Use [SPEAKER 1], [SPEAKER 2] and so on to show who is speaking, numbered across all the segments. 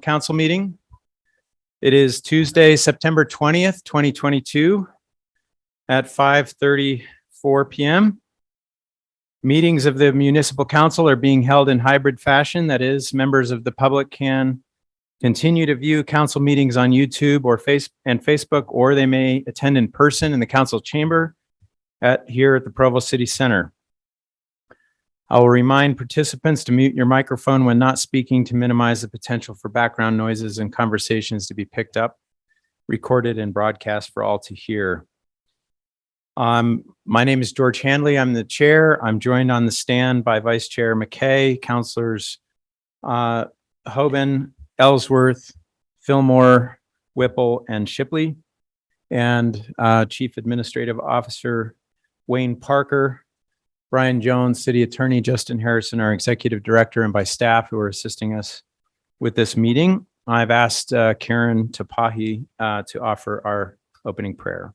[SPEAKER 1] Council meeting. It is Tuesday, September 20th, 2022 at 5:34 p.m. Meetings of the Municipal Council are being held in hybrid fashion. That is, members of the public can continue to view council meetings on YouTube or Facebook, or they may attend in person in the council chamber here at the Provo City Center. I will remind participants to mute your microphone when not speaking to minimize the potential for background noises and conversations to be picked up, recorded, and broadcast for all to hear. My name is George Handley. I'm the chair. I'm joined on the stand by Vice Chair McKay, Councilors Hoban, Ellsworth, Fillmore, Whipple, and Shipley, and Chief Administrative Officer Wayne Parker, Brian Jones, City Attorney Justin Harrison, our Executive Director, and by staff who are assisting us with this meeting. I've asked Karen Tapahi to offer our opening prayer.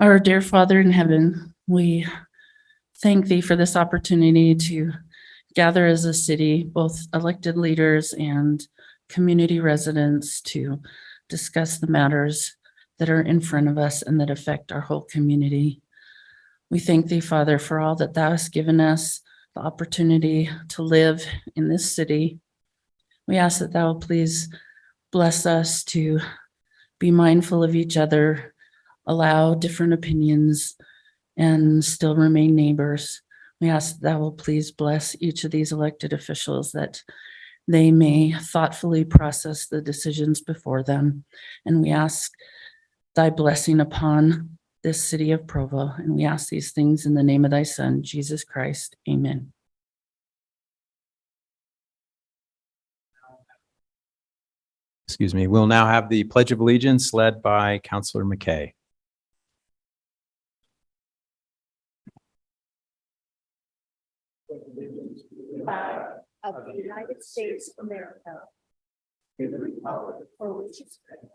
[SPEAKER 2] Our dear Father in heaven, we thank thee for this opportunity to gather as a city, both elected leaders and community residents, to discuss the matters that are in front of us and that affect our whole community. We thank thee, Father, for all that thou hast given us, the opportunity to live in this city. We ask that thou please bless us to be mindful of each other, allow different opinions, and still remain neighbors. We ask that thou will please bless each of these elected officials, that they may thoughtfully process the decisions before them. And we ask thy blessing upon this city of Provo. And we ask these things in the name of thy Son, Jesus Christ. Amen.
[SPEAKER 1] Excuse me. We'll now have the Pledge of Allegiance led by Councilor McKay.
[SPEAKER 3] Of the United States of America, and the republic for which it stands,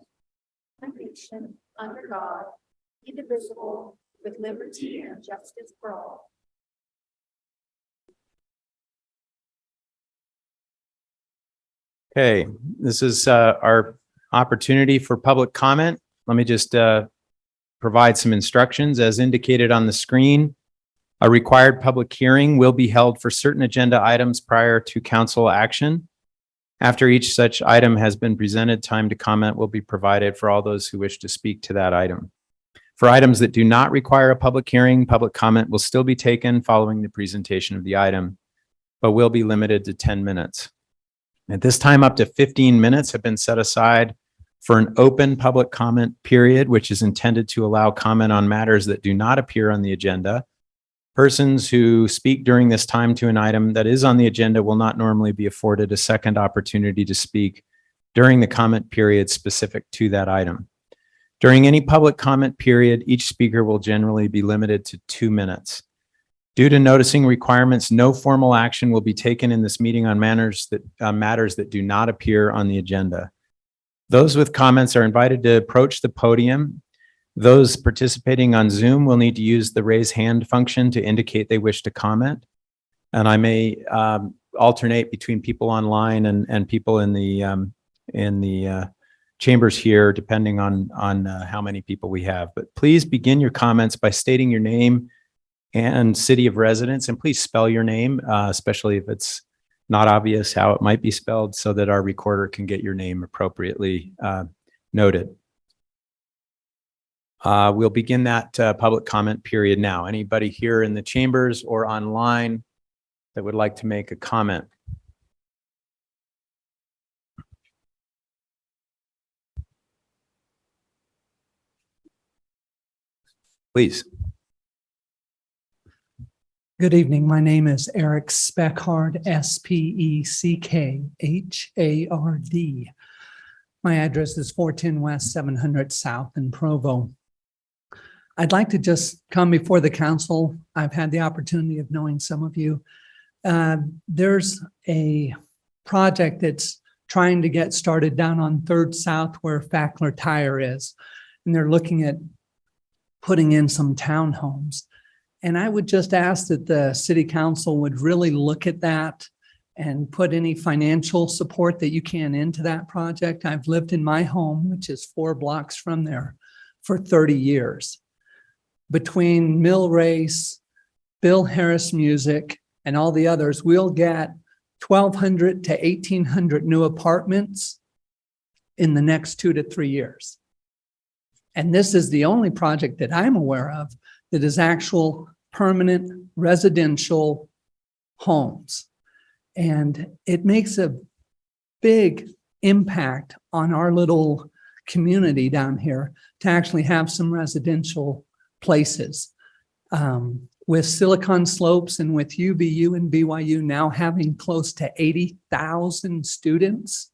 [SPEAKER 3] one nation, under God, indivisible, with liberty and justice for all.
[SPEAKER 1] Okay, this is our opportunity for public comment. Let me just provide some instructions as indicated on the screen. A required public hearing will be held for certain agenda items prior to council action. After each such item has been presented, time to comment will be provided for all those who wish to speak to that item. For items that do not require a public hearing, public comment will still be taken following the presentation of the item, but will be limited to 10 minutes. At this time, up to 15 minutes have been set aside for an open public comment period, which is intended to allow comment on matters that do not appear on the agenda. Persons who speak during this time to an item that is on the agenda will not normally be afforded a second opportunity to speak during the comment period specific to that item. During any public comment period, each speaker will generally be limited to 2 minutes. Due to noticing requirements, no formal action will be taken in this meeting on matters that do not appear on the agenda. Those with comments are invited to approach the podium. Those participating on Zoom will need to use the raise hand function to indicate they wish to comment. And I may alternate between people online and people in the chambers here, depending on how many people we have. But please begin your comments by stating your name and city of residence, and please spell your name, especially if it's not obvious how it might be spelled, so that our recorder can get your name appropriately noted. We'll begin that public comment period now. Anybody here in the chambers or online that would like to make a comment? Please.
[SPEAKER 4] Good evening. My name is Eric Speckhard, S-P-E-C-K-H-A-R-D. My address is 410 West 700 South in Provo. I'd like to just come before the council. I've had the opportunity of knowing some of you. There's a project that's trying to get started down on 3rd South where Fackler Tire is. And they're looking at putting in some townhomes. And I would just ask that the city council would really look at that and put any financial support that you can into that project. I've lived in my home, which is 4 blocks from there, for 30 years. Between Mill Race, Bill Harris Music, and all the others, we'll get 1,200 to 1,800 new apartments in the next 2 to 3 years. And this is the only project that I'm aware of that is actual permanent residential homes. And it makes a big impact on our little community down here to actually have some residential places. With Silicon Slopes and with UVU and BYU now having close to 80,000 students,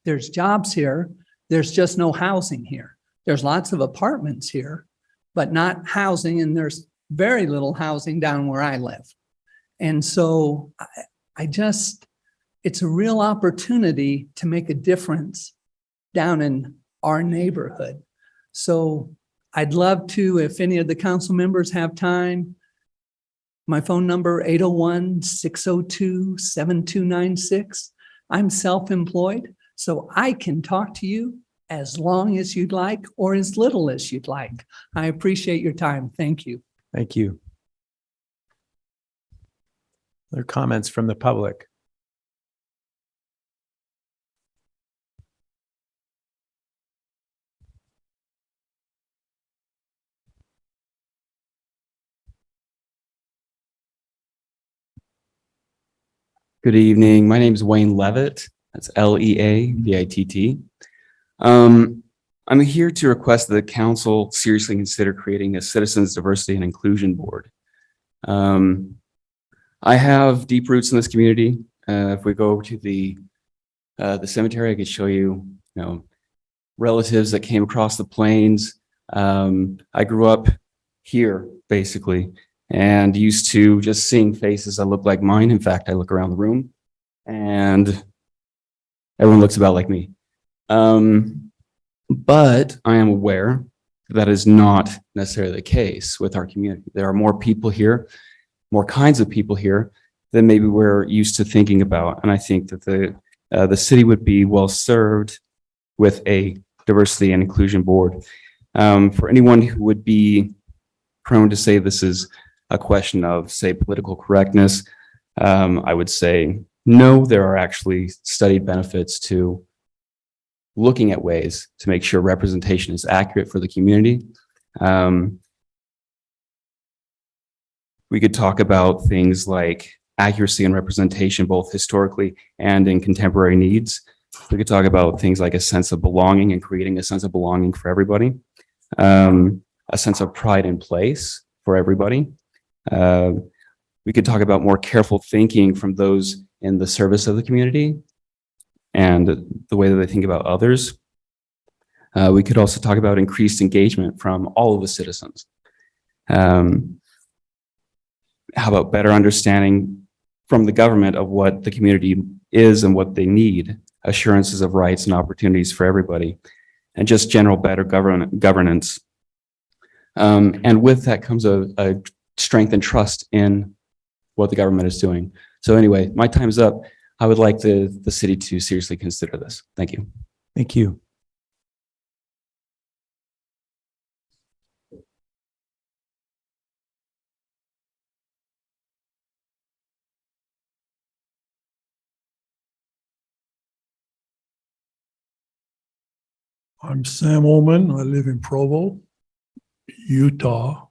[SPEAKER 4] there's jobs here. There's just no housing here. There's lots of apartments here, but not housing, and there's very little housing down where I live. And so it's a real opportunity to make a difference down in our neighborhood. So I'd love to, if any of the council members have time, my phone number 801-602-7296. I'm self-employed, so I can talk to you as long as you'd like or as little as you'd like. I appreciate your time. Thank you.
[SPEAKER 1] Thank you. Other comments from the public?
[SPEAKER 5] Good evening. My name is Wayne Levitt. That's Leavitt. I'm here to request that the council seriously consider creating a Citizens Diversity and Inclusion Board. I have deep roots in this community. If we go to the cemetery, I could show you, relatives that came across the plains. I grew up here, basically, and used to just seeing faces that look like mine. In fact, I look around the room and everyone looks about like me. But I am aware that is not necessarily the case with our community. There are more people here, more kinds of people here than maybe we're used to thinking about. And I think that the city would be well served with a diversity and inclusion board. For anyone who would be prone to say this is a question of, say, political correctness, I would say no, there are actually studied benefits to looking at ways to make sure representation is accurate for the community. We could talk about things like accuracy and representation, both historically and in contemporary needs. We could talk about things like a sense of belonging and creating a sense of belonging for everybody, a sense of pride in place for everybody. We could talk about more careful thinking from those in the service of the community and the way that they think about others. We could also talk about increased engagement from all of the citizens. How about better understanding from the government of what the community is and what they need, assurances of rights and opportunities for everybody, and just general better governance. And with that comes a strength and trust in what the government is doing. So anyway, my time's up. I would like the city to seriously consider this. Thank you.
[SPEAKER 1] Thank you.
[SPEAKER 6] I'm Sam Ullman. I live in Provo, Utah.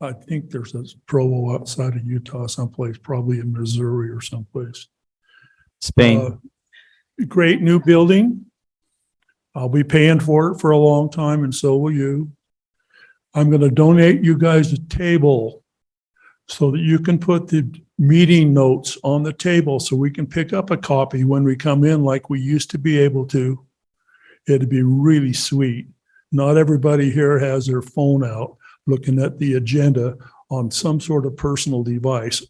[SPEAKER 6] I think there's a Provo outside of Utah someplace, probably in Missouri or someplace.
[SPEAKER 1] Spain.
[SPEAKER 6] Great new building. I'll be paying for it for a long time, and so will you. I'm going to donate you guys a table so that you can put the meeting notes on the table so we can pick up a copy when we come in like we used to be able to. It'd be really sweet. Not everybody here has their phone out looking at the agenda on some sort of personal device.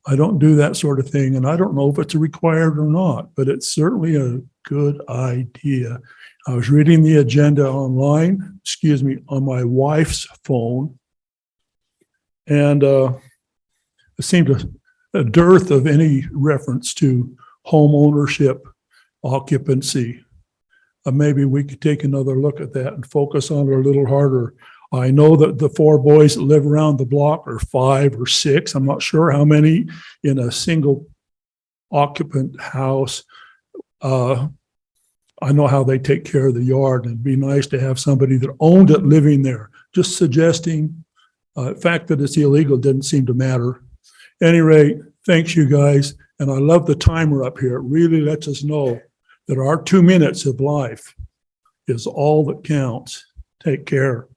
[SPEAKER 6] I don't do that sort of thing, and I don't know if it's required or not, but it's certainly a good idea. I was reading the agenda online, on my wife's phone, And it seemed a dearth of any reference to home ownership, occupancy. Maybe we could take another look at that and focus on it a little harder. I know that the 4 boys that live around the block are 5 or 6. I'm not sure how many in a single occupant house. I know how they take care of the yard, and it'd be nice to have somebody that owned it living there. Just suggesting, the fact that it's illegal didn't seem to matter. Any rate, thanks you guys. And I love the timer up here. It really lets us know that our 2 minutes of life is all that counts. Take care.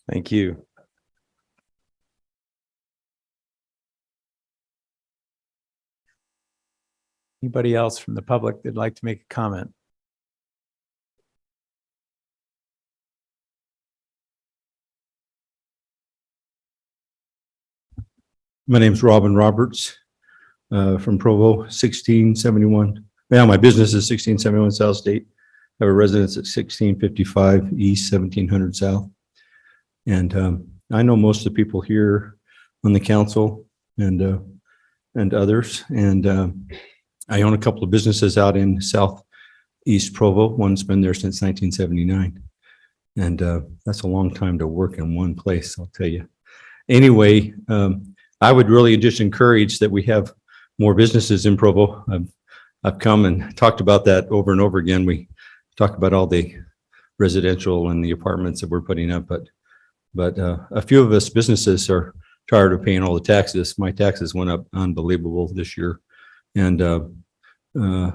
[SPEAKER 1] Thank you. Anybody else from the public that'd like to make a comment?
[SPEAKER 7] My name's Robin Roberts, from Provo, 1671. Yeah, my business is 1671 South State. I have a residence at 1655 East, 1700 South. And I know most of the people here on the council and others. And I own a couple of businesses out in Southeast Provo. One's been there since 1979. And that's a long time to work in one place, I'll tell you. Anyway, I would really just encourage that we have more businesses in Provo. I've come and talked about that over and over again. We talk about all the residential and the apartments that we're putting up, but a few of us businesses are tired of paying all the taxes. My taxes went up unbelievable this year. And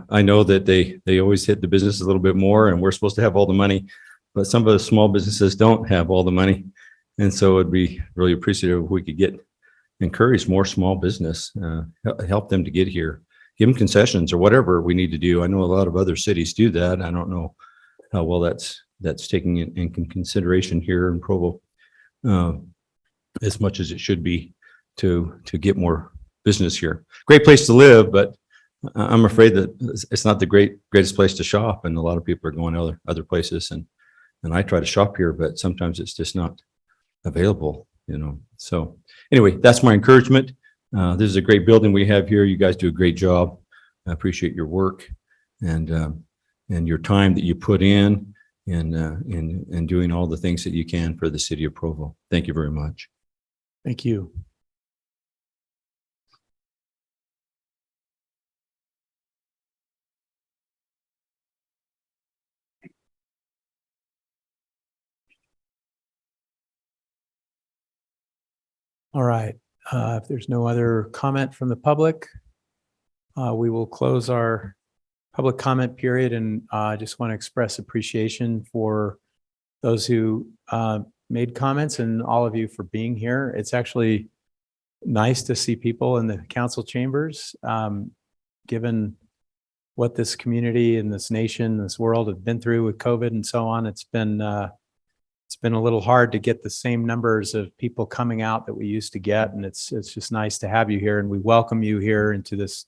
[SPEAKER 7] I know that they always hit the business a little bit more, and we're supposed to have all the money, but some of the small businesses don't have all the money. And so it'd be really appreciative if we could encourage more small business, help them to get here, give them concessions or whatever we need to do. I know a lot of other cities do that. I don't know how well that's taking in consideration here in Provo as much as it should be to get more business here. Great place to live, but I'm afraid that it's not the greatest place to shop, and a lot of people are going to other places. And I try to shop here, but sometimes it's just not available, you know. So anyway, that's my encouragement. This is a great building we have here. You guys do a great job. I appreciate your work and your time that you put in doing all the things that you can for the city of Provo. Thank you very much.
[SPEAKER 1] Thank you. All right. If there's no other comment from the public, we will close our public comment period, and I just want to express appreciation for those who made comments and all of you for being here. It's actually nice to see people in the council chambers, given what this community and this nation, this world have been through with COVID and so on. It's been a little hard to get the same numbers of people coming out that we used to get, and it's just nice to have you here, and we welcome you here into this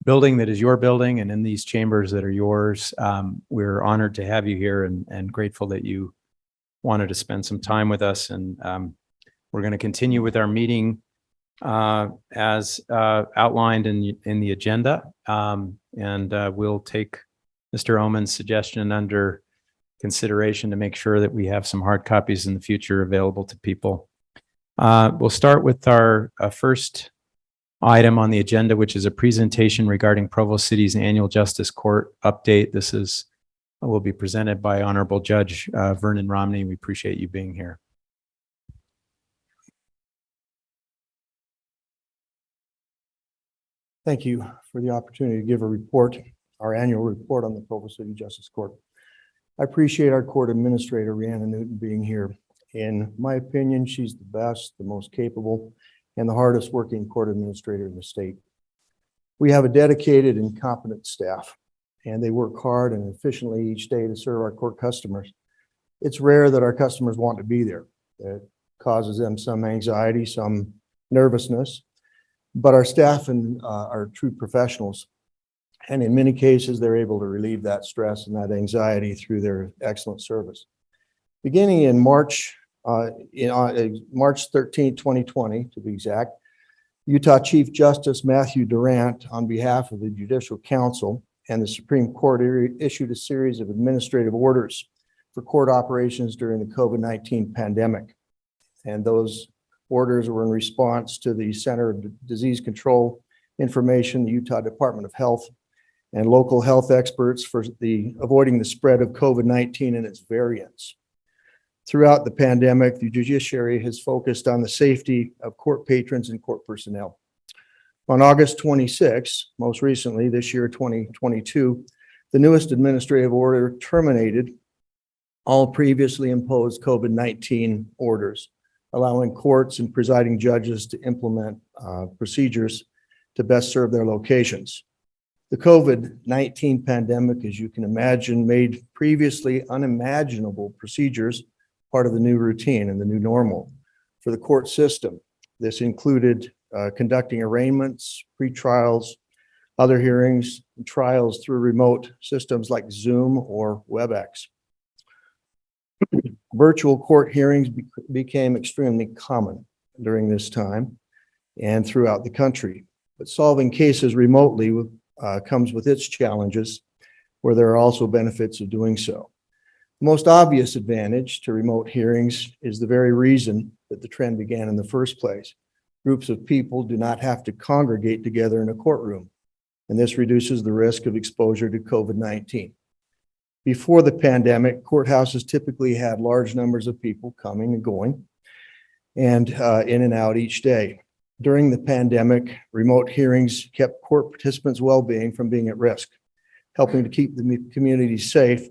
[SPEAKER 1] building that is your building and in these chambers that are yours. We're honored to have you here and grateful that you wanted to spend some time with us. And we're going to continue with our meeting as outlined in the agenda, and we'll take Mr. Oman's suggestion under consideration to make sure that we have some hard copies in the future available to people. We'll start with our first item on the agenda, which is a presentation regarding Provo City's annual Justice Court update. This will be presented by Honorable Judge Vernon Romney. We appreciate you being here.
[SPEAKER 8] Thank you for the opportunity to give a report, our annual report on the Provo City Justice Court. I appreciate our court administrator, Rhianna Newton, being here. In my opinion, she's the best, the most capable, and the hardest working court administrator in the state. We have a dedicated and competent staff, and they work hard and efficiently each day to serve our court customers. It's rare that our customers want to be there. It causes them some anxiety, some nervousness, but our staff are true professionals. And in many cases, they're able to relieve that stress and that anxiety through their excellent service. Beginning in March March 13, 2020, to be exact, Utah Chief Justice Matthew Durant, on behalf of the Judicial Council and the Supreme Court, issued a series of administrative orders for court operations during the COVID-19 pandemic. And those orders were in response to the Center of Disease Control information, the Utah Department of Health, and local health experts for avoiding the spread of COVID-19 and its variants. Throughout the pandemic, the judiciary has focused on the safety of court patrons and court personnel. On August 26, most recently this year, 2022, the newest administrative order terminated all previously imposed COVID-19 orders, allowing courts and presiding judges to implement procedures to best serve their locations. The COVID-19 pandemic, as you can imagine, made previously unimaginable procedures part of the new routine and the new normal for the court system. This included conducting arraignments, pre-trials, other hearings, and trials through remote systems like Zoom or WebEx. Virtual court hearings became extremely common during this time and throughout the country. But solving cases remotely comes with its challenges, where there are also benefits of doing so. The most obvious advantage to remote hearings is the very reason that the trend began in the first place. Groups of people do not have to congregate together in a courtroom, and this reduces the risk of exposure to COVID-19. Before the pandemic, courthouses typically had large numbers of people coming and going and in and out each day. During the pandemic, remote hearings kept court participants' well-being from being at risk, helping to keep the community safe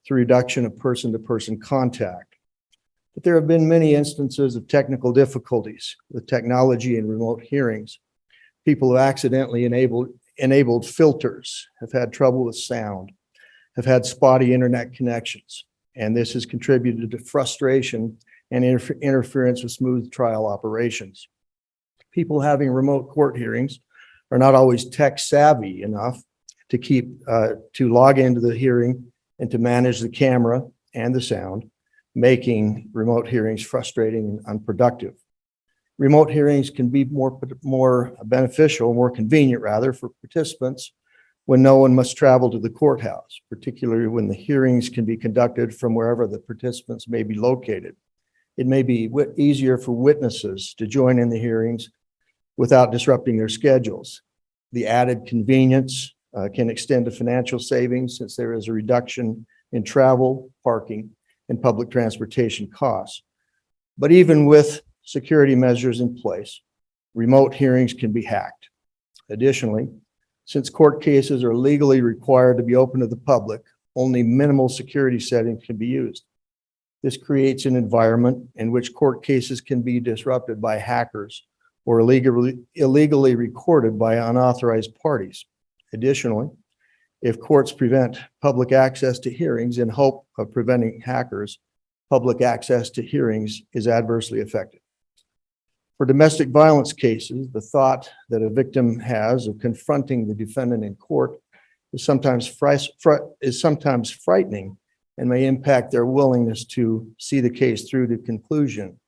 [SPEAKER 8] through reduction of person-to-person contact. But there have been many instances of technical difficulties with technology and remote hearings. People who accidentally enabled filters have had trouble with sound, have had spotty internet connections, and this has contributed to frustration and interference with smooth trial operations. People having remote court hearings are not always tech savvy enough to log into the hearing and to manage the camera and the sound, making remote hearings frustrating and unproductive. Remote hearings can be more beneficial, more convenient rather, for participants when no one must travel to the courthouse, particularly when the hearings can be conducted from wherever the participants may be located. It may be easier for witnesses to join in the hearings without disrupting their schedules. The added convenience can extend to financial savings, since there is a reduction in travel, parking, and public transportation costs. But even with security measures in place, remote hearings can be hacked. Additionally, since court cases are legally required to be open to the public, only minimal security settings can be used. This creates an environment in which court cases can be disrupted by hackers or illegally recorded by unauthorized parties. Additionally, if courts prevent public access to hearings in hope of preventing hackers, public access to hearings is adversely affected. For domestic violence cases, the thought that a victim has of confronting the defendant in court is sometimes frightening and may impact their willingness to see the case through to conclusion.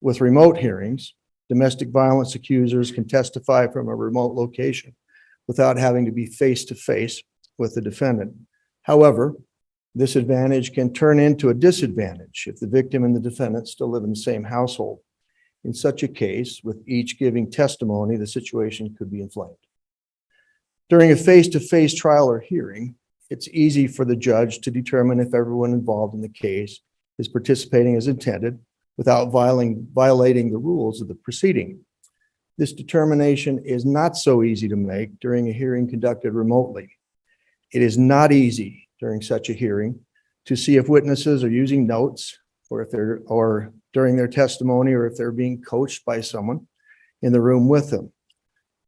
[SPEAKER 8] With remote hearings, domestic violence accusers can testify from a remote location without having to be face-to-face with the defendant. However, this advantage can turn into a disadvantage if the victim and the defendant still live in the same household. In such a case, with each giving testimony, the situation could be inflamed. During a face-to-face trial or hearing, it's easy for the judge to determine if everyone involved in the case is participating as intended without violating the rules of the proceeding. This determination is not so easy to make during a hearing conducted remotely. It is not easy during such a hearing to see if witnesses are using notes or during their testimony, or if they're being coached by someone in the room with them.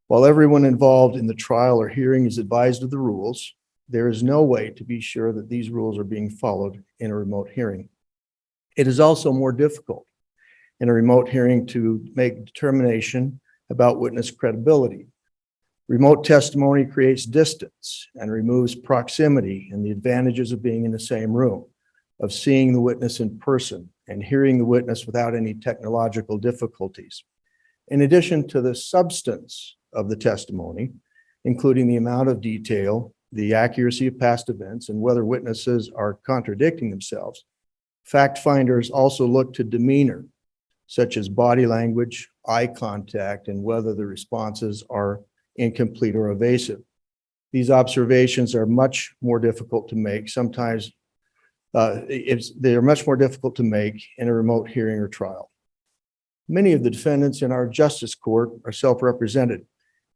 [SPEAKER 8] While everyone involved in the trial or hearing is advised of the rules, there is no way to be sure that these rules are being followed in a remote hearing. It is also more difficult in a remote hearing to make determination about witness credibility. Remote testimony creates distance and removes proximity and the advantages of being in the same room, of seeing the witness in person, and hearing the witness without any technological difficulties. In addition to the substance of the testimony, including the amount of detail, the accuracy of past events, and whether witnesses are contradicting themselves, fact finders also look to demeanor, such as body language, eye contact, and whether the responses are incomplete or evasive. These observations are much more difficult to make. Sometimes they are much more difficult to make in a remote hearing or trial. Many of the defendants in our justice court are self-represented,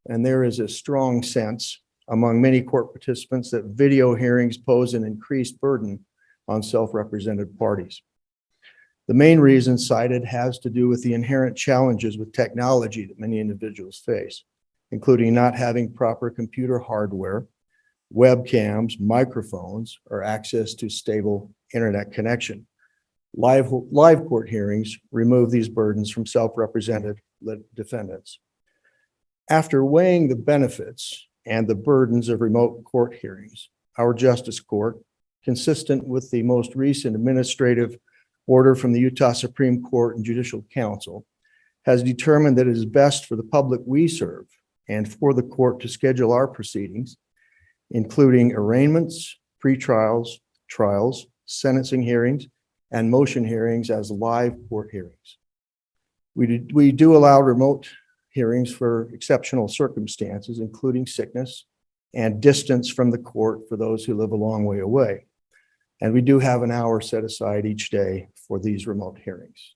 [SPEAKER 8] and there is a strong sense among many court participants that video hearings pose an increased burden on self-represented parties. The main reason cited has to do with the inherent challenges with technology that many individuals face, including not having proper computer hardware, webcams, microphones, or access to stable internet connection. Live court hearings remove these burdens from self-represented defendants. After weighing the benefits and the burdens of remote court hearings, our justice court, consistent with the most recent administrative order from the Utah Supreme Court and Judicial Council, has determined that it is best for the public we serve and for the court to schedule our proceedings, including arraignments, pretrials, trials, sentencing hearings, and motion hearings as live court hearings. We do allow remote hearings for exceptional circumstances, including sickness and distance from the court for those who live a long way away. And we do have an hour set aside each day for these remote hearings.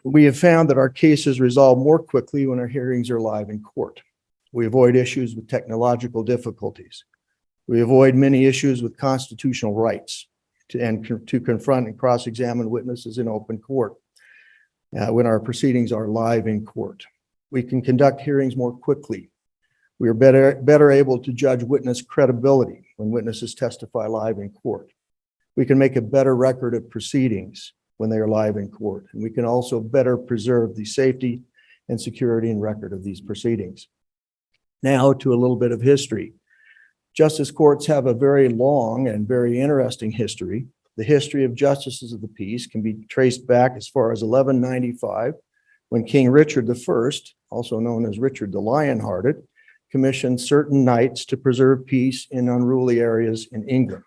[SPEAKER 8] We have found that our cases resolve more quickly when our hearings are live in court. We avoid issues with technological difficulties. We avoid many issues with constitutional rights to confront and cross-examine witnesses in open court when our proceedings are live in court. We can conduct hearings more quickly. We are better able to judge witness credibility when witnesses testify live in court. We can make a better record of proceedings when they are live in court, and we can also better preserve the safety and security and record of these proceedings. Now to a little bit of history. Justice courts have a very long and very interesting history. The history of justices of the peace can be traced back as far as 1195, when King Richard I, also known as Richard the Lionhearted, commissioned certain knights to preserve peace in unruly areas in England.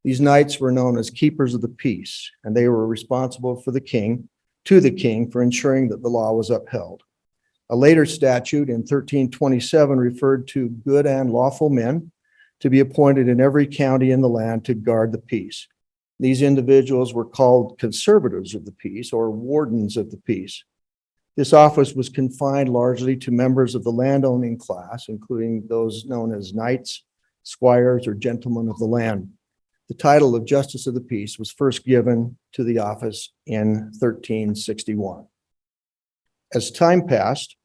[SPEAKER 8] These knights were known as keepers of the peace, and they were responsible to the king for ensuring that the law was upheld. A later statute in 1327 referred to good and lawful men to be appointed in every county in the land to guard the peace. These individuals were called conservators of the peace or wardens of the peace. This office was confined largely to members of the landowning class, including those known as knights, squires, or gentlemen of the land. The title of Justice of the Peace was first given to the office in 1361. As time passed,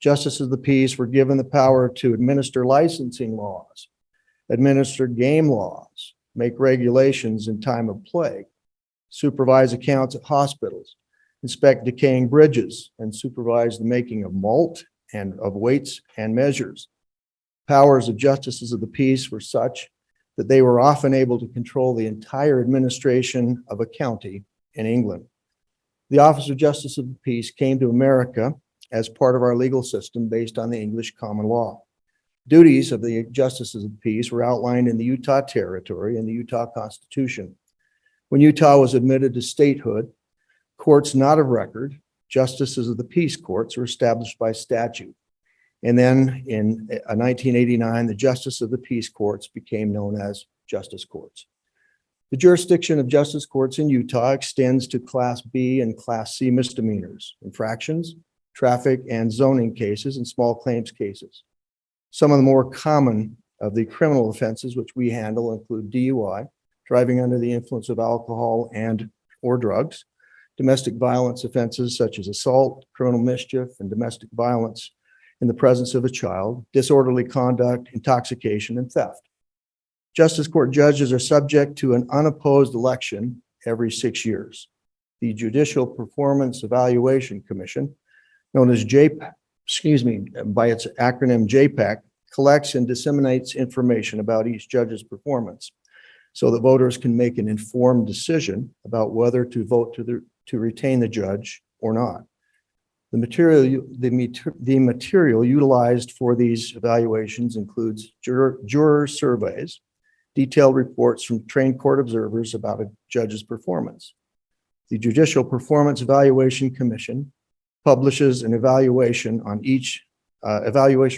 [SPEAKER 8] Justices of the Peace were given the power to administer licensing laws, administer game laws, make regulations in time of plague, supervise accounts at hospitals, inspect decaying bridges, and supervise the making of malt and of weights and measures. Powers of Justices of the Peace were such that they were often able to control the entire administration of a county in England. The Office of Justice of the Peace came to America as part of our legal system based on the English common law. Duties of the Justices of the Peace were outlined in the Utah Territory and the Utah Constitution. When Utah was admitted to statehood, courts not of record, Justices of the Peace courts, were established by statute. And then in 1989, the Justice of the Peace courts became known as justice courts. The jurisdiction of justice courts in Utah extends to Class B and Class C misdemeanors, infractions, traffic and zoning cases, and small claims cases. Some of the more common of the criminal offenses which we handle include DUI, driving under the influence of alcohol and or drugs, domestic violence offenses such as assault, criminal mischief, and domestic violence in the presence of a child, disorderly conduct, intoxication, and theft. Justice court judges are subject to an unopposed election every 6 years. The Judicial Performance Evaluation Commission, known as by its acronym JPEC, collects and disseminates information about each judge's performance. so that voters can make an informed decision about whether to vote to retain the judge or not. The material utilized for these evaluations includes juror surveys, detailed reports from trained court observers about a judge's performance. The Judicial Performance Evaluation Commission publishes an evaluation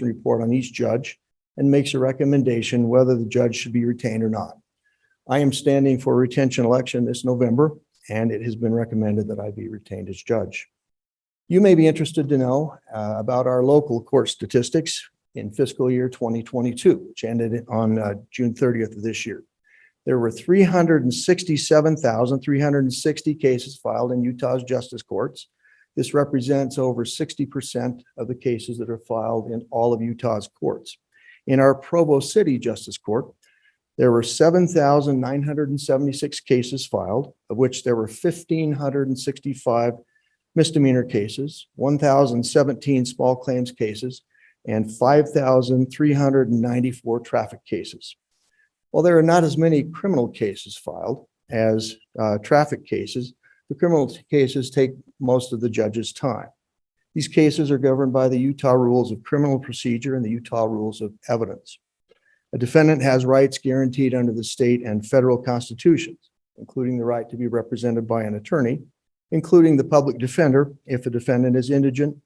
[SPEAKER 8] report on each judge and makes a recommendation whether the judge should be retained or not. I am standing for a retention election this November, and it has been recommended that I be retained as judge. You may be interested to know about our local court statistics in fiscal year 2022, which ended on June 30th of this year. There were 367,360 cases filed in Utah's justice courts. This represents over 60% of the cases that are filed in all of Utah's courts. In our Provo City Justice Court, there were 7,976 cases filed, of which there were 1,565 misdemeanor cases, 1,017 small claims cases, and 5,394 traffic cases. While there are not as many criminal cases filed as traffic cases, the criminal cases take most of the judge's time. These cases are governed by the Utah Rules of Criminal Procedure and the Utah Rules of Evidence. A defendant has rights guaranteed under the state and federal constitutions, including the right to be represented by an attorney, including the public defender if the defendant is indigent,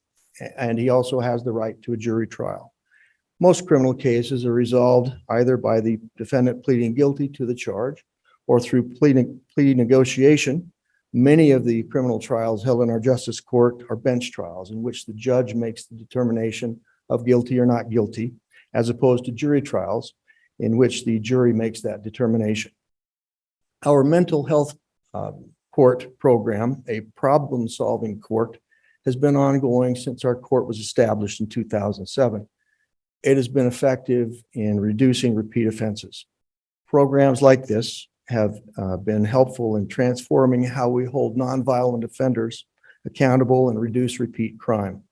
[SPEAKER 8] and he also has the right to a jury trial. Most criminal cases are resolved either by the defendant pleading guilty to the charge or through plea negotiation. Many of the criminal trials held in our justice court are bench trials in which the judge makes the determination of guilty or not guilty, as opposed to jury trials in which the jury makes that determination. Our mental health court program, a problem-solving court, has been ongoing since our court was established in 2007. It has been effective in reducing repeat offenses. Programs like this have been helpful in transforming how we hold nonviolent offenders accountable and reduce repeat crime.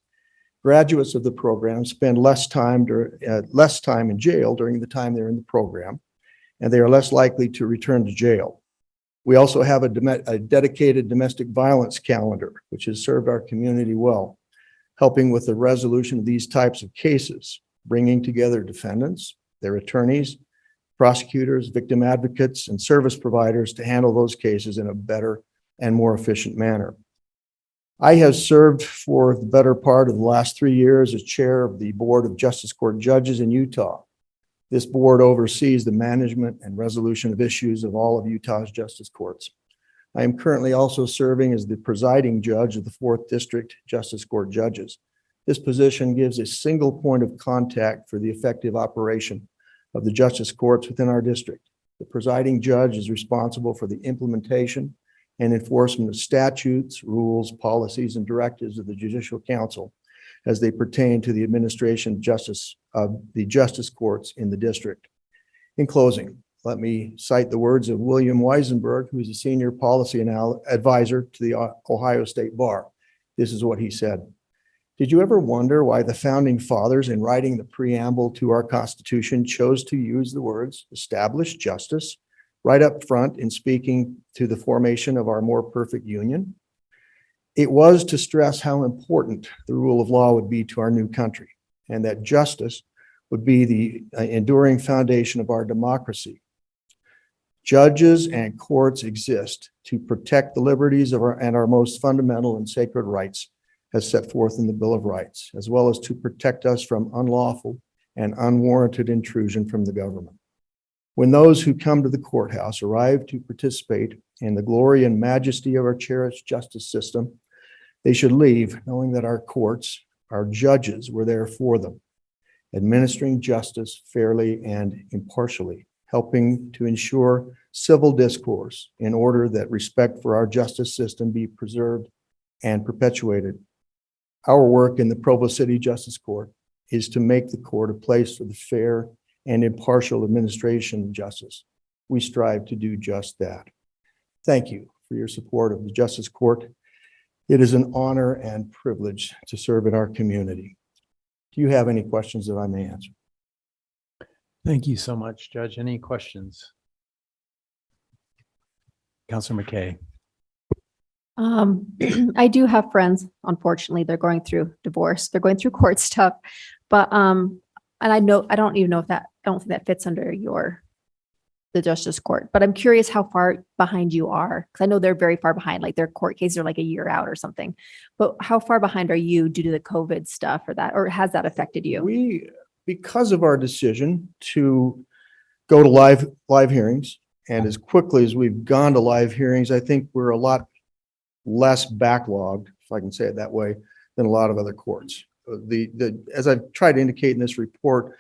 [SPEAKER 8] Graduates of the program spend less time in jail during the time they're in the program, and they are less likely to return to jail. We also have a dedicated domestic violence calendar, which has served our community well, helping with the resolution of these types of cases, bringing together defendants, their attorneys, prosecutors, victim advocates, and service providers to handle those cases in a better and more efficient manner. I have served for the better part of the last 3 years as chair of the Board of Justice Court Judges in Utah. This board oversees the management and resolution of issues of all of Utah's justice courts. I am currently also serving as the presiding judge of the 4th District Justice Court Judges. This position gives a single point of contact for the effective operation of the justice courts within our district. The presiding judge is responsible for the implementation and enforcement of statutes, rules, policies, and directives of the Judicial Council as they pertain to the administration of the justice courts in the district. In closing, let me cite the words of William Weisenberg, who is a senior policy advisor to the Ohio State Bar. This is what he said. Did you ever wonder why the founding fathers, in writing the preamble to our Constitution, chose to use the words "establish justice" right up front in speaking to the formation of our more perfect union? It was to stress how important the rule of law would be to our new country, and that justice would be the enduring foundation of our democracy. Judges and courts exist to protect the liberties of our most fundamental and sacred rights as set forth in the Bill of Rights, as well as to protect us from unlawful and unwarranted intrusion from the government. When those who come to the courthouse arrive to participate in the glory and majesty of our cherished justice system, they should leave knowing that our courts, our judges, were there for them, administering justice fairly and impartially, helping to ensure civil discourse in order that respect for our justice system be preserved and perpetuated. Our work in the Provo City Justice Court is to make the court a place for the fair and impartial administration of justice. We strive to do just that. Thank you for your support of the Justice Court. It is an honor and privilege to serve in our community. Do you have any questions that I may answer?
[SPEAKER 1] Thank you so much, Judge. Any questions? Counselor McKay.
[SPEAKER 3] I do have friends, unfortunately, they're going through divorce, they're going through court stuff. But, and I don't even know if I don't think that fits under the justice court, but I'm curious how far behind you are. Cause I know they're very far behind, like their court cases are like a year out or something. But how far behind are you due to the COVID stuff or has that affected you?
[SPEAKER 8] Because of our decision to go to live hearings, and as quickly as we've gone to live hearings, I think we're a lot less backlogged, if I can say it that way, than a lot of other courts. As I've tried to indicate in this report,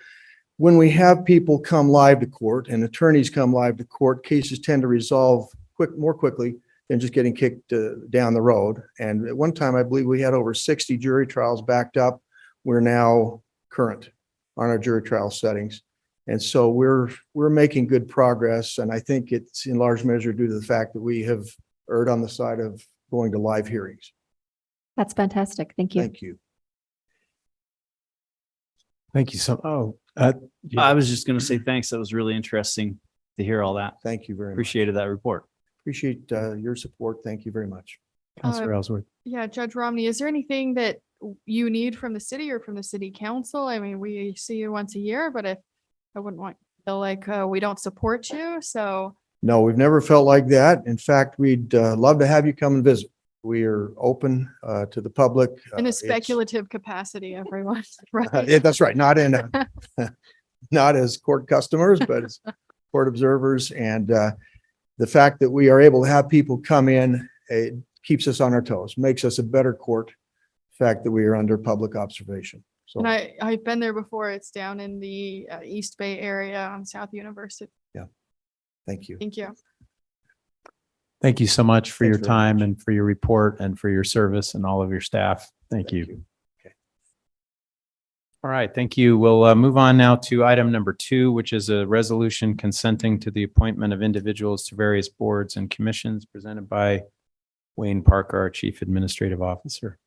[SPEAKER 8] when we have people come live to court and attorneys come live to court, cases tend to resolve more quickly than just getting kicked down the road. And at one time, I believe we had over 60 jury trials backed up. We're now current on our jury trial settings. And so we're making good progress. And I think it's in large measure due to the fact that we have erred on the side of going to live hearings.
[SPEAKER 3] That's fantastic. Thank you.
[SPEAKER 8] Thank you.
[SPEAKER 1] Thank you
[SPEAKER 9] I was just going to say thanks. That was really interesting to hear all that.
[SPEAKER 8] Thank you very much.
[SPEAKER 9] Appreciated that report.
[SPEAKER 8] Appreciate your support. Thank you very much.
[SPEAKER 1] Counselor Ellsworth.
[SPEAKER 10] Yeah, Judge Romney, is there anything that you need from the city or from the city council? I mean, we see you once a year, but if I wouldn't want to feel like we don't support you. So
[SPEAKER 8] No, we've never felt like that. In fact, we'd love to have you come and visit. We are open to the public.
[SPEAKER 10] in a
[SPEAKER 8] It's-
[SPEAKER 10] speculative capacity, everyone, right?
[SPEAKER 8] Yeah, that's right. Not not as court customers, but as court observers. And the fact that we are able to have people come in, it keeps us on our toes, makes us a better court. The fact that we are under public observation. So
[SPEAKER 10] And I've been there before. It's down in the East Bay area on South University.
[SPEAKER 8] thank you.
[SPEAKER 10] Thank you.
[SPEAKER 1] Thank you so much for
[SPEAKER 8] Thanks
[SPEAKER 1] your
[SPEAKER 8] very
[SPEAKER 1] time
[SPEAKER 8] much.
[SPEAKER 1] and for your report and for your service and all of your staff. Thank you.
[SPEAKER 8] Okay.
[SPEAKER 1] All right, thank you. We'll move on now to item number 2, which is a resolution consenting to the appointment of individuals to various boards and commissions presented by Wayne Parker, our Chief Administrative Officer.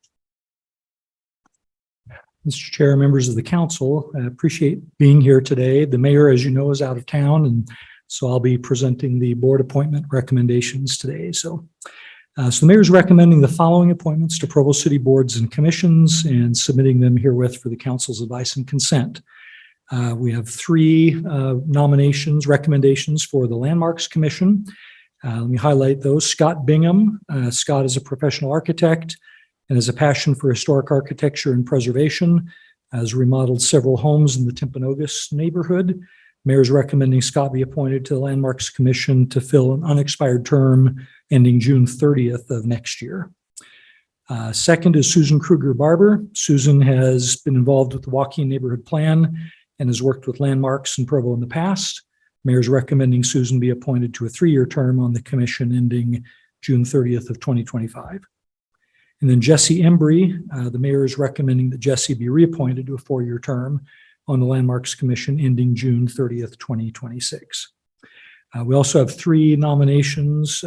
[SPEAKER 11] Mr. Chair, members of the council, I appreciate being here today. The mayor, as you know, is out of town, and so I'll be presenting the board appointment recommendations today. So the mayor is recommending the following appointments to Provo City boards and commissions and submitting them herewith for the council's advice and consent. We have 3 recommendations for the Landmarks Commission. Let me highlight those. Scott Bingham. Scott is a professional architect and has a passion for historic architecture and preservation, has remodeled several homes in the Timpanogos neighborhood. Mayor is recommending Scott be appointed to the Landmarks Commission to fill an unexpired term ending June 30th of next year. Second is Susan Kruger Barber. Susan has been involved with the Joaquin Neighborhood Plan and has worked with Landmarks in Provo in the past. Mayor is recommending Susan be appointed to a 3-year term on the commission ending June 30th of 2025. And then Jesse Embry, the mayor is recommending that Jesse be reappointed to a 4-year term on the Landmarks Commission ending June 30th, 2026. We also have 3 nominations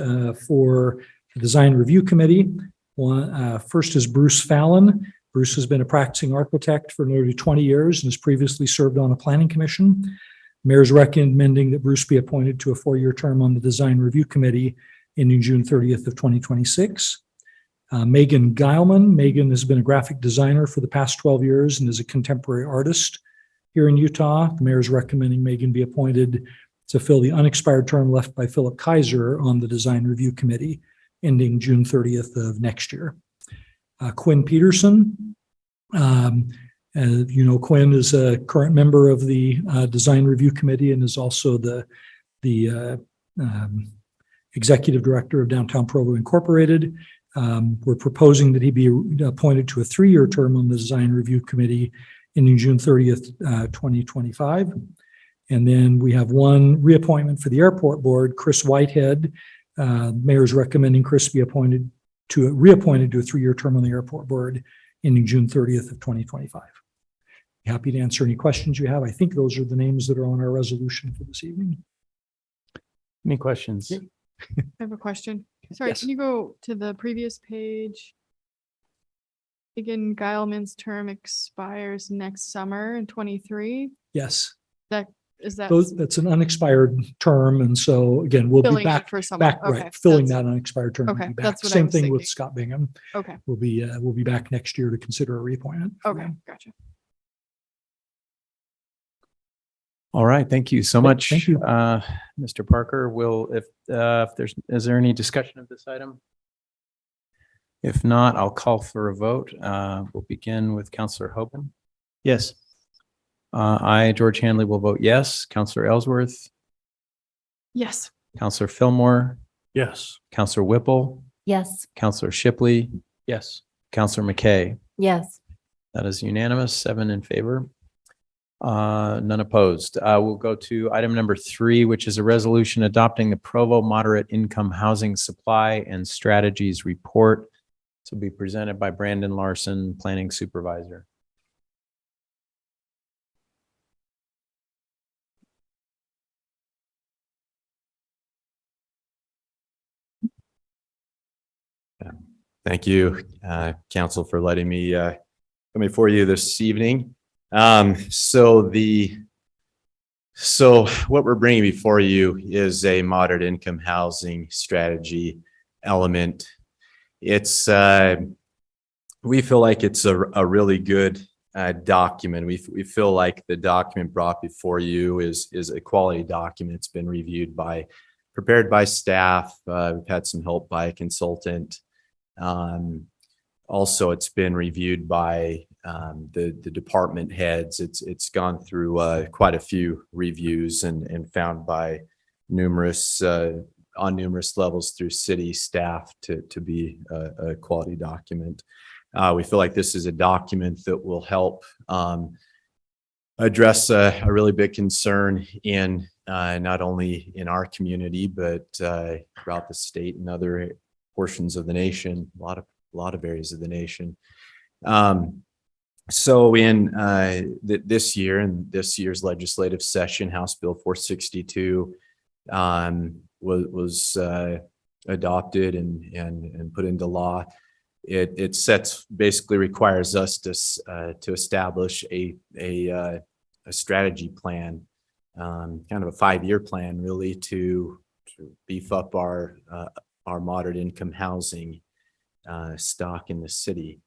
[SPEAKER 11] for the Design Review Committee. First is Bruce Fallon. Bruce has been a practicing architect for nearly 20 years and has previously served on a planning commission. Mayor is recommending that Bruce be appointed to a 4-year term on the Design Review Committee ending June 30th of 2026. Megan Geilman. Megan has been a graphic designer for the past 12 years and is a contemporary artist here in Utah. The mayor is recommending Megan be appointed to fill the unexpired term left by Philip Kaiser on the Design Review Committee ending June 30th of next year. Quinn Peterson. Quinn is a current member of the Design Review Committee and is also the executive director of Downtown Provo Incorporated. We're proposing that he be appointed to a 3-year term on the Design Review Committee ending June 30th, 2025. And then we have 1 reappointment for the airport board, Chris Whitehead. Mayor is recommending Chris be reappointed to a 3-year term on the airport board ending June 30th of 2025. Happy to answer any questions you have. I think those are the names that are on our resolution for this evening.
[SPEAKER 1] Any questions?
[SPEAKER 10] I have a question. Sorry,
[SPEAKER 11] Yes.
[SPEAKER 10] can you go to the previous page? Megan Geilman's term expires next summer in 23.
[SPEAKER 11] Yes.
[SPEAKER 10] That Is that
[SPEAKER 11] That's an unexpired term. And so again, we'll be
[SPEAKER 10] filling it
[SPEAKER 11] back,
[SPEAKER 10] for someone?
[SPEAKER 11] back,
[SPEAKER 10] Okay,
[SPEAKER 11] right, filling
[SPEAKER 10] that's-
[SPEAKER 11] that unexpired term. We'll
[SPEAKER 10] okay,
[SPEAKER 11] be back.
[SPEAKER 10] that's what I
[SPEAKER 11] Same
[SPEAKER 10] was
[SPEAKER 11] thing with
[SPEAKER 10] thinking.
[SPEAKER 11] Scott Bingham.
[SPEAKER 10] Okay,
[SPEAKER 11] We'll be back next year to consider a reappointment.
[SPEAKER 10] okay, gotcha.
[SPEAKER 1] All right, thank you so
[SPEAKER 11] Thank-
[SPEAKER 1] much.
[SPEAKER 11] thank you.
[SPEAKER 1] Mr. Parker, is there any discussion of this item? If not, I'll call for a vote. We'll begin with Counselor Hoban.
[SPEAKER 9] Yes.
[SPEAKER 1] I, George Hanley, will vote yes. Counselor Ellsworth,
[SPEAKER 10] Yes.
[SPEAKER 1] Counselor Fillmore,
[SPEAKER 6] Yes.
[SPEAKER 1] Counselor Whipple,
[SPEAKER 3] Yes.
[SPEAKER 1] Counselor Shipley,
[SPEAKER 9] Yes.
[SPEAKER 1] Counselor McKay.
[SPEAKER 3] Yes.
[SPEAKER 1] That is unanimous, 7 in favor. None opposed. We'll go to item number 3, which is a resolution adopting the Provo Moderate Income Housing Supply and Strategies Report. This will be presented by Brandon Larson, Planning Supervisor.
[SPEAKER 12] Thank you, Council, for letting me come before you this evening. So what we're bringing before you is a moderate income housing strategy element. It's we feel like it's a really good document. We feel like the document brought before you is a quality document. It's been prepared by staff. We've had some help by a consultant. Also, it's been reviewed by the department heads. It's gone through quite a few reviews and found by numerous on numerous levels through city staff to be a quality document. We feel like this is a document that will help address a really big concern in not only in our community but throughout the state and other portions of the nation, a lot of areas of the nation. So in this year, in this year's legislative session, House Bill 462 was adopted and put into law. It basically requires us to establish a strategy plan, kind of a 5-year plan, really, to beef up our moderate income housing stock in the city.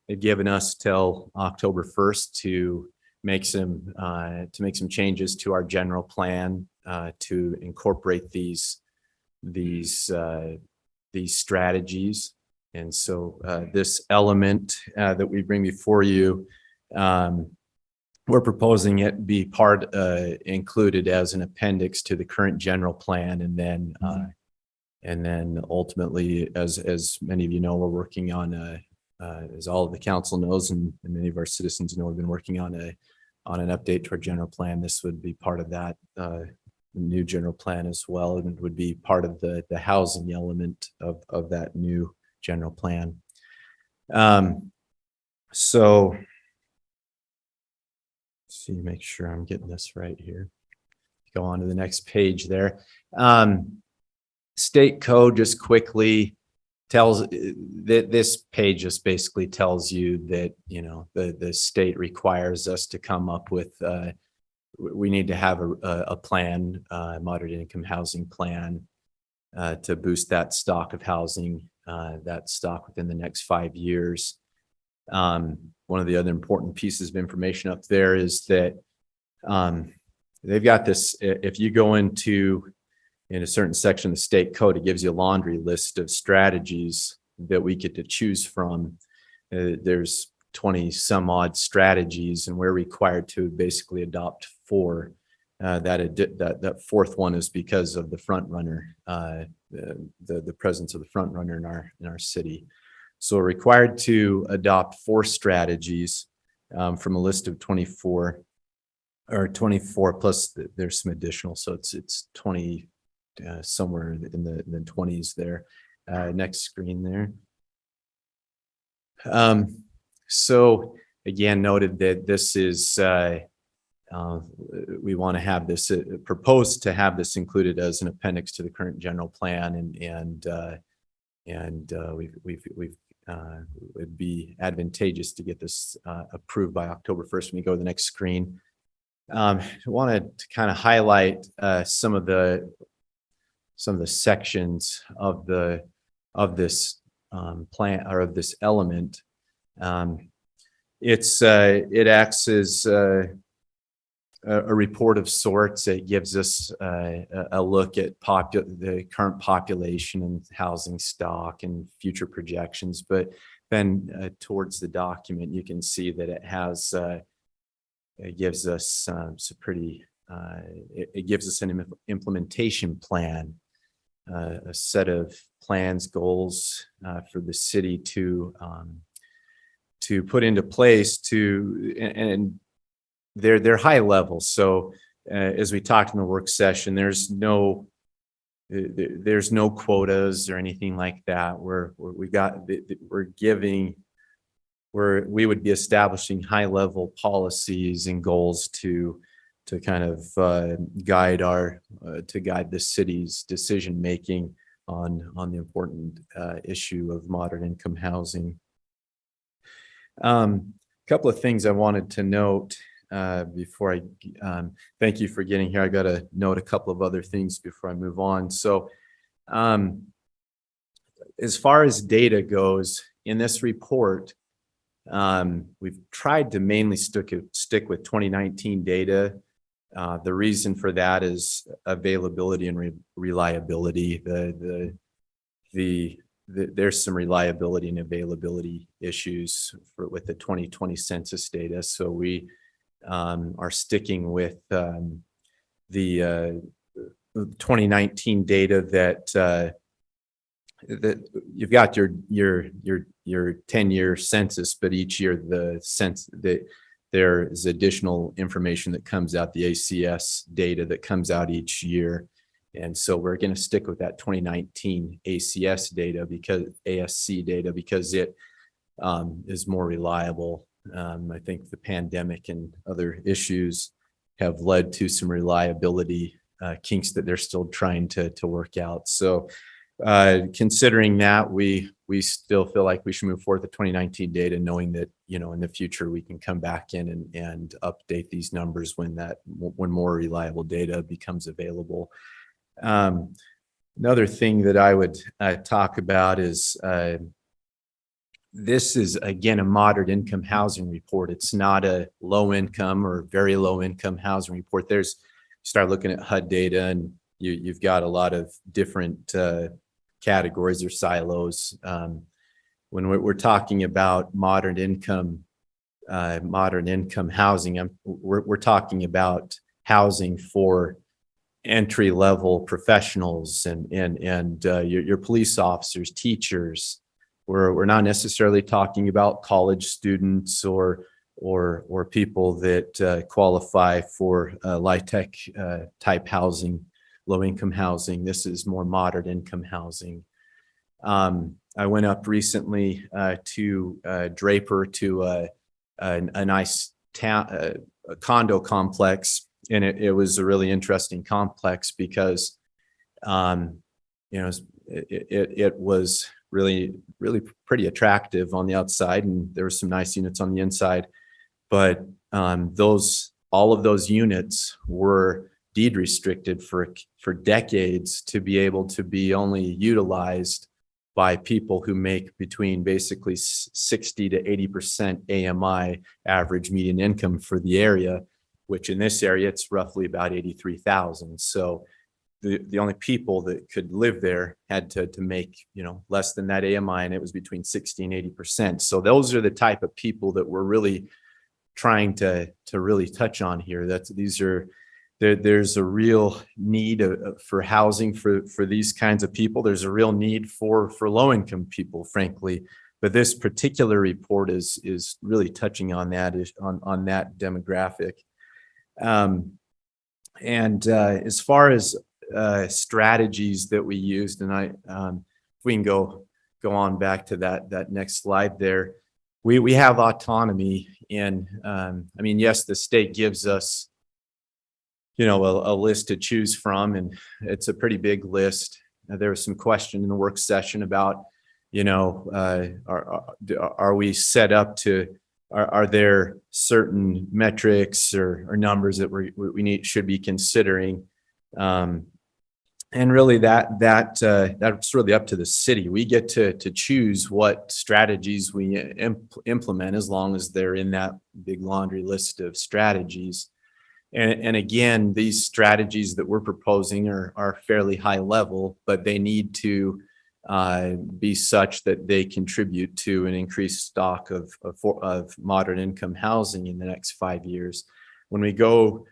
[SPEAKER 12] They've given us till October 1st to make some changes to our general plan to incorporate these strategies. And so this element that we bring before you, we're proposing it be included as an appendix to the current general plan, and then ultimately, as many of you know, we're working on as all of the council knows, and many of our citizens know, we've been working on an update to our general plan. This would be part of that new general plan as well, and it would be part of the housing element of that new general plan. So, see, make sure I'm getting this right here. Go on to the next page there. State code just quickly tells that this page just basically tells you that, you know, the state requires us to come up with, we need to have a plan, moderate income housing plan, to boost that stock of housing, that stock within the next 5 years. One of the other important pieces of information up there is that they've got this, if you go in a certain section of the state code, it gives you a laundry list of strategies that we get to choose from. There's 20 some odd strategies, and we're required to basically adopt 4. That fourth one is because of the front runner, the presence of the front runner in our city. So we're required to adopt 4 strategies from a list of 24, or 24 plus there's some additional, so it's 20. Somewhere in the 20s there. Next screen there. So again, noted that this is we want to have this proposed to have this included as an appendix to the current general plan, and it'd be advantageous to get this approved by October 1st. When we go to the next screen, wanted to kind of highlight some of the sections of this plan or of this element. It acts as a report of sorts. It gives us a look at the current population and housing stock and future projections. But then towards the document, you can see that it has it gives us some pretty. It gives us an implementation plan, a set of plans, goals for the city to put into place and they're high level. So as we talked in the work session, there's no quotas or anything like that. We would be establishing high level policies and goals to kind of guide the city's decision making on the important issue of moderate income housing. Couple of things I wanted to note before I thank you for getting here. I got to note a couple of other things before I move on. So as far as data goes in this report, we've tried to mainly stick with 2019 data. The reason for that is availability and reliability. There's some reliability and availability issues with the 2020 census data. So we are sticking with the 2019 data that you've got your 10-year census, but each year there is additional information that comes out, the ACS data that comes out each year. And so we're going to stick with that 2019 ASC data because it is more reliable. I think the pandemic and other issues have led to some reliability kinks that they're still trying to work out. So considering that, we still feel like we should move forward with the 2019 data, knowing that, in the future we can come back in and update these numbers when more reliable data becomes available. Another thing that I would talk about is this is, again, a moderate income housing report. It's not a low income or very low income housing report. Start looking at HUD data and you've got a lot of different categories or silos. When we're talking about moderate income housing, we're talking about housing for entry-level professionals and your police officers, teachers. We're not necessarily talking about college students or people that qualify for LIHTC type housing, low-income housing. This is more moderate income housing. I went up recently to Draper to a nice town, a condo complex, and it was a really interesting complex because it was really pretty attractive on the outside, and there were some nice units on the inside, but all of those units were deed restricted for decades to be able to be only utilized by people who make between basically 60 to 80% AMI, average median income for the area, which in this area, it's roughly about 83,000. So the only people that could live there had to make, less than that AMI, and it was between 60 and 80%. So those are the type of people that we're really trying to really touch on here. There's a real need for housing for these kinds of people. There's a real need for low-income people, frankly. But this particular report is really touching on that demographic. As far as strategies that we used, and if we can go on back to that next slide there, we have autonomy in. Yes, the state gives us a list to choose from, and it's a pretty big list. There was some question in the work session about, are we set up to are there certain metrics or numbers that we should be considering? And really that's really up to the city. We get to choose what strategies we implement as long as they're in that big laundry list of strategies. And again, these strategies that we're proposing are fairly high level, but they need to be such that they contribute to an increased stock of moderate income housing in the next 5 years. When we go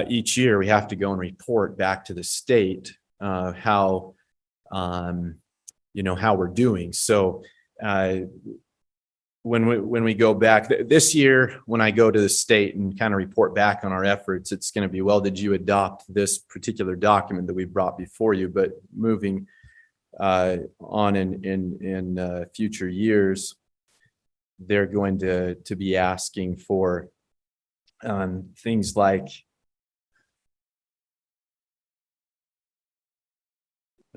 [SPEAKER 12] each year, we have to go and report back to the state how we're doing. So when we go back this year, when I go to the state and kind of report back on our efforts, it's going to be, well, did you adopt this particular document that we brought before you? But moving on in future years, they're going to be asking for things like,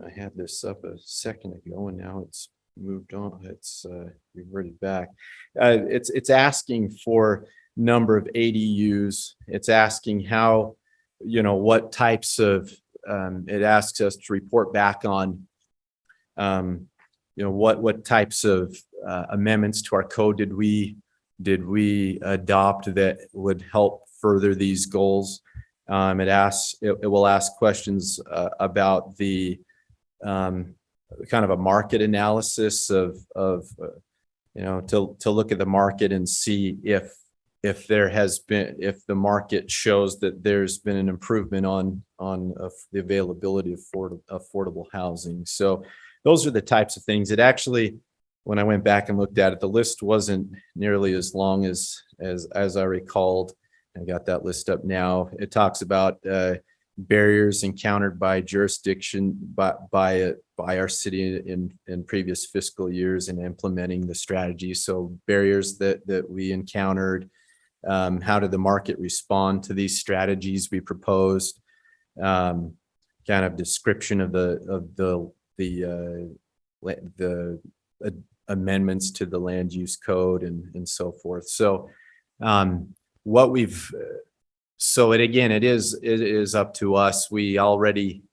[SPEAKER 12] I had this up a second ago and now it's moved on. It's reverted back. It's asking for number of ADUs. It's asking how, what types of, it asks us to report back on, what types of amendments to our code did we adopt that would help further these goals. It will ask questions about the kind of a market analysis of to look at the market and see if the market shows that there's been an improvement on the availability of affordable housing. So those are the types of things. It actually, when I went back and looked at it, the list wasn't nearly as long as I recalled. I got that list up now. It talks about barriers encountered by jurisdiction by our city in previous fiscal years in implementing the strategy. So barriers that we encountered, how did the market respond to these strategies we proposed, kind of description of the amendments to the land use code and so forth. So it is up to us. We already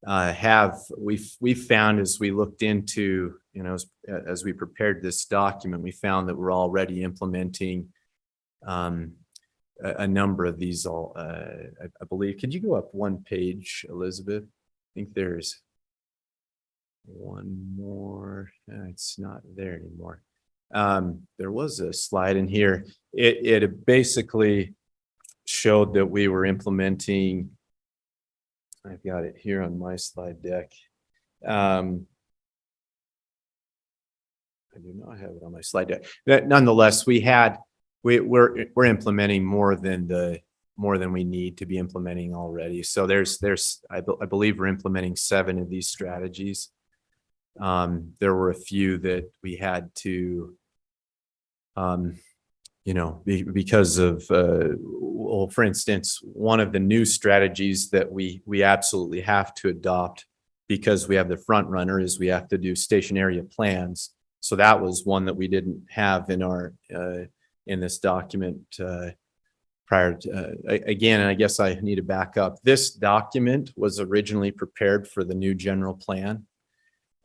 [SPEAKER 12] we found as we looked into, as we prepared this document, we found that we're already implementing a number of these. I believe, could you go up one page, Elizabeth? I think there's one more. It's not there anymore. There was a slide in here. It basically showed that we were implementing, I've got it here on my slide deck. I do not have it on my slide deck. Nonetheless, we're implementing more than we need to be implementing already. So I believe we're implementing 7 of these strategies. There were a few that we had to because of, for instance, one of the new strategies that we absolutely have to adopt because we have the front runner is we have to do station area plans. So that was one that we didn't have in this document prior to, again, and I guess I need to back up. This document was originally prepared for the new general plan.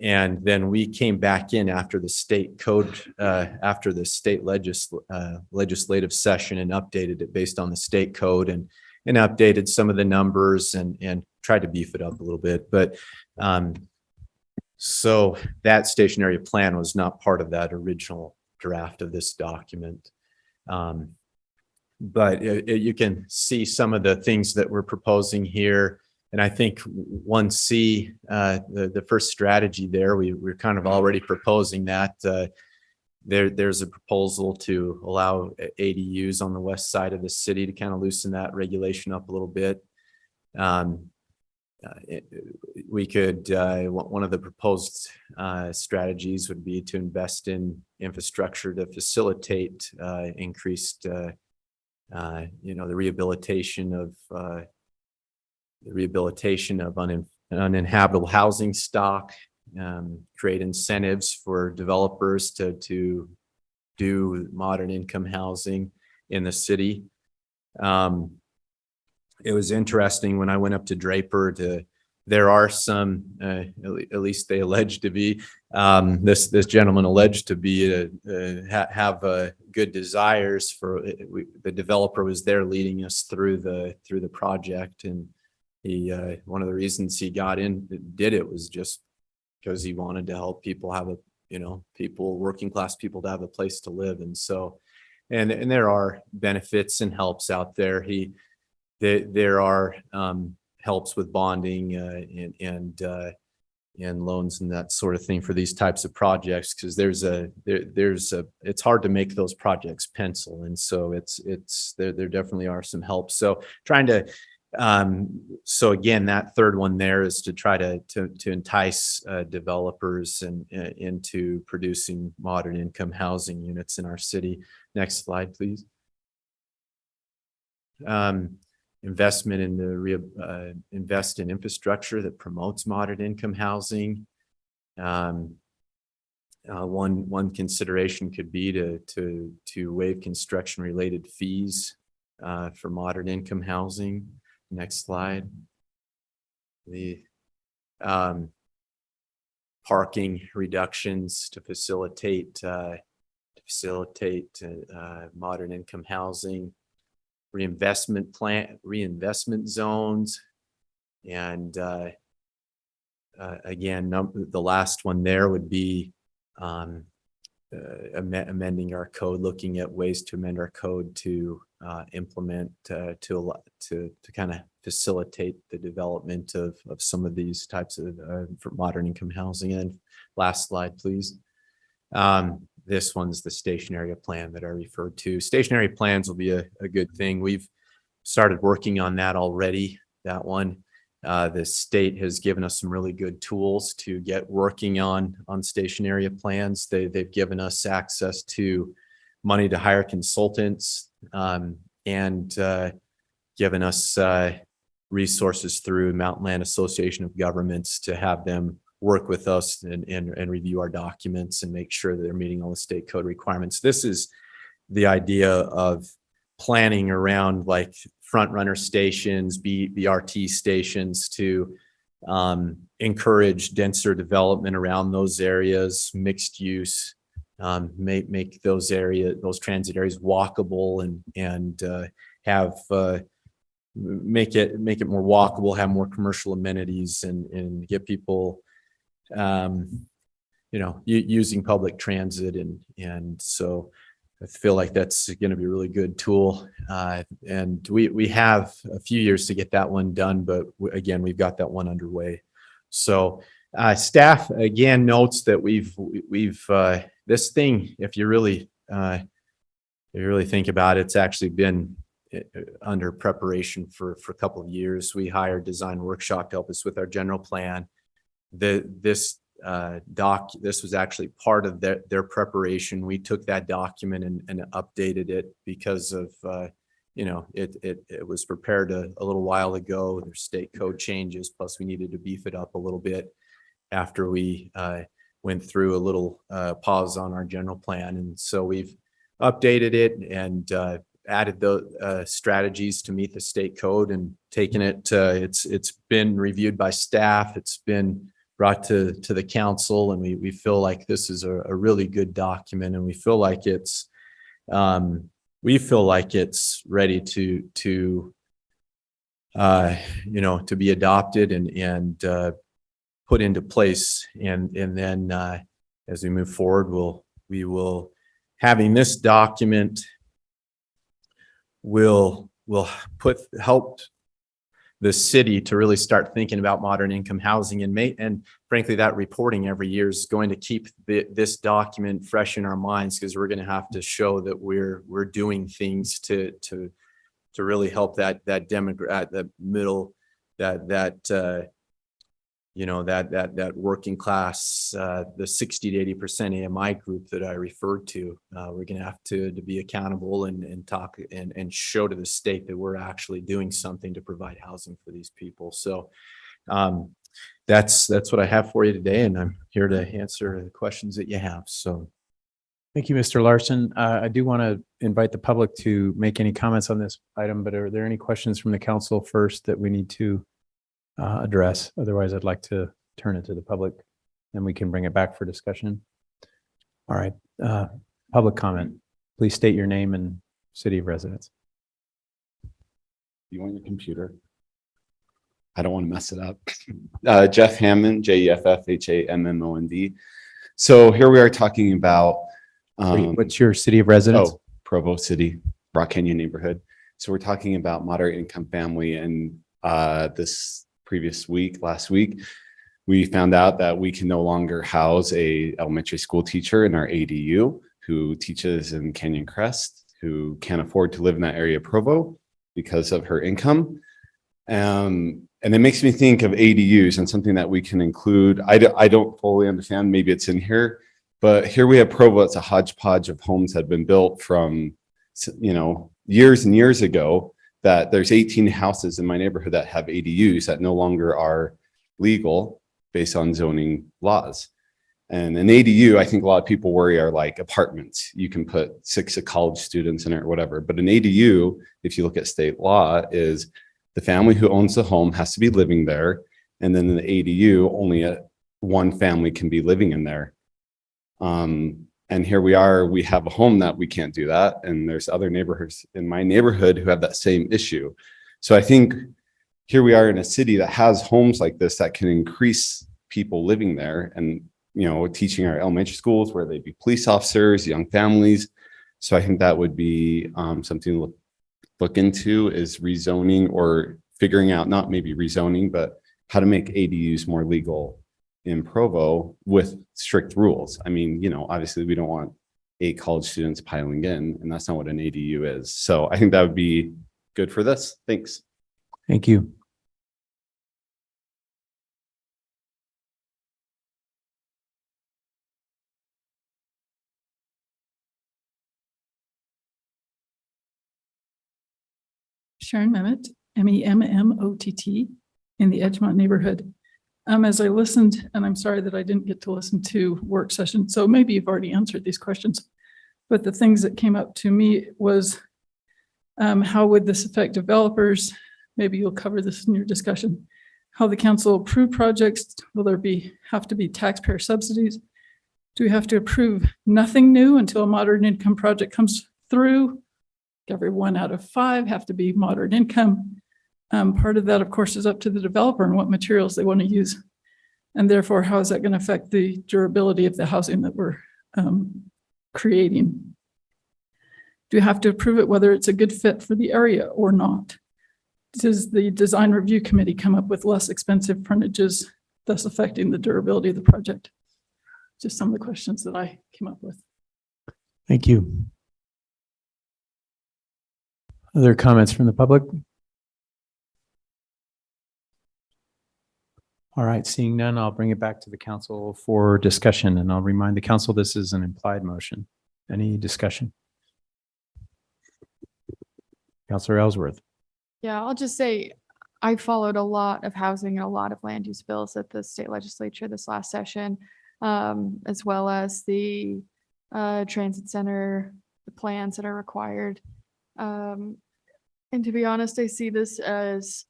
[SPEAKER 12] And then we came back in after the state code, after the state legislative session and updated it based on the state code and updated some of the numbers and tried to beef it up a little bit. But so that station area plan was not part of that original draft of this document. But you can see some of the things that we're proposing here. And I think 1C, the first strategy there, we're kind of already proposing that. There's a proposal to allow ADUs on the west side of the city to kind of loosen that regulation up a little bit. We could, one of the proposed strategies would be to invest in infrastructure to facilitate increased, the rehabilitation of uninhabitable housing stock, create incentives for developers to do modern income housing in the city. It was interesting when I went up to Draper there are some, at least they allege to be, this gentleman alleged to be, have good desires for, the developer was there leading us through the project. And he, one of the reasons he did it was just because he wanted to help people have working class people to have a place to live. And so, and there are benefits and helps out there. There are helps with bonding and loans and that sort of thing for these types of projects, because it's hard to make those projects pencil. And so there definitely are some helps. So trying to so again, that third one there is to try to entice developers into producing modern income housing units in our city. Next slide, please. Investment in invest in infrastructure that promotes modern income housing. One consideration could be to waive construction related fees for modern income housing. Next slide. The parking reductions to facilitate modern income housing. Reinvestment zones, and again, the last one there would be amending our code, looking at ways to amend our code to implement to kind of facilitate the development of some of these types of for modern income housing. And last slide, please. This one's the station area plan that I referred to. Stationary plans will be a good thing. We've started working on that already. That one, the state has given us some really good tools to get working on station area plans. They've given us access to money to hire consultants and given us resources through Mountain Land Association of Governments to have them work with us and review our documents and make sure that they're meeting all the state code requirements. This is the idea of planning around like front runner stations, BRT stations to encourage denser development around those areas, mixed use, make those transit areas walkable and have make it more walkable, have more commercial amenities and get people using public transit. And so I feel like that's going to be a really good tool. And we have a few years to get that one done, but again, we've got that one underway. So staff again notes that we've this thing, if you really think about it, it's actually been under preparation for a couple of years. We hired Design Workshop to help us with our general plan. This was actually part of their preparation. We took that document and updated it because of it was prepared a little while ago. There's state code changes, plus we needed to beef it up a little bit after we went through a little pause on our general plan. And so we've updated it and added the strategies to meet the state code and taken it. It's been reviewed by staff. It's been brought to the council, and we feel like this is a really good document, and we feel like it's ready to be adopted and put into place. And then as we move forward, we will having this document will help the city to really start thinking about modern income housing, and frankly, that reporting every year is going to keep this document fresh in our minds, because we're going to have to show that we're doing things to really help that demographic, that middle, that working class, the 60 to 80% AMI group that I referred to. We're going to have to be accountable and talk and show to the state that we're actually doing something to provide housing for these people. So that's what I have for you today, and I'm here to answer the questions that you have. So
[SPEAKER 1] Thank you, Mr. Larson. I do want to invite the public to make any comments on this item, but are there any questions from the council first that we need to address? Otherwise, I'd like to turn it to the public and we can bring it back for discussion. All right, public comment. Please state your name and city of residence.
[SPEAKER 5] You want your computer? I don't want to mess it up. Jeff Hammond, JEFFHAMMOND. So here we are talking about
[SPEAKER 1] What's your city of residence?
[SPEAKER 5] oh, Provo City, Rock Canyon neighborhood. So we're talking about moderate income family, and this last week, we found out that we can no longer house a elementary school teacher in our ADU who teaches in Canyon Crest, who can't afford to live in that area of Provo because of her income. And it makes me think of ADUs and something that we can include. I don't fully understand, maybe it's in here, but here we have Provo. It's a hodgepodge of homes that have been built from, years and years ago, that there's 18 houses in my neighborhood that have ADUs that no longer are legal based on zoning laws. And an ADU, I think a lot of people worry, are like apartments. You can put 6 college students in it or whatever. But an ADU, if you look at state law, is the family who owns the home has to be living there. And then in the ADU, only one family can be living in there. And here we are, we have a home that we can't do that. And there's other neighborhoods in my neighborhood who have that same issue. So I think here we are in a city that has homes like this that can increase people living there and, teaching our elementary schools where they'd be police officers, young families. So I think that would be something to look into, is rezoning, or figuring out, not maybe rezoning, but how to make ADUs more legal in Provo with strict rules. I mean, obviously we don't want 8 college students piling in, and that's not what an ADU is. So I think that would be good for this. Thanks.
[SPEAKER 1] Thank you.
[SPEAKER 13] Sharon Memmott, MEMMOTT, in the Edgemont neighborhood. As I listened, and I'm sorry that I didn't get to listen to work session, so maybe you've already answered these questions, but the things that came up to me was how would this affect developers? Maybe you'll cover this in your discussion. How the council approve projects? Will there have to be taxpayer subsidies? Do we have to approve nothing new until a moderate income project comes through? Every 1 out of 5 have to be moderate income. Part of that, of course, is up to the developer and what materials they want to use. And therefore, how is that going to affect the durability of the housing that we're creating? Do you have to approve it whether it's a good fit for the area or not? Does the design review committee come up with less expensive frontages, thus affecting the durability of the project? Just some of the questions that I came up with.
[SPEAKER 1] Thank you. Other comments from the public? All right, seeing none, I'll bring it back to the council for discussion, and I'll remind the council this is an implied motion. Any discussion? Councilor Ellsworth.
[SPEAKER 10] Yeah, I'll just say, I followed a lot of housing and a lot of land use bills at the state legislature this last session, as well as the transit center, the plans that are required. And to be honest, I see this as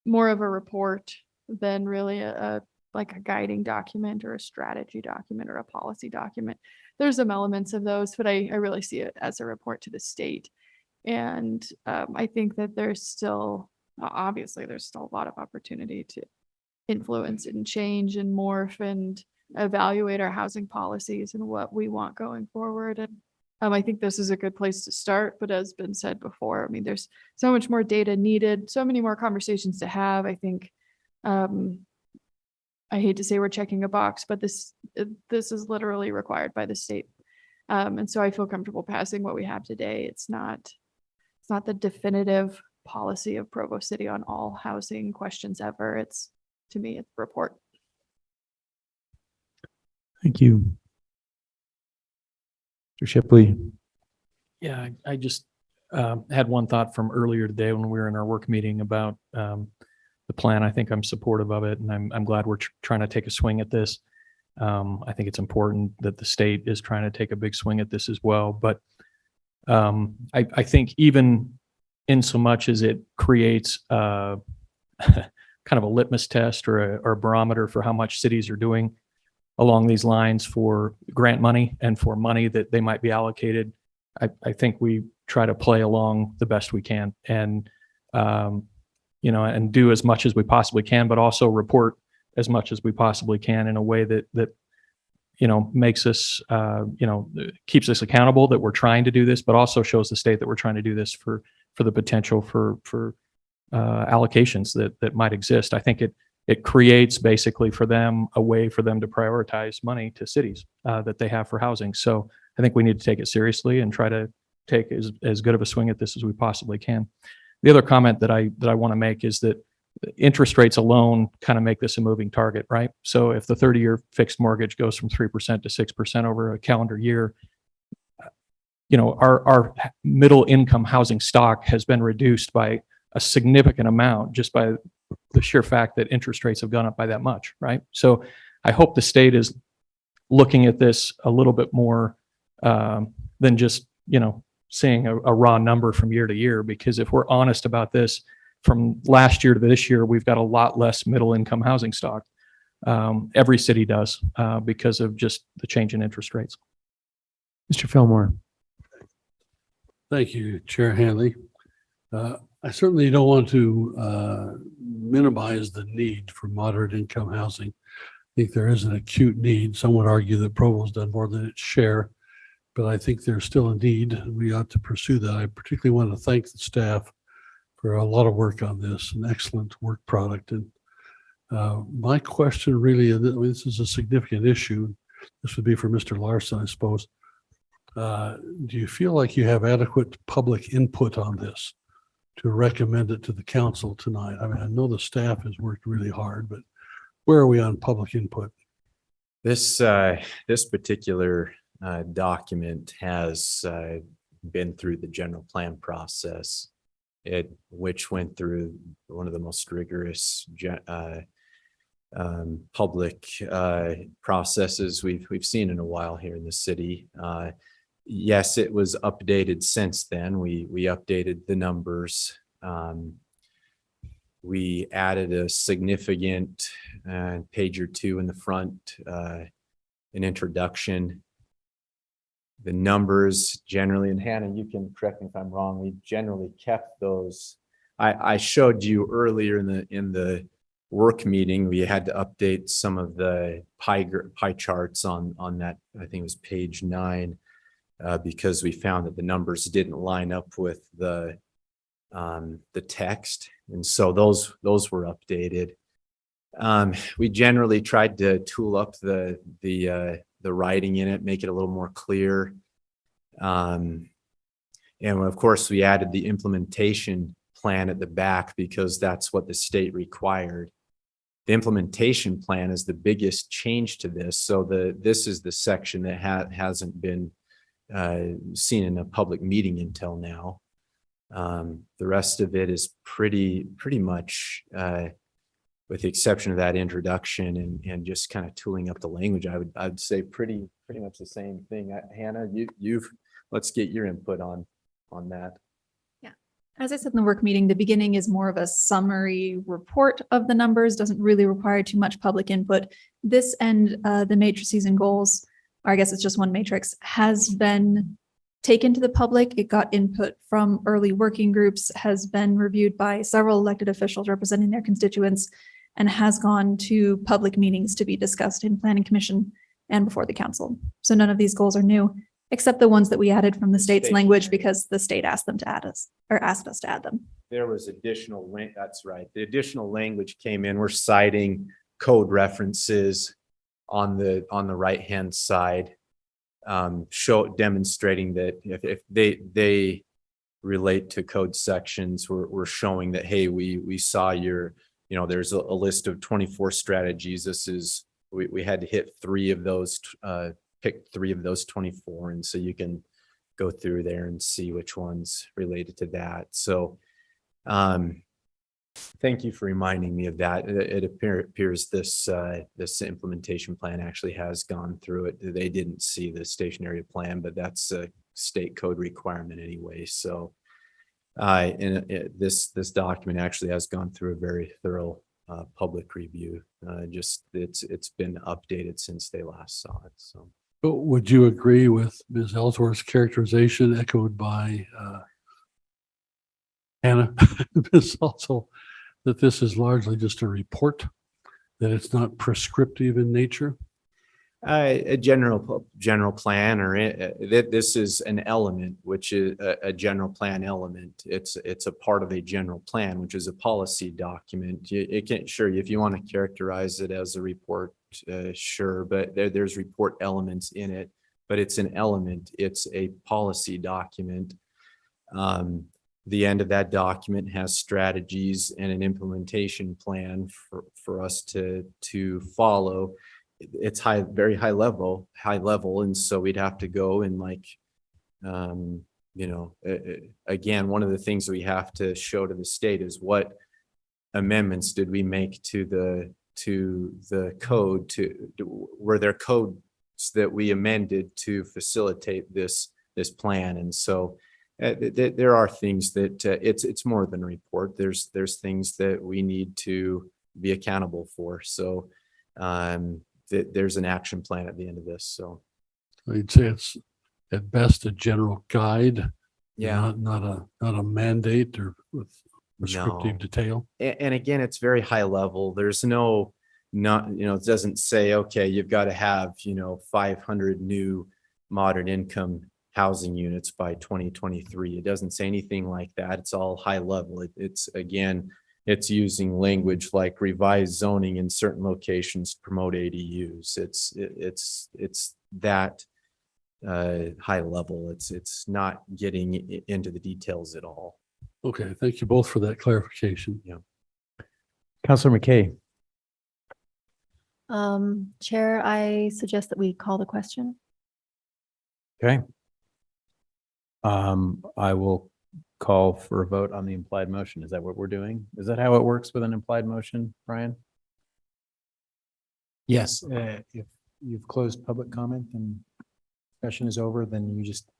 [SPEAKER 10] more of a report than really like a guiding document or a strategy document or a policy document. There's some elements of those, but I really see it as a report to the state. And I think that there's still, obviously, there's still a lot of opportunity to influence and change and morph and evaluate our housing policies and what we want going forward. And I think this is a good place to start, but as been said before, I mean, there's so much more data needed, so many more conversations to have. I think, I hate to say we're checking a box, but this is literally required by the state. And so I feel comfortable passing what we have today. It's not the definitive policy of Provo City on all housing questions ever. It's, to me, it's a report.
[SPEAKER 1] Thank you. Mr. Shipley.
[SPEAKER 11] Yeah, I just had one thought from earlier today when we were in our work meeting about the plan. I think I'm supportive of it, and I'm glad we're trying to take a swing at this.
[SPEAKER 14] I think it's important that the state is trying to take a big swing at this as well. But I think even in so much as it creates kind of a litmus test or a barometer for how much cities are doing along these lines for grant money and for money that they might be allocated, I think we try to play along the best we can and, and do as much as we possibly can, but also report as much as we possibly can in a way that makes us, keeps us accountable that we're trying to do this, but also shows the state that we're trying to do this for the potential for allocations that might exist. I think it creates basically for them a way for them to prioritize money to cities that they have for housing. So I think we need to take it seriously and try to take as good of a swing at this as we possibly can. The other comment that I want to make is that interest rates alone kind of make this a moving target, right? So if the 30-year fixed mortgage goes from 3% to 6% over a calendar year, our middle income housing stock has been reduced by a significant amount just by the sheer fact that interest rates have gone up by that much, right? So I hope the state is looking at this a little bit more than just, seeing a raw number from year to year, because if we're honest about this, from last year to this year, we've got a lot less middle income housing stock. Every city does because of just the change in interest rates.
[SPEAKER 1] Mr. Fillmore.
[SPEAKER 15] Thank you, Chair Hanley. I certainly don't want to minimize the need for moderate income housing. I think there is an acute need. Some would argue that Provo's done more than its share, but I think there's still a need. We ought to pursue that. I particularly want to thank the staff for a lot of work on this, an excellent work product. And my question really, this is a significant issue. This would be for Mr. Larson, I suppose. Do you feel like you have adequate public input on this to recommend it to the council tonight? I mean, I know the staff has worked really hard, but where are we on public input?
[SPEAKER 12] This particular document has been through the general plan process, which went through one of the most rigorous public processes we've seen in a while here in the city. Yes, it was updated since then. We updated the numbers. We added a significant page or two in the front, an introduction. The numbers generally, and Hannah, you can correct me if I'm wrong, we generally kept those. I showed you earlier in the work meeting, we had to update some of the pie charts on that. I think it was page 9, because we found that the numbers didn't line up with the text, and so those were updated. We generally tried to tool up the writing in it, make it a little more clear. And of course, we added the implementation plan at the back because that's what the state required. The implementation plan is the biggest change to this. So this is the section that hasn't been seen in a public meeting until now. The rest of it is pretty much, with the exception of that introduction and just kind of tooling up the language, I'd say pretty much the same thing. Hannah, let's get your input on that.
[SPEAKER 16] Yeah, as I said in the work meeting, the beginning is more of a summary report of the numbers, doesn't really require too much public input. This and the matrices and goals, or I guess it's just one matrix, has been taken to the public. It got input from early working groups, has been reviewed by several elected officials representing their constituents, and has gone to public meetings to be discussed in Planning Commission and before the council. So none of these goals are new, except the ones that we added from the state's language because the state asked them to add us, or asked us to add them.
[SPEAKER 12] There was additional link. That's right. The additional language came in. We're citing code references on the right-hand side, demonstrating that if they relate to code sections, we're showing that, hey, we saw your, there's a list of 24 strategies. This is, we had to hit 3 of those, pick 3 of those 24. And so you can go through there and see which ones related to that. So Thank you for reminding me of that. It appears this implementation plan actually has gone through it. They didn't see the stationary plan, but that's a state code requirement anyway. So this document actually has gone through a very thorough public review. Just it's been updated since they last saw it. So.
[SPEAKER 15] But would you agree with Ms. Ellsworth's characterization echoed by Hannah, Ms. Also, that this is largely just a report, that it's not prescriptive in nature?
[SPEAKER 12] A general plan, or this is an element, which is a general plan element. It's a part of a general plan, which is a policy document. It can, sure, if you want to characterize it as a report, sure, but there's report elements in it, but it's an element. It's a policy document. The end of that document has strategies and an implementation plan for us to follow. It's very high level. And so we'd have to go and again, one of the things we have to show to the state is what amendments did we make to the code, were there codes that we amended to facilitate this plan. And so there are things that it's more than a report. There's things that we need to be accountable for. So there's an action plan at the end of this. So
[SPEAKER 15] I'd say it's at best a general guide.
[SPEAKER 12] Yeah.
[SPEAKER 15] Not a mandate or with prescriptive detail.
[SPEAKER 12] And again, it's very high level. There's it doesn't say, okay, you've got to have, 500 new moderate income housing units by 2023. It doesn't say anything like that. It's all high level. It's using language like revised zoning in certain locations to promote ADUs. It's that high level. It's not getting into the details at all.
[SPEAKER 15] Okay, thank you both for that clarification.
[SPEAKER 12] Yeah.
[SPEAKER 1] Councilor McKay.
[SPEAKER 3] Chair, I suggest that we call the question.
[SPEAKER 1] Okay. I will call for a vote on the implied motion. Is that what we're doing? Is that how it works with an implied motion, Brian?
[SPEAKER 17] Yes, if you've closed public comment and discussion is over, then you just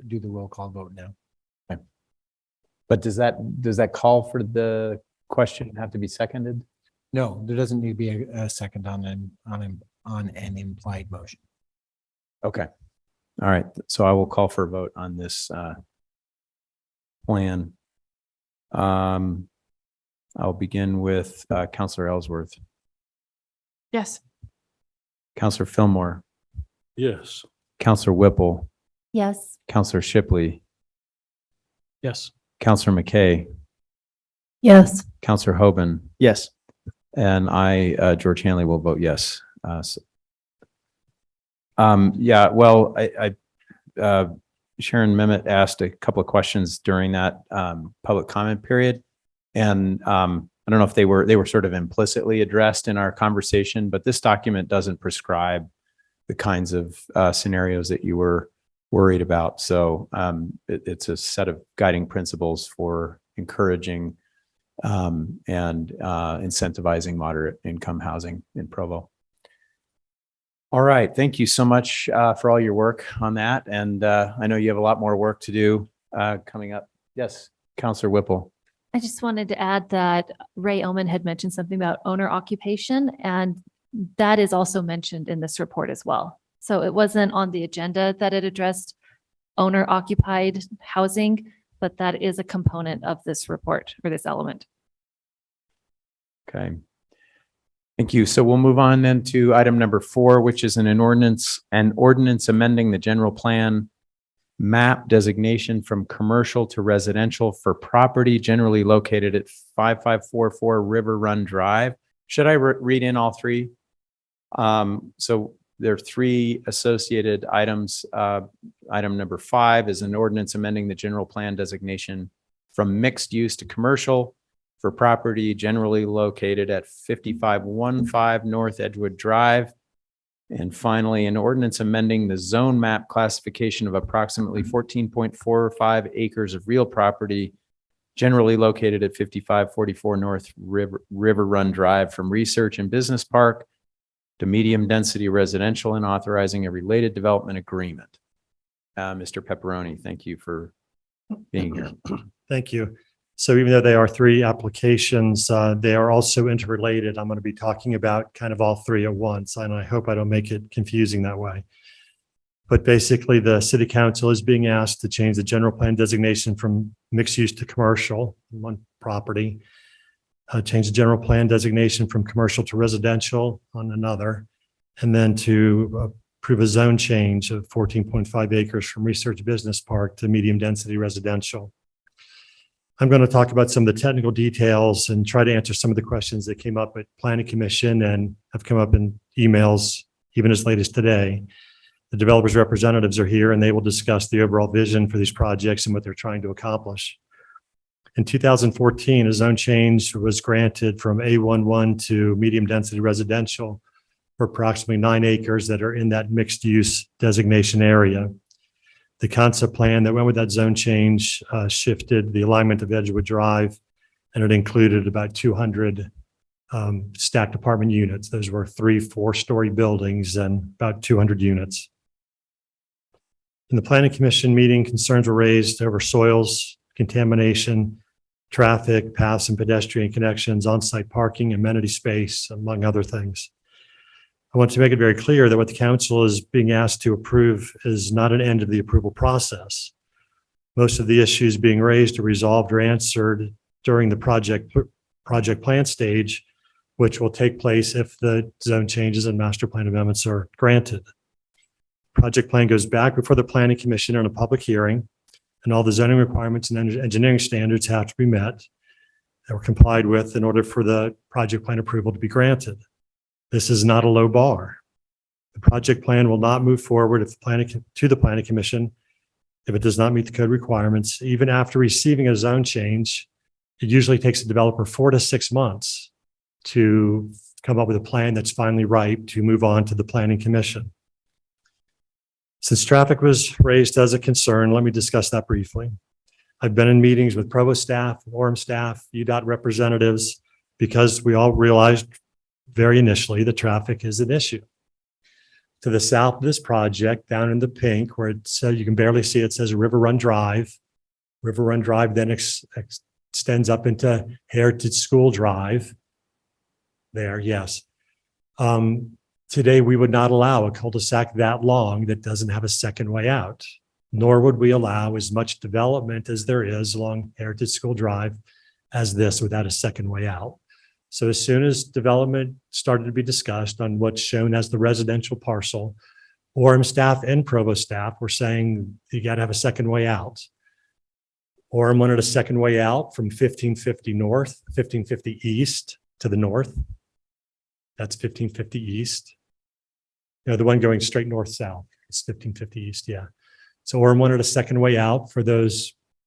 [SPEAKER 17] do the roll call vote now.
[SPEAKER 1] Okay. But does that call for the question have to be seconded?
[SPEAKER 17] No, there doesn't need to be a second on an implied motion.
[SPEAKER 1] Okay. All right. So I will call for a vote on this plan. I'll begin with Councilor Ellsworth.
[SPEAKER 10] Yes.
[SPEAKER 1] Councilor Fillmore.
[SPEAKER 15] Yes.
[SPEAKER 1] Councilor Whipple.
[SPEAKER 3] Yes.
[SPEAKER 1] Councilor Shipley.
[SPEAKER 14] Yes.
[SPEAKER 1] Councilor McKay.
[SPEAKER 3] Yes.
[SPEAKER 1] Councilor Hoban.
[SPEAKER 9] Yes.
[SPEAKER 1] And I, George Hanley, will vote yes. Yeah, well, Sharon Memmott asked a couple of questions during that public comment period. And I don't know if they were sort of implicitly addressed in our conversation, but this document doesn't prescribe the kinds of scenarios that you were worried about. So it's a set of guiding principles for encouraging and incentivizing moderate income housing in Provo. All right. Thank you so much for all your work on that. And I know you have a lot more work to do coming up. Yes, Councilor Whipple.
[SPEAKER 3] I just wanted to add that Ray Oman had mentioned something about owner occupation, and that is also mentioned in this report as well. So it wasn't on the agenda that it addressed owner occupied housing, but that is a component of this report or this element.
[SPEAKER 1] Okay. Thank you. So we'll move on then to item number 4, which is an ordinance amending the general plan map designation from commercial to residential for property generally located at 5544 River Run Drive. Should I read in all three? So there are 3 associated items. Item number 5 is an ordinance amending the general plan designation from mixed use to commercial for property generally located at 5515 North Edgewood Drive. And finally, an ordinance amending the zone map classification of approximately 14.45 acres of real property generally located at 5544 North River Run Drive from Research and Business Park to medium density residential and authorizing a related development agreement. Mr. Pepperoni, thank you for being here.
[SPEAKER 18] Thank you. So even though they are three applications, they are also interrelated. I'm going to be talking about kind of all three at once, and I hope I don't make it confusing that way. But basically, the city council is being asked to change the general plan designation from mixed use to commercial on one property, change the general plan designation from commercial to residential on another, and then to approve a zone change of 14.5 acres from Research Business Park to medium density residential. I'm going to talk about some of the technical details and try to answer some of the questions that came up at Planning Commission and have come up in emails even as late as today. The developers' representatives are here and they will discuss the overall vision for these projects and what they're trying to accomplish. In 2014, a zone change was granted from A11 to medium density residential for approximately 9 acres that are in that mixed use designation area. The concept plan that went with that zone change shifted the alignment of Edgewood Drive, and it included about 200 stacked apartment units. Those were 3 4-story buildings and about 200 units. In the Planning Commission meeting, concerns were raised over soils, contamination, traffic, paths and pedestrian connections, on-site parking, amenity space, among other things. I want to make it very clear that what the council is being asked to approve is not an end of the approval process. Most of the issues being raised are resolved or answered during the project plan stage, which will take place if the zone changes and master plan amendments are granted. Project plan goes back before the Planning Commission on a public hearing, and all the zoning requirements and engineering standards have to be met or complied with in order for the project plan approval to be granted. This is not a low bar. The project plan will not move forward to the Planning Commission if it does not meet the code requirements. Even after receiving a zone change, it usually takes a developer 4 to 6 months to come up with a plan that's finally ripe to move on to the Planning Commission. Since traffic was raised as a concern, let me discuss that briefly. I've been in meetings with Provo staff, Orem staff, UDOT representatives, because we all realized very initially the traffic is an issue. To the south of this project, down in the pink, where it says, you can barely see it, says River Run Drive. River Run Drive then extends up into Heritage School Drive. There, yes. Today, we would not allow a cul-de-sac that long that doesn't have a second way out, nor would we allow as much development as there is along Heritage School Drive as this without a second way out. So as soon as development started to be discussed on what's shown as the residential parcel, Orem staff and Provo staff were saying you got to have a second way out. Orem wanted a second way out from 1550 north, 1550 east to the north. That's 1550 east. You know, the one going straight north-south is 1550 east, yeah. So Orem wanted a second way out for the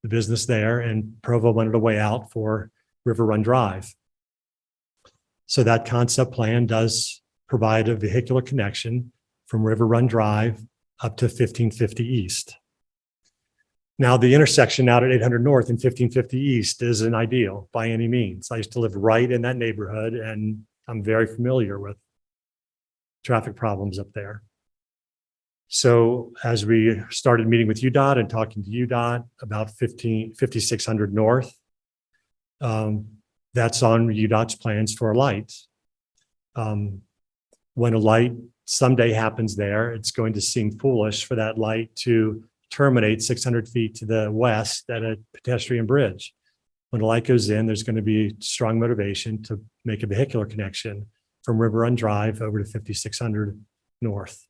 [SPEAKER 18] business there, and Provo wanted a way out for River Run Drive. So that concept plan does provide a vehicular connection from River Run Drive up to 1550 East. Now, the intersection out at 800 North and 1550 East isn't ideal by any means. I used to live right in that neighborhood, and I'm very familiar with traffic problems up there. So as we started meeting with UDOT and talking to UDOT about 5600 North, that's on UDOT's plans for a light. When a light someday happens there, it's going to seem foolish for that light to terminate 600 feet to the west at a pedestrian bridge. When a light goes in, there's going to be strong motivation to make a vehicular connection from River Run Drive over to 5600 North.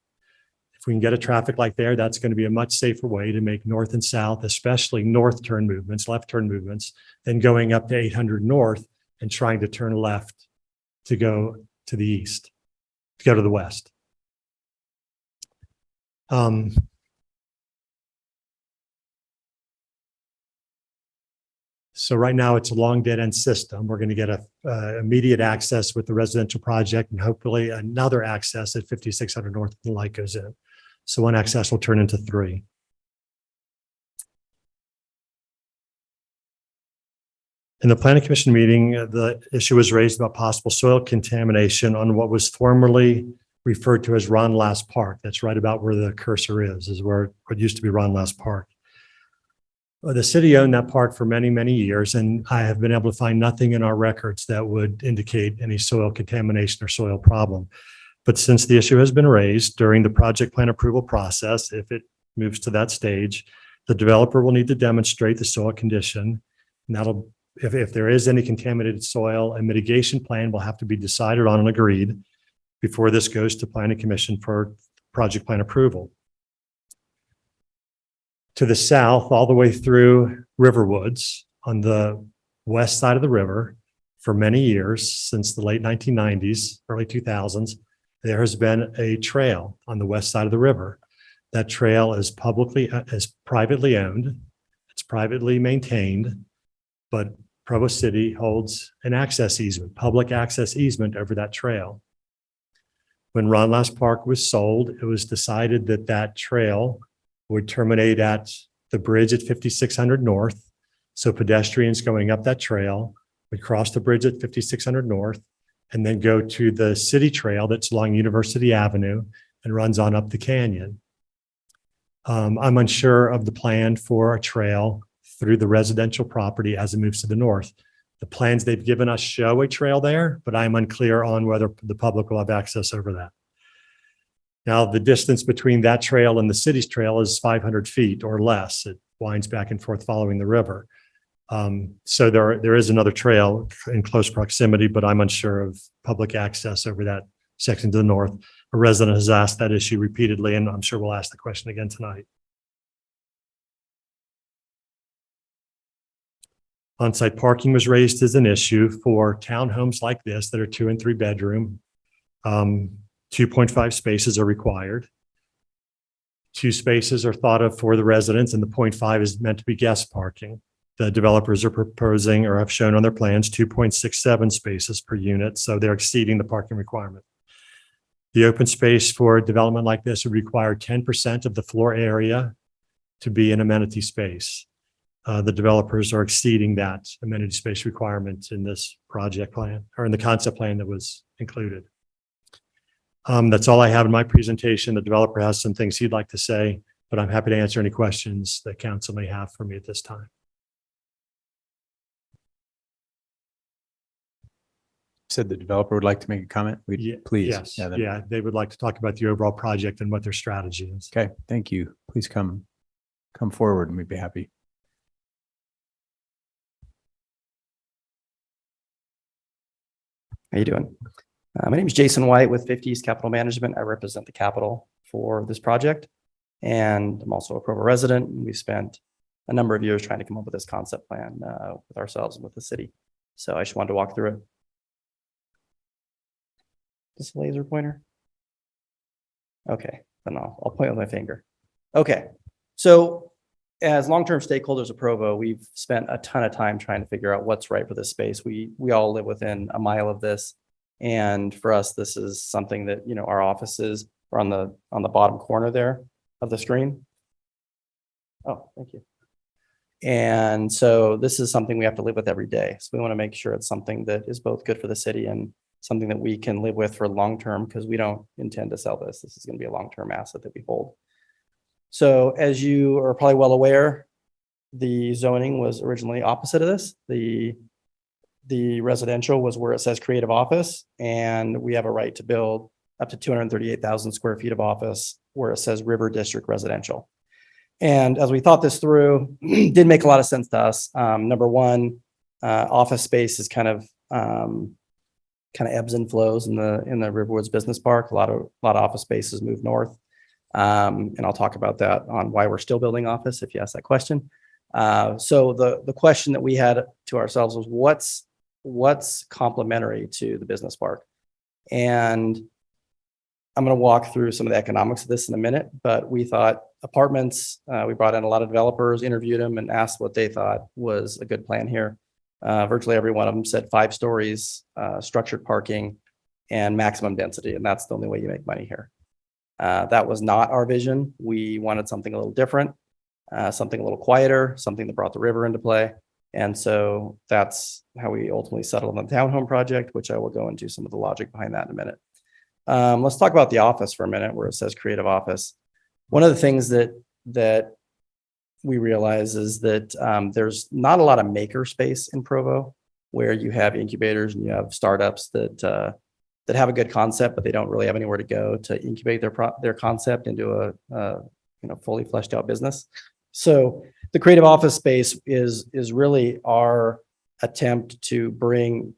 [SPEAKER 18] If we can get a traffic light there, that's going to be a much safer way to make north and south, especially north turn movements, left turn movements, than going up to 800 North and trying to turn left to go to the east, to go to the west. So right now it's a long dead end system. We're going to get immediate access with the residential project and hopefully another access at 5600 North when the light goes in. So one access will turn into 3. In the planning commission meeting, the issue was raised about possible soil contamination on what was formerly referred to as Ron Last Park. That's right about where the cursor is where what used to be Ron Last Park. The city owned that park for many, many years, and I have been able to find nothing in our records that would indicate any soil contamination or soil problem. But since the issue has been raised during the project plan approval process, if it moves to that stage, the developer will need to demonstrate the soil condition. And that'll, if there is any contaminated soil, a mitigation plan will have to be decided on and agreed before this goes to planning commission for project plan approval. To the south, all the way through Riverwoods on the west side of the river, for many years, since the late 1990s, early 2000s, there has been a trail on the west side of the river. That trail is privately owned. It's privately maintained, but Provo City holds an access easement, public access easement over that trail. When Ron Last Park was sold, it was decided that that trail would terminate at the bridge at 5600 North. So pedestrians going up that trail would cross the bridge at 5600 North and then go to the city trail that's along University Avenue and runs on up the canyon. I'm unsure of the plan for a trail through the residential property as it moves to the north. The plans they've given us show a trail there, but I'm unclear on whether the public will have access over that. Now, the distance between that trail and the city's trail is 500 feet or less. It winds back and forth following the river. So there is another trail in close proximity, but I'm unsure of public access over that section to the north. A resident has asked that issue repeatedly, and I'm sure we'll ask the question again tonight. On-site parking was raised as an issue for townhomes like this that are 2 and 3 bedroom. 2.5 spaces are required. 2 spaces are thought of for the residents, and the 0.5 is meant to be guest parking. The developers are proposing or have shown on their plans 2.67 spaces per unit, so they're exceeding the parking requirement. The open space for a development like this would require 10% of the floor area to be an amenity space. The developers are exceeding that amenity space requirement in this project plan or in the concept plan that was included. That's all I have in my presentation. The developer has some things he'd like to say, but I'm happy to answer any questions that council may have for me at this time.
[SPEAKER 1] Said the developer would like to make a comment. Please.
[SPEAKER 18] Yes, yeah, they would like to talk about the overall project and what their strategy is.
[SPEAKER 1] Okay, thank you. Please come forward and we'd be happy.
[SPEAKER 19] How you doing? My name is Jason White with 50 East Capital Management. I represent the capital for this project, and I'm also a Provo resident. We've spent a number of years trying to come up with this concept plan with ourselves and with the city. So I just wanted to walk through it. This laser pointer? Okay, then I'll point with my finger. Okay, so as long-term stakeholders of Provo, we've spent a ton of time trying to figure out what's right for this space. We all live within a mile of this. And for us, this is something that, you know, our offices are on the bottom corner there of the screen. Oh, thank you. And so this is something we have to live with every day. So we want to make sure it's something that is both good for the city and something that we can live with for long-term, because we don't intend to sell this. This is going to be a long-term asset that we hold. So as you are probably well aware, the zoning was originally opposite of this. The residential was where it says creative office, and we have a right to build up to 238,000 square feet of office where it says River District Residential. And as we thought this through, did make a lot of sense to us. Number one, office space is kind of ebbs and flows in the Riverwoods Business Park. A lot of office spaces move north. And I'll talk about that on why we're still building office if you ask that question. So the question that we had to ourselves was what's complementary to the business park? And I'm going to walk through some of the economics of this in a minute, but we thought apartments, we brought in a lot of developers, interviewed them and asked what they thought was a good plan here. Virtually every one of them said 5 stories, structured parking, and maximum density. And that's the only way you make money here. That was not our vision. We wanted something a little different, something a little quieter, something that brought the river into play. And so that's how we ultimately settled on the townhome project, which I will go into some of the logic behind that in a minute. Let's talk about the office for a minute, where it says creative office. One of the things that we realize is that there's not a lot of maker space in Provo, where you have incubators and you have startups that have a good concept, but they don't really have anywhere to go to incubate their concept into a fully fleshed out business. So the creative office space is really our attempt to bring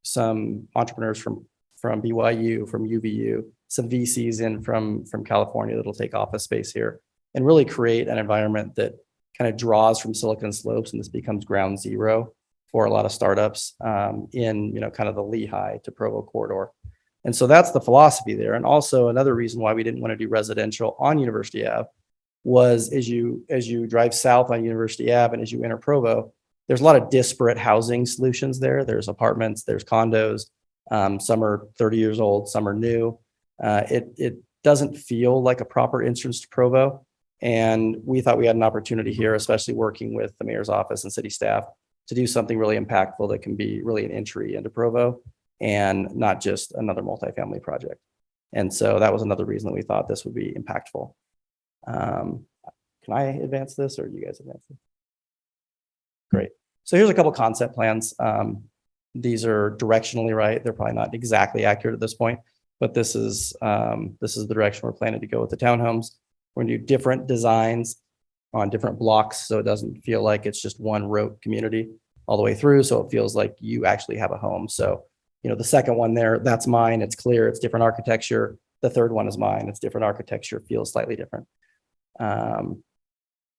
[SPEAKER 19] some entrepreneurs from BYU, from UVU, some VCs in from California that'll take office space here and really create an environment that kind of draws from Silicon Slopes, and this becomes ground zero for a lot of startups in kind of the Lehigh to Provo corridor. And so that's the philosophy there. And also another reason why we didn't want to do residential on University Ave was as you drive south on University Ave and as you enter Provo, there's a lot of disparate housing solutions there. There's apartments, there's condos. Some are 30 years old, some are new. It doesn't feel like a proper entrance to Provo. And we thought we had an opportunity here, especially working with the mayor's office and city staff, to do something really impactful that can be really an entry into Provo and not just another multifamily project. And so that was another reason that we thought this would be impactful. Can I advance this or you guys advance it? Great. So here's a couple concept plans. These are directionally right. They're probably not exactly accurate at this point, but this is the direction we're planning to go with the townhomes. We're gonna do different designs on different blocks, so it doesn't feel like it's just one rote community all the way through. So it feels like you actually have a home. So, the second one there, that's mine. It's clear. It's different architecture. The third one is mine. It's different architecture. Feels slightly different.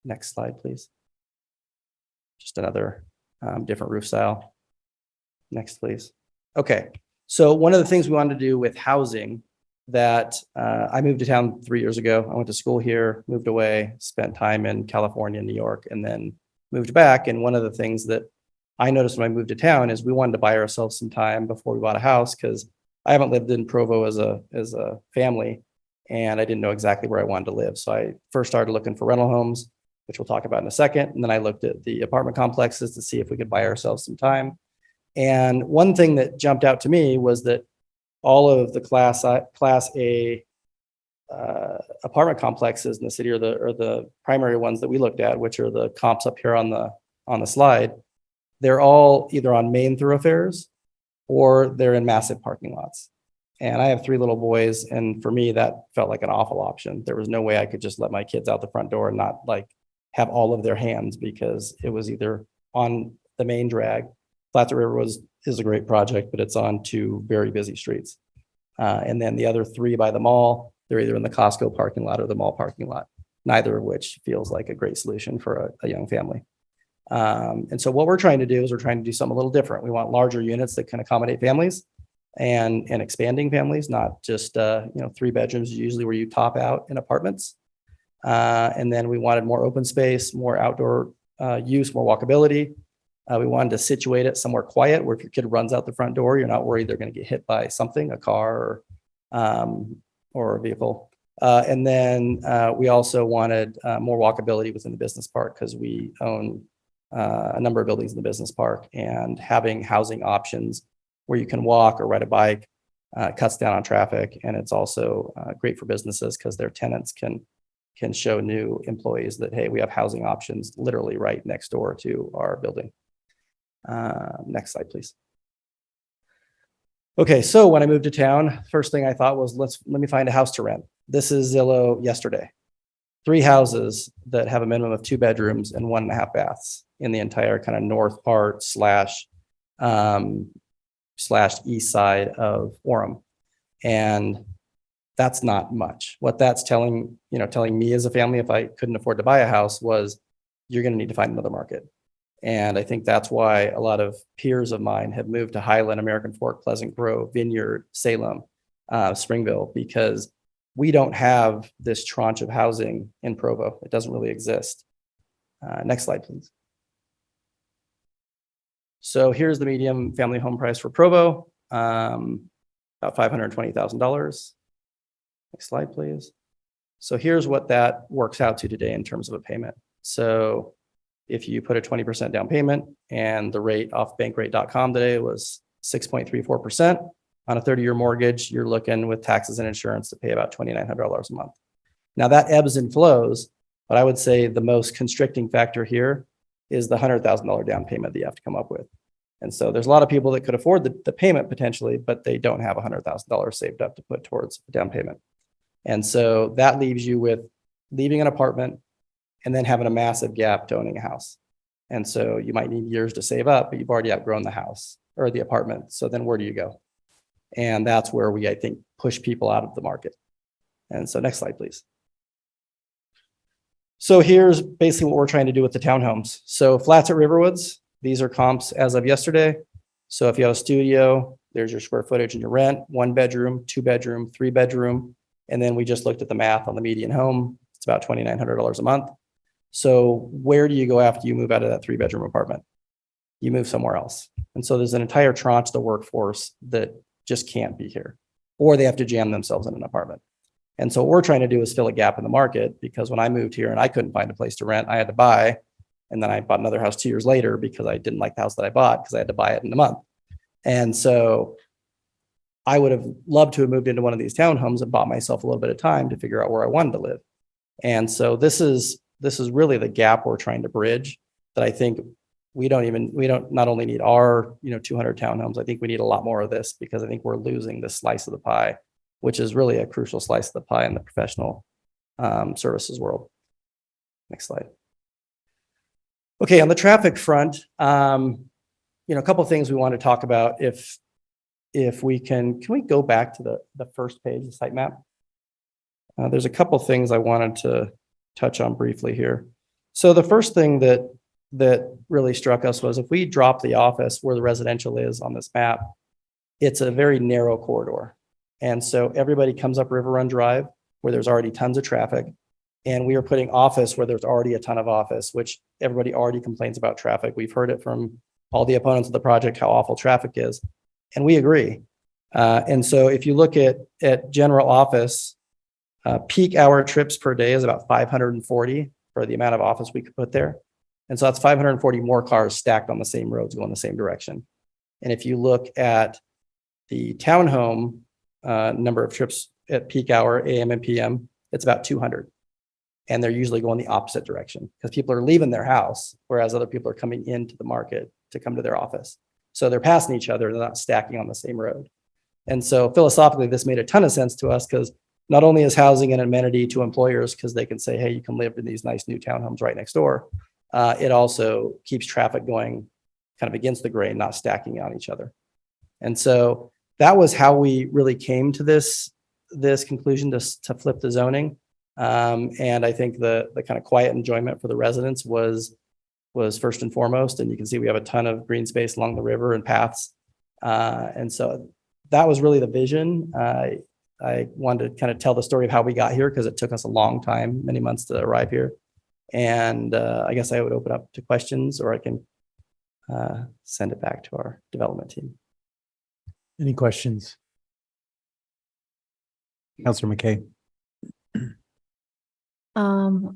[SPEAKER 19] Next slide, please. Just another different roof style. Next, please. Okay. So one of the things we wanted to do with housing that I moved to town 3 years ago. I went to school here, moved away, spent time in California, New York, and then moved back. And one of the things that I noticed when I moved to town is we wanted to buy ourselves some time before we bought a house, because I haven't lived in Provo as a family, and I didn't know exactly where I wanted to live. So I first started looking for rental homes, which we'll talk about in a second. And then I looked at the apartment complexes to see if we could buy ourselves some time. And one thing that jumped out to me was that all of the class A apartment complexes in the city, or the primary ones that we looked at, which are the comps up here on the slide, they're all either on main thoroughfares or they're in massive parking lots. And I have 3 little boys, and for me, that felt like an awful option. There was no way I could just let my kids out the front door and not have all of their hands, because it was either on the main drag. Flat River is a great project, but it's on 2 very busy streets. And then the other 3 by the mall, they're either in the Costco parking lot or the mall parking lot, neither of which feels like a great solution for a young family. And so what we're trying to do is we're trying to do something a little different. We want larger units that can accommodate families and expanding families, not just 3 bedrooms is usually where you top out in apartments. And then we wanted more open space, more outdoor use, more walkability. We wanted to situate it somewhere quiet, where if your kid runs out the front door, you're not worried they're going to get hit by something, a car or a vehicle. And then we also wanted more walkability within the business park, because we own a number of buildings in the business park, and having housing options where you can walk or ride a bike cuts down on traffic. And it's also great for businesses, because their tenants can show new employees that, hey, we have housing options literally right next door to our building. Next slide, please. Okay, so when I moved to town, first thing I thought was, let me find a house to rent. This is Zillow yesterday. 3 houses that have a minimum of 2 bedrooms and 1.5 baths in the entire kind of north part slash east side of Orem. And that's not much. What that's telling me as a family, if I couldn't afford to buy a house, was you're going to need to find another market. And I think that's why a lot of peers of mine have moved to Highland, American Fork, Pleasant Grove, Vineyard, Salem, Springville, because we don't have this tranche of housing in Provo. It doesn't really exist. Next slide, please. So here's the median family home price for Provo, about $520,000. Next slide, please. So here's what that works out to today in terms of a payment. So if you put a 20% down payment, and the rate off bankrate.com today was 6.34%. On a 30-year mortgage, you're looking with taxes and insurance to pay about $2,900 a month. Now that ebbs and flows, but I would say the most constricting factor here is the $100,000 down payment that you have to come up with. And so there's a lot of people that could afford the payment potentially, but they don't have $100,000 saved up to put towards a down payment. And so that leaves you with leaving an apartment and then having a massive gap to owning a house. And so you might need years to save up, but you've already outgrown the house or the apartment. So then where do you go? And that's where we, I think, push people out of the market. And so next slide, please. So here's basically what we're trying to do with the townhomes. So flats at Riverwoods, these are comps as of yesterday. So if you have a studio, there's your square footage and your rent, 1 bedroom, 2 bedroom, 3 bedroom. And then we just looked at the math on the median home. It's about $2,900 a month. So where do you go after you move out of that 3-bedroom apartment? You move somewhere else. And so there's an entire tranche of the workforce that just can't be here, or they have to jam themselves in an apartment. And so what we're trying to do is fill a gap in the market, because when I moved here and I couldn't find a place to rent, I had to buy. And then I bought another house 2 years later because I didn't like the house that I bought because I had to buy it in a month. And so I would have loved to have moved into one of these townhomes and bought myself a little bit of time to figure out where I wanted to live. And so this is really the gap we're trying to bridge, that I think we don't not only need our 200 townhomes, I think we need a lot more of this, because I think we're losing this slice of the pie, which is really a crucial slice of the pie in the professional services world. Next slide. Okay, on the traffic front, a couple of things we want to talk about. If we can we go back to the first page, the site map? There's a couple of things I wanted to touch on briefly here. So the first thing that really struck us was, if we drop the office where the residential is on this map, it's a very narrow corridor. And so everybody comes up River Run Drive where there's already tons of traffic. And we are putting office where there's already a ton of office, which everybody already complains about traffic. We've heard it from all the opponents of the project, how awful traffic is. And we agree. And so if you look at general office, peak hour trips per day is about 540 for the amount of office we could put there. And so that's 540 more cars stacked on the same roads going the same direction. And if you look at the townhome number of trips at peak hour, AM and PM, it's about 200. And they're usually going the opposite direction, because people are leaving their house, whereas other people are coming into the market to come to their office. So they're passing each other, they're not stacking on the same road. And so philosophically, this made a ton of sense to us, because not only is housing an amenity to employers, because they can say, hey, you can live in these nice new townhomes right next door. It also keeps traffic going kind of against the grain, not stacking on each other. And so that was how we really came to this conclusion to flip the zoning. And I think the kind of quiet enjoyment for the residents was first and foremost. And you can see we have a ton of green space along the river and paths. And so that was really the vision. I wanted to kind of tell the story of how we got here, because it took us a long time, many months to arrive here. And I guess I would open up to questions, or I can send it back to our development team.
[SPEAKER 17] Any questions?
[SPEAKER 1] Councilor McKay.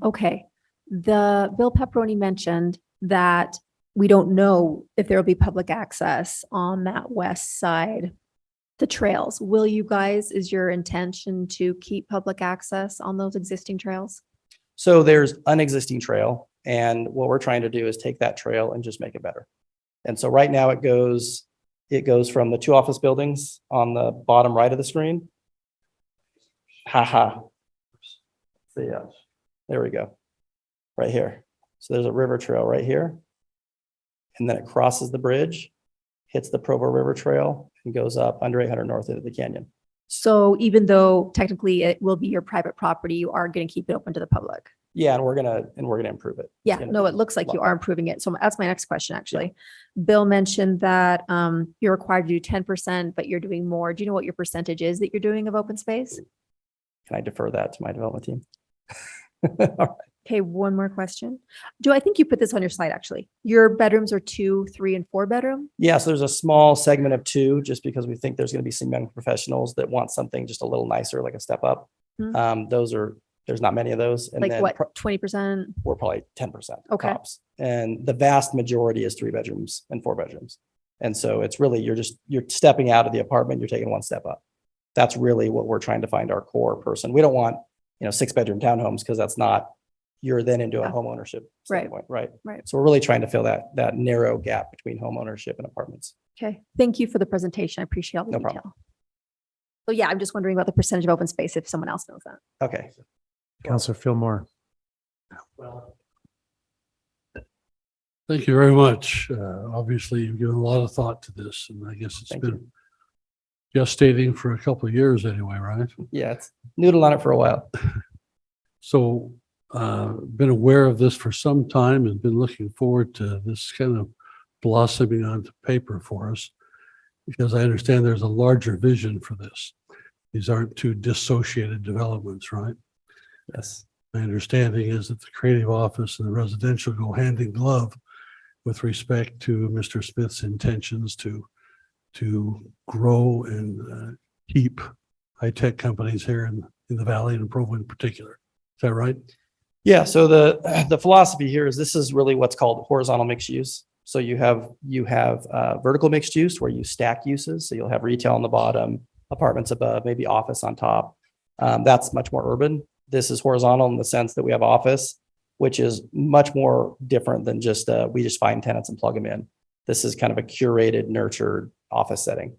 [SPEAKER 3] Okay. Bill Pepperoni mentioned that we don't know if there will be public access on that west side, the trails. Will you guys, is your intention to keep public access on those existing trails?
[SPEAKER 19] So there's an existing trail, and what we're trying to do is take that trail and just make it better. And so right now it goes from the 2 office buildings on the bottom right of the screen. There we go. Right here. So there's a river trail right here. And then it crosses the bridge, hits the Provo River Trail, and goes up under 800 north into the canyon.
[SPEAKER 3] So even though technically it will be your private property, you are going to keep it open to the public?
[SPEAKER 19] Yeah, and we're gonna improve it.
[SPEAKER 3] Yeah, no, it looks like you are improving it. So that's my next question, actually. Bill mentioned that you're required to do 10%, but you're doing more. Do you know what your percentage is that you're doing of open space?
[SPEAKER 19] Can I defer that to my development team?
[SPEAKER 3] Okay, one more question. I think you put this on your slide, actually. Your bedrooms are 2, 3, and 4 bedroom?
[SPEAKER 19] Yeah, so there's a small segment of 2, just because we think there's gonna be some young professionals that want something just a little nicer, like a step up.
[SPEAKER 3] Mhm.
[SPEAKER 19] Those are There's not many of those. And
[SPEAKER 16] Like
[SPEAKER 19] then
[SPEAKER 16] what, 20%?
[SPEAKER 19] we're probably 10%
[SPEAKER 16] Okay.
[SPEAKER 19] tops. And the vast majority is 3 bedrooms and 4 bedrooms. And so it's really, you're stepping out of the apartment, you're taking one step up. That's really what we're trying to find our core person. We don't want, 6-bedroom townhomes because that's not, you're then into a home ownership
[SPEAKER 16] Right.
[SPEAKER 19] standpoint, right?
[SPEAKER 16] Right.
[SPEAKER 19] So we're really trying to fill that narrow gap between home ownership and apartments.
[SPEAKER 16] Okay. Thank you for the presentation. I appreciate all the
[SPEAKER 19] No
[SPEAKER 16] detail.
[SPEAKER 19] problem.
[SPEAKER 16] So yeah, I'm just wondering about the percentage of open space if someone else knows that.
[SPEAKER 19] Okay.
[SPEAKER 1] Counselor Fillmore.
[SPEAKER 15] Thank you very much. Obviously, you've given a lot of thought to this, and I guess it's
[SPEAKER 19] Thank
[SPEAKER 15] been gestating for a couple of years anyway, right?
[SPEAKER 19] Yeah, it's noodled on it for a while.
[SPEAKER 15] So, been aware of this for some time and been looking forward to this kind of blossoming onto paper for us, because I understand there's a larger vision for this. These aren't two dissociated developments, right?
[SPEAKER 19] Yes.
[SPEAKER 15] My understanding is that the creative office and the residential go hand in glove with respect to Mr. Smith's intentions to grow and keep high-tech companies here in the valley and Provo in particular. Is that right?
[SPEAKER 19] Yeah, so the philosophy here is this is really what's called horizontal mixed use. So you have vertical mixed use where you stack uses. So you'll have retail on the bottom, apartments above, maybe office on top. That's much more urban. This is horizontal in the sense that we have office, which is much more different than just we just find tenants and plug them in. This is kind of a curated, nurtured office setting.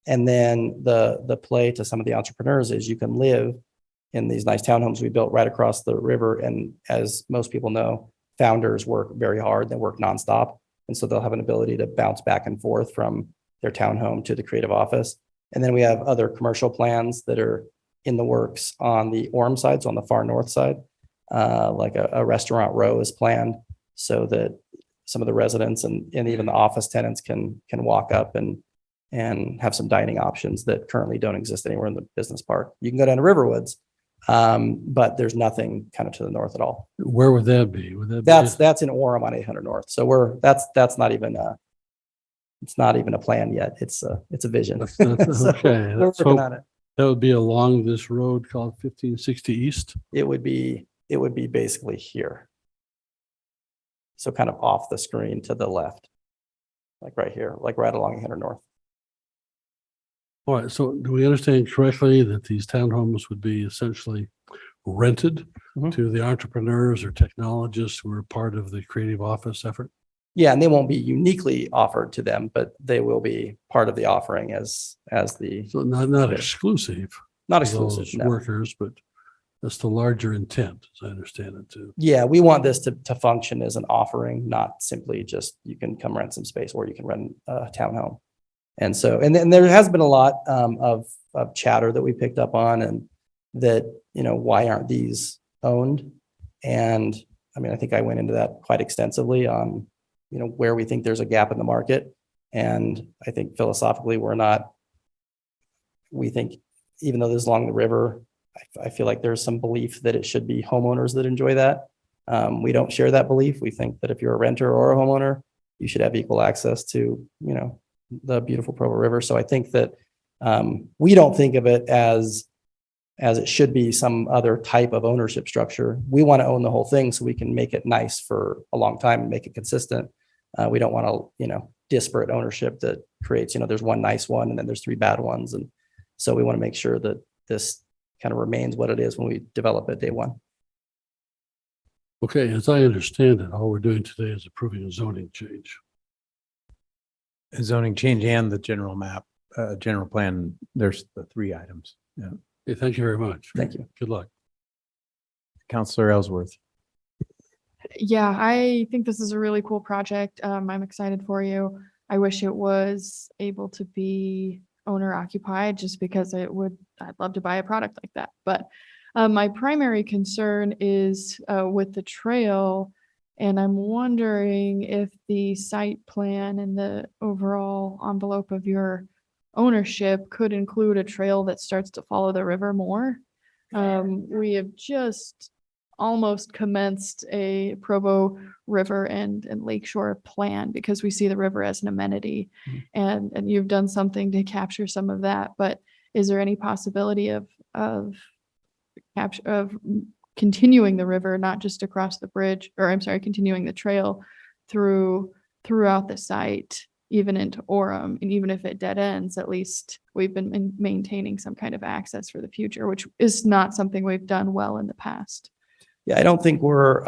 [SPEAKER 19] And then the play to some of the entrepreneurs is you can live in these nice townhomes we built right across the river. And as most people know, founders work very hard. They work nonstop. And so they'll have an ability to bounce back and forth from their townhome to the creative office. And then we have other commercial plans that are in the works on the Orem side, so on the far north side, like a restaurant row is planned so that some of the residents and even the office tenants can walk up and have some dining options that currently don't exist anywhere in the business park. You can go down to Riverwoods, but there's nothing kind of to the north at all.
[SPEAKER 15] Where would that be? Would that be?
[SPEAKER 19] That's in Orem on 800 North. So that's not even it's not even a plan yet. It's a vision. So
[SPEAKER 15] Okay.
[SPEAKER 19] we're working on it.
[SPEAKER 15] That would be along this road called 1560 East.
[SPEAKER 19] It would be basically here. So kind of off the screen to the left, like right here, like right along 800 North.
[SPEAKER 15] All right. So do we understand correctly that these townhomes would be essentially rented to the entrepreneurs or technologists who are part of the creative office effort?
[SPEAKER 19] Yeah, and they won't be uniquely offered to them, but they will be part of the offering as the.
[SPEAKER 15] So not exclusive.
[SPEAKER 19] Not
[SPEAKER 15] to
[SPEAKER 19] exclusive,
[SPEAKER 15] those
[SPEAKER 19] no.
[SPEAKER 15] workers, but that's the larger intent, as I understand it too.
[SPEAKER 19] Yeah, we want this to function as an offering, not simply just you can come rent some space or you can rent a townhome. And so, and then there has been a lot of chatter that we picked up on and that, why aren't these owned? And I mean, I think I went into that quite extensively on, where we think there's a gap in the market. And I think philosophically, we think even though this is along the river, I feel like there's some belief that it should be homeowners that enjoy that. We don't share that belief. We think that if you're a renter or a homeowner, you should have equal access to, the beautiful Provo River. So I think that we don't think of it as it should be some other type of ownership structure. We want to own the whole thing so we can make it nice for a long time and make it consistent. We don't want to, disparate ownership that creates, there's one nice one and then there's 3 bad ones. And so we want to make sure that this kind of remains what it is when we develop it day one.
[SPEAKER 15] Okay, as I understand it, all we're doing today is approving a zoning change.
[SPEAKER 1] A zoning change and the general map, general plan. There's the 3 items. Yeah.
[SPEAKER 15] Okay, thank you very much.
[SPEAKER 19] Thank you.
[SPEAKER 15] Good luck.
[SPEAKER 1] Counselor Ellsworth.
[SPEAKER 10] Yeah, I think this is a really cool project. I'm excited for you. I wish it was able to be owner occupied just because I'd love to buy a product like that. But my primary concern is with the trail. And I'm wondering if the site plan and the overall envelope of your ownership could include a trail that starts to follow the river more. We have just almost commenced a Provo River and Lakeshore plan because we see the river as an amenity, and you've done something to capture some of that. But is there any possibility of continuing the river, not just across the bridge, or I'm sorry, continuing the trail throughout the site, even into Orem. And even if it dead ends, at least we've been maintaining some kind of access for the future, which is not something we've done well in the past.
[SPEAKER 19] Yeah, I don't think we're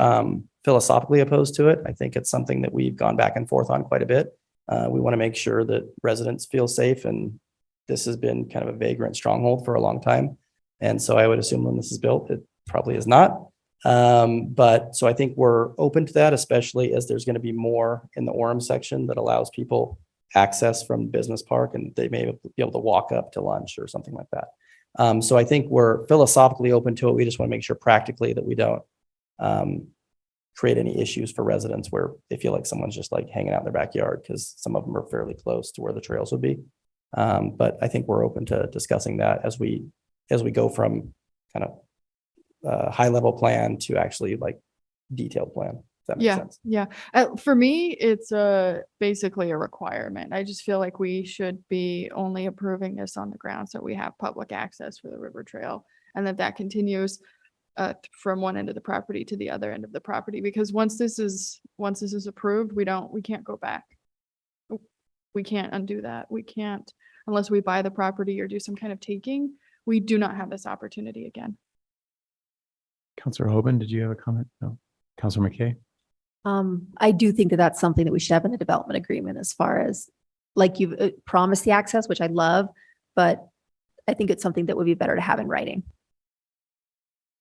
[SPEAKER 19] philosophically opposed to it. I think it's something that we've gone back and forth on quite a bit. We want to make sure that residents feel safe, and this has been kind of a vagrant stronghold for a long time. And so I would assume when this is built, it probably is not. But so I think we're open to that, especially as there's going to be more in the Orem section that allows people access from Business Park, and they may be able to walk up to lunch or something like that. So I think we're philosophically open to it. We just want to make sure practically that we don't create any issues for residents where they feel like someone's just like hanging out in their backyard, because some of them are fairly close to where the trails would be. But I think we're open to discussing that as we go from kind of high level plan to actually like detailed plan. If that makes sense.
[SPEAKER 10] Yeah. For me, it's basically a requirement. I just feel like we should be only approving this on the grounds that we have public access for the river trail, and that continues from one end of the property to the other end of the property. Because once this is approved, we can't go back. We can't undo that. We can't, unless we buy the property or do some kind of taking. We do not have this opportunity again.
[SPEAKER 1] Counselor Hoban, did you have a comment? No. Counselor McKay?
[SPEAKER 3] I do think that that's something that we should have in the development agreement, as far as, like, you've promised the access, which I love, but I think it's something that would be better to have in writing.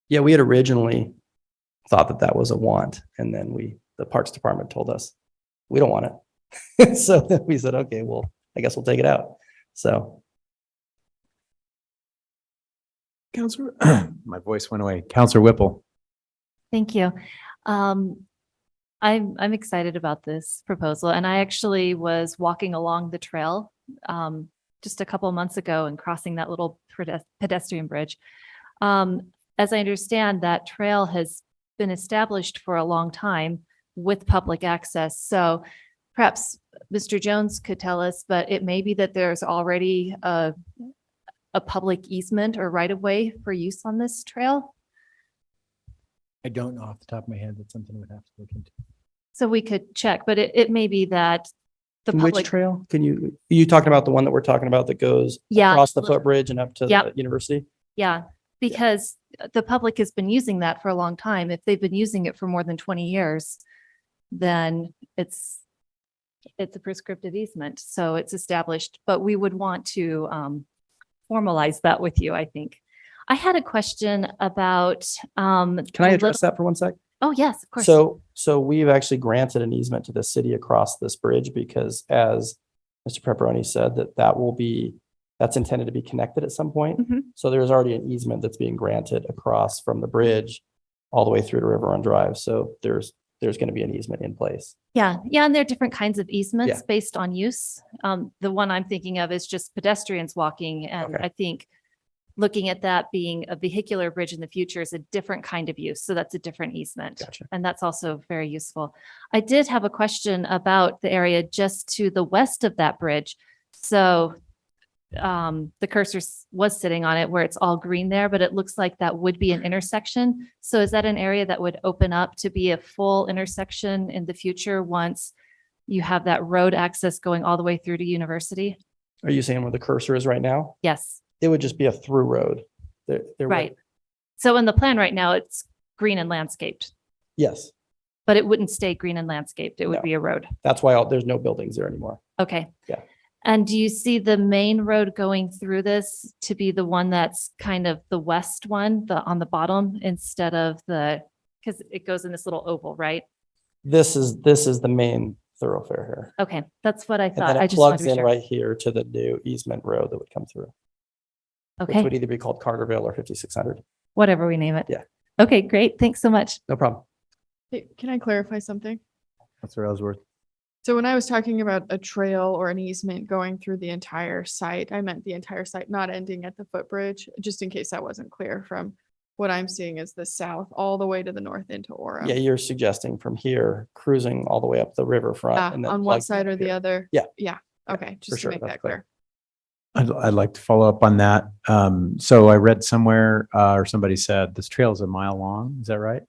[SPEAKER 19] Yeah, we had originally thought that that was a want, and then the Parks Department told us we don't want it. So then we said, okay, well, I guess we'll take it out. So.
[SPEAKER 1] Counselor, my voice went away. Counselor Whipple.
[SPEAKER 20] Thank you. I'm excited about this proposal, and I actually was walking along the trail just a couple months ago and crossing that little pedestrian bridge. As I understand, that trail has been established for a long time with public access. So perhaps Mr. Jones could tell us, but it may be that there's already a public easement or right of way for use on this trail.
[SPEAKER 17] I don't know off the top of my head. That's something we'd have to look into.
[SPEAKER 20] So we could check, but it may be that the
[SPEAKER 19] Which
[SPEAKER 20] public
[SPEAKER 19] trail? You talking about the one that we're talking about that goes across the footbridge and up to the university?
[SPEAKER 20] Yeah, because the public has been using that for a long time. If they've been using it for more than 20 years, then it's a prescriptive easement. So it's established, but we would want to formalize that with you, I think. I had a question about.
[SPEAKER 19] Can I address that for 1 sec?
[SPEAKER 20] Oh, yes, of course.
[SPEAKER 19] So we've actually granted an easement to the city across this bridge because, as Mr. Pepperoni said, that's intended to be connected at some point.
[SPEAKER 20] Mhm.
[SPEAKER 19] So there's already an easement that's being granted across from the bridge all the way through to River Run Drive. So there's going to be an easement in place.
[SPEAKER 20] Yeah, and there are different kinds of easements
[SPEAKER 19] Yeah.
[SPEAKER 20] based on use. The one I'm thinking of is just pedestrians walking, and
[SPEAKER 19] Okay.
[SPEAKER 20] I think looking at that being a vehicular bridge in the future is a different kind of use. So that's a different easement.
[SPEAKER 19] Gotcha.
[SPEAKER 20] And that's also very useful. I did have a question about the area just to the west of that bridge. So the cursor was sitting on it where it's all green there, but it looks like that would be an intersection. So is that an area that would open up to be a full intersection in the future once you have that road access going all the way through to University?
[SPEAKER 19] Are you saying where the cursor is right now?
[SPEAKER 20] Yes.
[SPEAKER 19] It would just be a through road.
[SPEAKER 20] Right. So in the plan right now, it's green and landscaped,
[SPEAKER 19] Yes,
[SPEAKER 20] but it wouldn't stay green and landscaped. It would
[SPEAKER 19] No.
[SPEAKER 20] be a road.
[SPEAKER 19] that's why there's no buildings there anymore.
[SPEAKER 20] Okay.
[SPEAKER 19] Yeah.
[SPEAKER 20] And do you see the main road going through this to be the one that's kind of the west one, on the bottom, instead of because it goes in this little oval, right?
[SPEAKER 19] This is the main thoroughfare here.
[SPEAKER 20] Okay, that's what I
[SPEAKER 19] And
[SPEAKER 20] thought.
[SPEAKER 19] then
[SPEAKER 20] I
[SPEAKER 19] it
[SPEAKER 20] just wanted
[SPEAKER 19] plugs
[SPEAKER 20] to be
[SPEAKER 19] in
[SPEAKER 20] sure.
[SPEAKER 19] right here to the new easement road that would come through. Which
[SPEAKER 20] Okay,
[SPEAKER 19] would either be called Carterville or 5600.
[SPEAKER 20] whatever we name it.
[SPEAKER 19] Yeah.
[SPEAKER 20] Okay, great. Thanks so much.
[SPEAKER 19] No problem.
[SPEAKER 10] Hey, can I clarify something?
[SPEAKER 17] Counselor Ellsworth.
[SPEAKER 10] So when I was talking about a trail or an easement going through the entire site, I meant the entire site, not ending at the footbridge, just in case that wasn't clear from what I'm seeing is the south all the way to the north into Orem.
[SPEAKER 19] Yeah, you're suggesting from here, cruising all the way up the riverfront. and then
[SPEAKER 10] On one
[SPEAKER 19] plugging
[SPEAKER 10] side
[SPEAKER 19] up
[SPEAKER 10] or the
[SPEAKER 19] here.
[SPEAKER 10] other?
[SPEAKER 19] Yeah.
[SPEAKER 10] Yeah, okay,
[SPEAKER 19] for
[SPEAKER 10] just to
[SPEAKER 19] sure,
[SPEAKER 10] make
[SPEAKER 19] that's
[SPEAKER 10] that
[SPEAKER 19] clear.
[SPEAKER 10] clear.
[SPEAKER 1] I'd like to follow up on that. So I read somewhere, or somebody said this trail is a mile long. Is that right?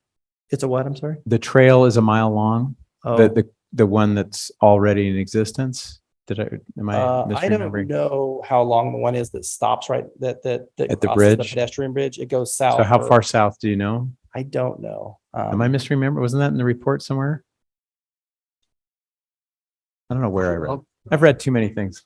[SPEAKER 19] It's a what? I'm sorry.
[SPEAKER 1] The trail is a mile long,
[SPEAKER 19] Oh.
[SPEAKER 1] the one that's already in existence. Am I
[SPEAKER 19] I don't
[SPEAKER 1] misremembering?
[SPEAKER 19] know how long the one is that stops right, that
[SPEAKER 1] At the
[SPEAKER 19] crosses
[SPEAKER 1] bridge?
[SPEAKER 19] pedestrian bridge. It goes south.
[SPEAKER 1] So how
[SPEAKER 19] or-
[SPEAKER 1] far south do you know?
[SPEAKER 19] I don't know.
[SPEAKER 1] Am I misremembering? Wasn't that in the report somewhere? I don't know where I read. I've read too many things.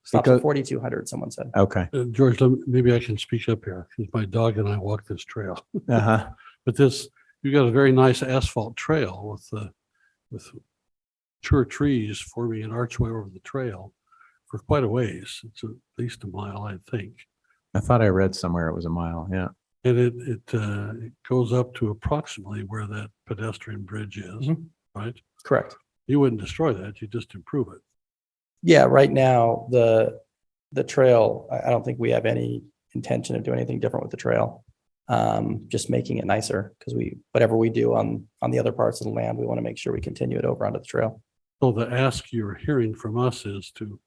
[SPEAKER 19] Stops
[SPEAKER 1] goes-
[SPEAKER 19] at 4,200, someone said.
[SPEAKER 1] Okay.
[SPEAKER 15] George, maybe I can speak up here because my dog and I walk this trail.
[SPEAKER 1] Uh-huh.
[SPEAKER 15] But you got a very nice asphalt trail with mature trees forming an archway over the trail for quite a ways. It's at least a mile, I think.
[SPEAKER 1] I thought I read somewhere it was a mile. Yeah.
[SPEAKER 15] And it goes up to approximately where that pedestrian bridge is, right?
[SPEAKER 19] Correct.
[SPEAKER 15] You wouldn't destroy that, you just improve it.
[SPEAKER 19] Yeah, right now, the trail, I don't think we have any intention of doing anything different with the trail. Just making it nicer because whatever we do on the other parts of the land, we want to make sure we continue it over onto the trail.
[SPEAKER 15] So the ask you're hearing from us is to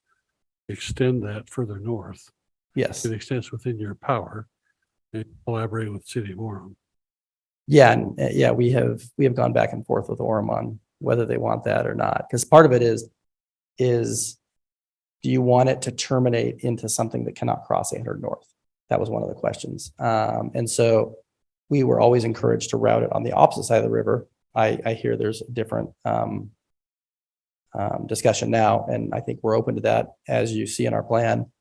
[SPEAKER 15] extend that further north.
[SPEAKER 19] Yes.
[SPEAKER 15] To the extent within your power and collaborate with City of Orem.
[SPEAKER 19] Yeah, and yeah, we have gone back and forth with Orem on whether they want that or not. Because part of it is do you want it to terminate into something that cannot cross 800 North? That was one of the questions. And so we were always encouraged to route it on the opposite side of the river. I hear there's a different discussion now, and I think we're open to that. As you see in our plan,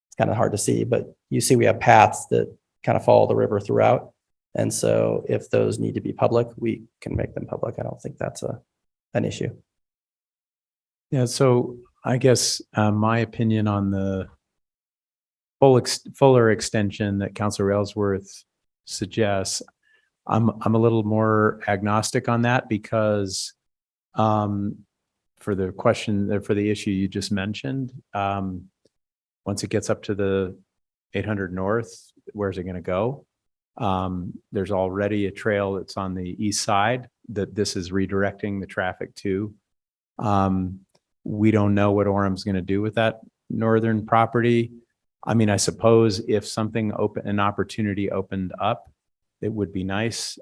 [SPEAKER 19] it's kind of hard to see, but you see we have paths that kind of follow the river throughout. And so if those need to be public, we can make them public. I don't think that's an issue.
[SPEAKER 1] Yeah. So I guess my opinion on the fuller extension that Councilor Ellsworth suggests, I'm a little more agnostic on that because for the question, for the issue you just mentioned, once it gets up to the 800 North, where's it going to go? There's already a trail that's on the east side that this is redirecting the traffic to. We don't know what Orem's going to do with that northern property. I mean, I suppose if an opportunity opened up, it would be nice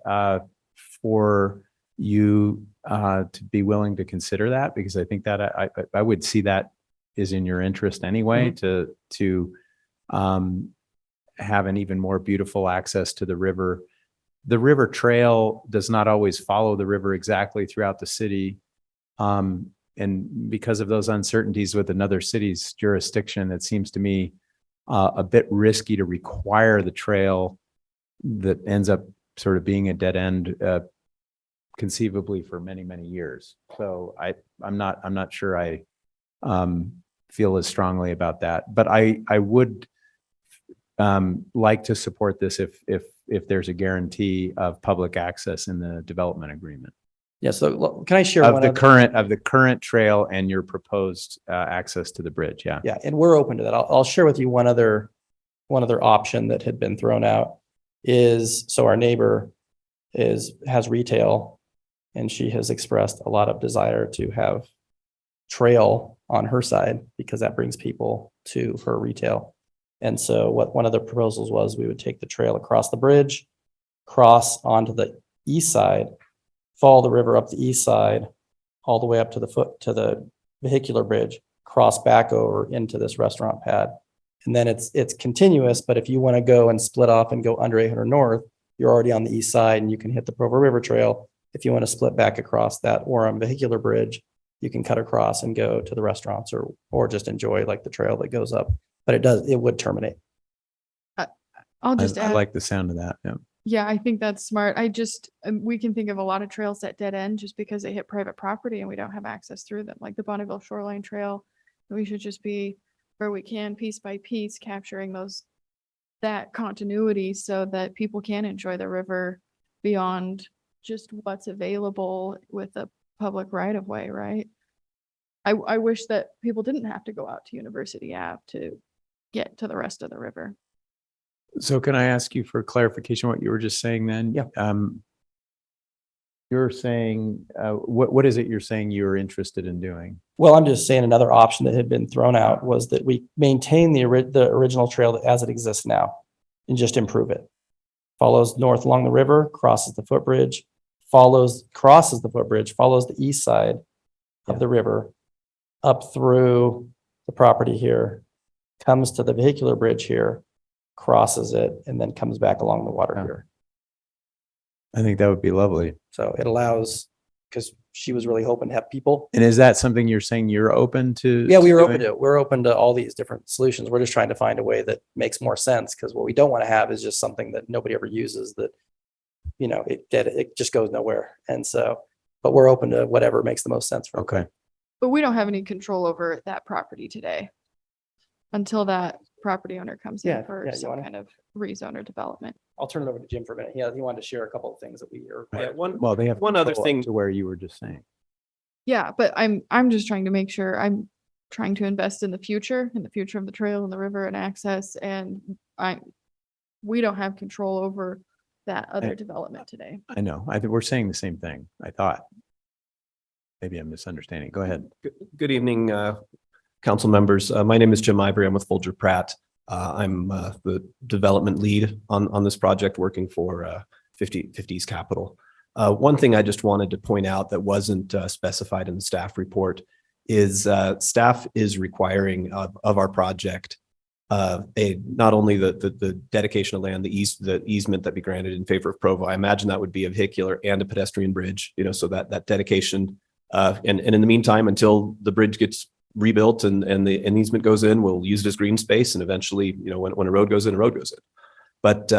[SPEAKER 1] for you to be willing to consider that, because I think that I would see that is in your interest anyway, to have an even more beautiful access to the river. The river trail does not always follow the river exactly throughout the city. And because of those uncertainties with another city's jurisdiction, it seems to me a bit risky to require the trail that ends up sort of being a dead end conceivably for many, many years. So I'm not sure I feel as strongly about that, but I would like to support this if there's a guarantee of public access in the development agreement.
[SPEAKER 19] Yeah. So can I share
[SPEAKER 1] of the current trail and your proposed access to the bridge? Yeah.
[SPEAKER 19] Yeah, and we're open to that. I'll share with you one other option that had been thrown out is, so our neighbor has retail, and she has expressed a lot of desire to have trail on her side because that brings people to her retail. And so what one of the proposals was, we would take the trail across the bridge, cross onto the east side, follow the river up the east side, all the way up to the vehicular bridge, cross back over into this restaurant pad. And then it's continuous, but if you want to go and split off and go under 800 North, you're already on the east side and you can hit the Provo River Trail. If you want to split back across that Orem vehicular bridge, you can cut across and go to the restaurants or just enjoy like the trail that goes up. But it would terminate.
[SPEAKER 10] I'll just
[SPEAKER 1] I
[SPEAKER 10] add.
[SPEAKER 1] like the sound of that. Yeah.
[SPEAKER 10] Yeah, I think that's smart. We can think of a lot of trails that dead end just because they hit private property and we don't have access through them, like the Bonneville Shoreline Trail. We should just be where we can, piece by piece, capturing that continuity so that people can enjoy the river beyond just what's available with a public right of way, right? I wish that people didn't have to go out to University Ave to get to the rest of the river.
[SPEAKER 1] So can I ask you for clarification what you were just saying then?
[SPEAKER 19] Yeah.
[SPEAKER 1] you're saying, what is it you're saying you're interested in doing?
[SPEAKER 19] Well, I'm just saying another option that had been thrown out was that we maintain the original trail as it exists now and just improve it. Follows north along the river, crosses the footbridge, crosses the footbridge, follows the east side of the river up through the property here, comes to the vehicular bridge here, crosses it, and then comes back along the water here.
[SPEAKER 1] I think that would be lovely.
[SPEAKER 19] So it allows, because she was really hoping to have people.
[SPEAKER 1] And is that something you're saying you're open to?
[SPEAKER 19] Yeah, we were
[SPEAKER 1] doing?
[SPEAKER 19] open to it. We're open to all these different solutions. We're just trying to find a way that makes more sense, because what we don't want to have is just something that nobody ever uses that, you know, it just goes nowhere. And so, but we're open to whatever makes the most sense for
[SPEAKER 1] Okay.
[SPEAKER 10] But we don't have any control over that property today until that property owner comes
[SPEAKER 19] Yeah,
[SPEAKER 10] in for
[SPEAKER 19] yeah, you
[SPEAKER 10] some
[SPEAKER 19] wanna-
[SPEAKER 10] kind of rezone or development.
[SPEAKER 19] I'll turn it over to Jim for a minute. He wanted to share a couple of things that we are.
[SPEAKER 1] Well, they have
[SPEAKER 12] one other
[SPEAKER 1] control
[SPEAKER 12] thing-
[SPEAKER 1] to where you were just saying.
[SPEAKER 10] Yeah, but I'm just trying to make sure I'm trying to invest in the future of the trail and the river and access, and we don't have control over that other development today.
[SPEAKER 1] I know. I think we're saying the same thing. I thought. Maybe I'm misunderstanding. Go ahead.
[SPEAKER 21] Good evening, council members. My name is Jim Ivory. I'm with Folger Pratt. I'm the development lead on this project, working for 50s Capital. One thing I just wanted to point out that wasn't specified in the staff report is staff is requiring of our project not only the dedication of land, the easement that be granted in favor of Provo. I imagine that would be a vehicular and a pedestrian bridge, you know, so that dedication. And in the meantime, until the bridge gets rebuilt and an easement goes in, we'll use it as green space. And eventually, you know, when a road goes in, a road goes in. But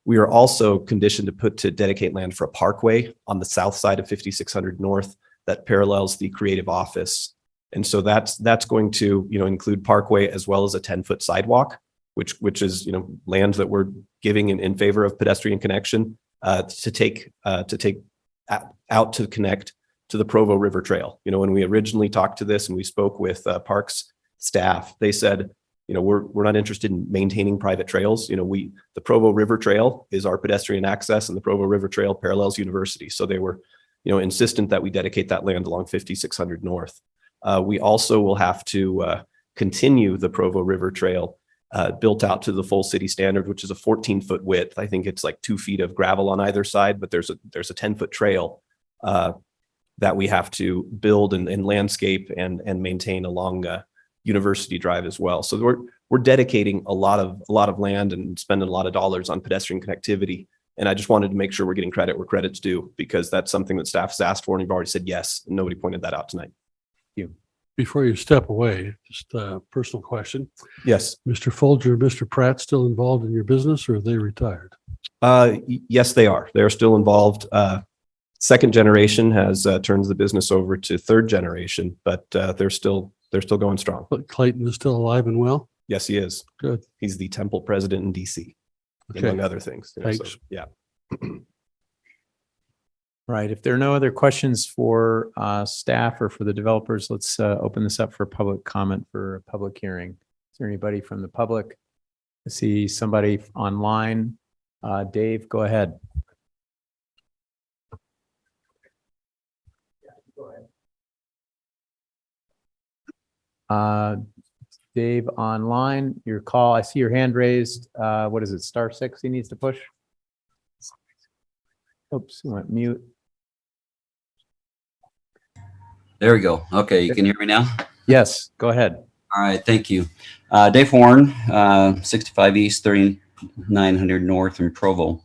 [SPEAKER 21] we are also conditioned to dedicate land for a parkway on the south side of 5600 North that parallels the creative office. And so that's going to, you know, include parkway as well as a 10-foot sidewalk, which is, you know, land that we're giving in favor of pedestrian connection to take out to connect to the Provo River Trail. You know, when we originally talked to this and we spoke with Parks staff, they said, you know, we're not interested in maintaining private trails. You know, the Provo River Trail is our pedestrian access, and the Provo River Trail parallels university. So they were, you know, insistent that we dedicate that land along 5600 North. We also will have to continue the Provo River Trail built out to the full city standard, which is a 14-foot width. I think it's like 2 feet of gravel on either side, but there's a 10-foot trail that we have to build and landscape and maintain along University Drive as well. So we're dedicating a lot of land and spending a lot of dollars on pedestrian connectivity. And I just wanted to make sure we're getting credit where credit's due, because that's something that staff has asked for, and you've already said yes, and nobody pointed that out tonight. Thank you.
[SPEAKER 15] Before you step away, just a personal question.
[SPEAKER 1] Yes.
[SPEAKER 15] Mr. Folger, Mr. Pratt still involved in your business, or are they retired?
[SPEAKER 21] Yes, they are. They're still involved. Second generation has turned the business over to third generation, but they're still going strong.
[SPEAKER 15] But Clayton is still alive and well?
[SPEAKER 21] Yes, he is.
[SPEAKER 15] Good.
[SPEAKER 21] He's the temple president in DC,
[SPEAKER 15] Okay.
[SPEAKER 21] among other things. You know, so,
[SPEAKER 15] Thanks.
[SPEAKER 21] yeah.
[SPEAKER 1] Right. If there are no other questions for staff or for the developers, let's open this up for public comment for a public hearing. Is there anybody from the public? I see somebody online. Dave, go ahead. Dave online, your call. I see your hand raised. What is it? *6 he needs to push? Oops, he went mute.
[SPEAKER 22] There we go. Okay, you can hear me now?
[SPEAKER 1] Yes, go ahead.
[SPEAKER 22] All right, thank you. Dave Horn, 65 East, 3900 North in Provo.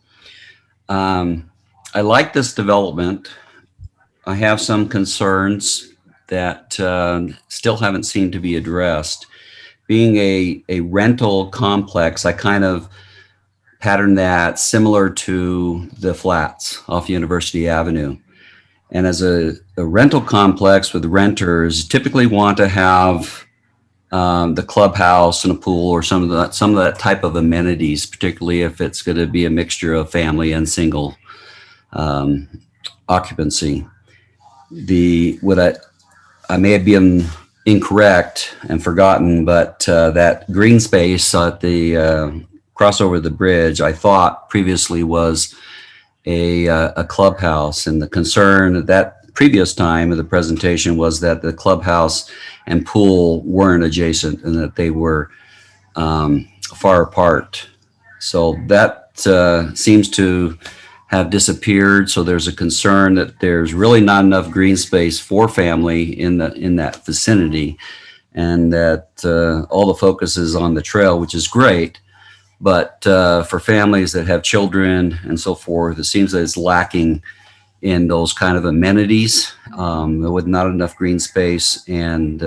[SPEAKER 22] I like this development. I have some concerns that still haven't seemed to be addressed. Being a rental complex, I kind of patterned that similar to the flats off University Avenue. And as a rental complex with renters, typically want to have the clubhouse and a pool or some of that type of amenities, particularly if it's going to be a mixture of family and single occupancy. I may have been incorrect and forgotten, but that green space at the crossover the bridge, I thought previously was a clubhouse. And the concern at that previous time of the presentation was that the clubhouse and pool weren't adjacent and that they were far apart. So that seems to have disappeared. So there's a concern that there's really not enough green space for family in that vicinity, and that all the focus is on the trail, which is great. But for families that have children and so forth, it seems that it's lacking in those kind of amenities with not enough green space and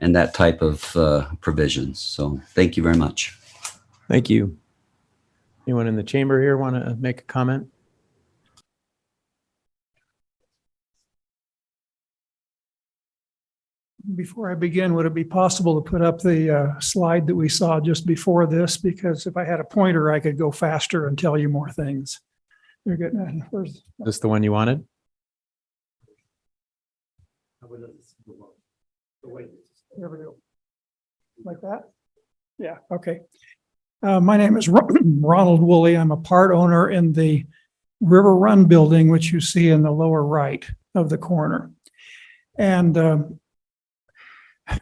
[SPEAKER 22] that type of provisions. So thank you very much.
[SPEAKER 1] Thank you. Anyone in the chamber here want to make a comment?
[SPEAKER 2] Before I begin, would it be possible to put up the slide that we saw just before this? Because if I had a pointer, I could go faster and tell you more things. They're getting, where's?
[SPEAKER 1] Is this the one you wanted?
[SPEAKER 2] There we go. Like that? Yeah, okay. My name is Ronald Woolley. I'm a part owner in the River Run building, which you see in the lower right of the corner. And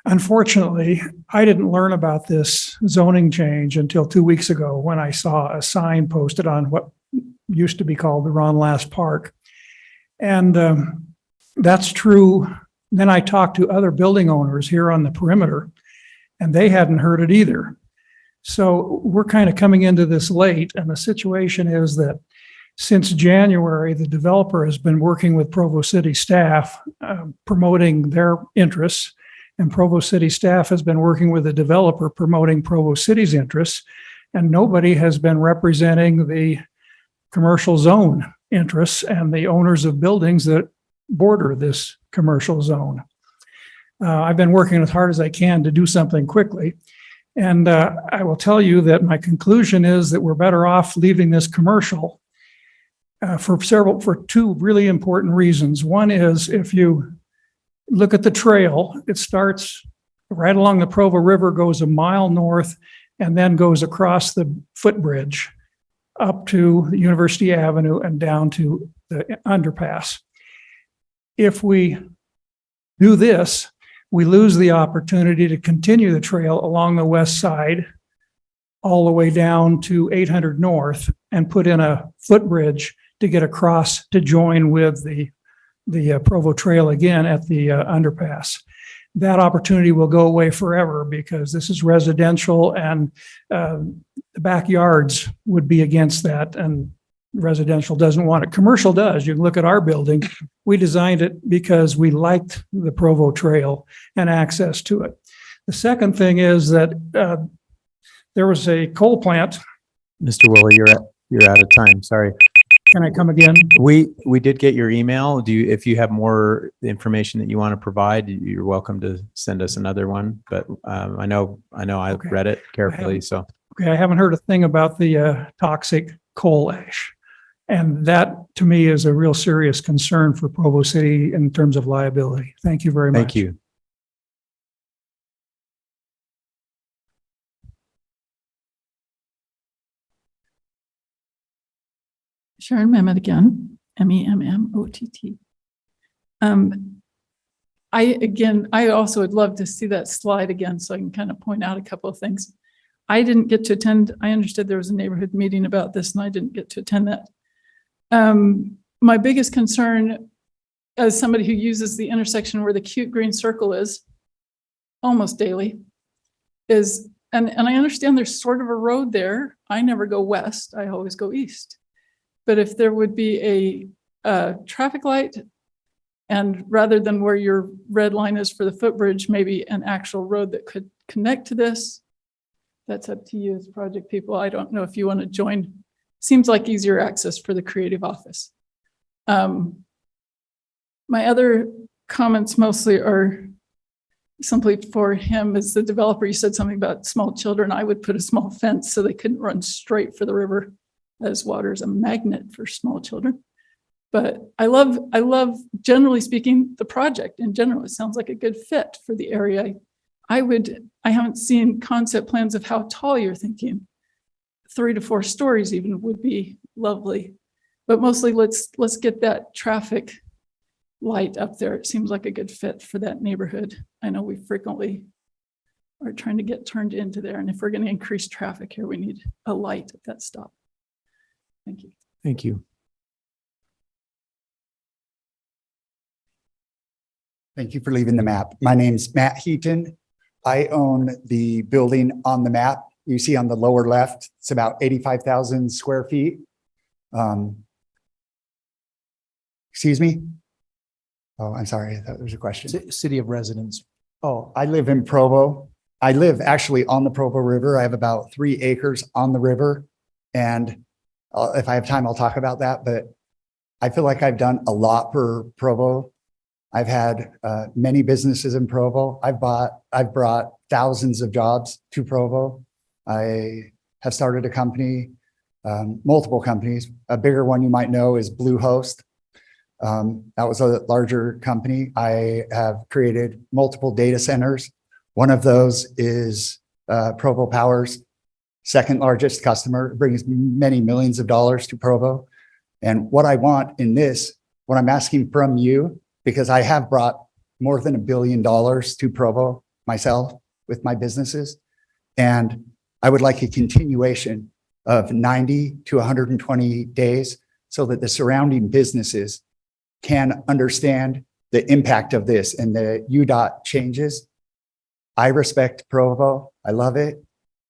[SPEAKER 2] unfortunately, I didn't learn about this zoning change until 2 weeks ago when I saw a sign posted on what used to be called the Ron Last Park. And that's true. Then I talked to other building owners here on the perimeter, and they hadn't heard it either. So we're kind of coming into this late, and the situation is that since January, the developer has been working with Provo City staff, promoting their interests, and Provo City staff has been working with the developer promoting Provo City's interests, and nobody has been representing the commercial zone interests and the owners of buildings that border this commercial zone. I've been working as hard as I can to do something quickly. And I will tell you that my conclusion is that we're better off leaving this commercial for two really important reasons. One is if you look at the trail, it starts right along the Provo River, goes a mile north, and then goes across the footbridge up to University Avenue and down to the underpass. If we do this, we lose the opportunity to continue the trail along the west side all the way down to 800 North and put in a footbridge to get across to join with the Provo Trail again at the underpass. That opportunity will go away forever because this is residential, and the backyards would be against that, and residential doesn't want it. Commercial does. You can look at our building. We designed it because we liked the Provo Trail and access to it. The second thing is that there was a coal plant.
[SPEAKER 1] Mr. Woolley, you're out of time. Sorry.
[SPEAKER 2] Can I come again?
[SPEAKER 1] We did get your email. If you have more information that you want to provide, you're welcome to send us another one. But I know I
[SPEAKER 2] Okay.
[SPEAKER 1] read it carefully. So
[SPEAKER 2] Okay, I haven't heard a thing about the toxic coal ash. And that, to me, is a real serious concern for Provo City in terms of liability. Thank you very much.
[SPEAKER 1] thank you.
[SPEAKER 13] Sharon Memmott again, MEMMOTT. I also would love to see that slide again so I can kind of point out a couple of things. I didn't get to attend. I understood there was a neighborhood meeting about this and I didn't get to attend that. My biggest concern as somebody who uses the intersection where the cute green circle is almost daily is, and I understand there's sort of a road there. I never go west. I always go east. But if there would be a traffic light, and rather than where your red line is for the footbridge, maybe an actual road that could connect to this, that's up to you as project people. I don't know if you want to join. Seems like easier access for the creative office. My other comments mostly are simply for him as the developer. You said something about small children. I would put a small fence so they couldn't run straight for the river, as water is a magnet for small children. But I love, generally speaking, the project in general. It sounds like a good fit for the area. I haven't seen concept plans of how tall you're thinking. 3 to 4 stories even would be lovely. But mostly let's get that traffic light up there. It seems like a good fit for that neighborhood. I know we frequently are trying to get turned into there. And if we're going to increase traffic here, we need a light at that stop. Thank you.
[SPEAKER 1] Thank you.
[SPEAKER 4] Thank you for leaving the map. My name's Matt Heaton. I own the building on the map. You see on the lower left, it's about 85,000 square feet. Excuse me? Oh, I'm sorry. I thought there was a question.
[SPEAKER 17] City of residence.
[SPEAKER 4] Oh, I live in Provo. I live actually on the Provo River. I have about 3 acres on the river. And if I have time, I'll talk about that. But I feel like I've done a lot for Provo. I've had many businesses in Provo. I've brought thousands of jobs to Provo. I have started a company, multiple companies. A bigger one you might know is Bluehost. That was a larger company. I have created multiple data centers. One of those is Provo Power's second largest customer. It brings many millions of dollars to Provo. And what I want in this, what I'm asking from you, because I have brought more than $1 billion to Provo myself with my businesses. And I would like a continuation of 90 to 120 days so that the surrounding businesses can understand the impact of this and the UDOT changes. I respect Provo. I love it,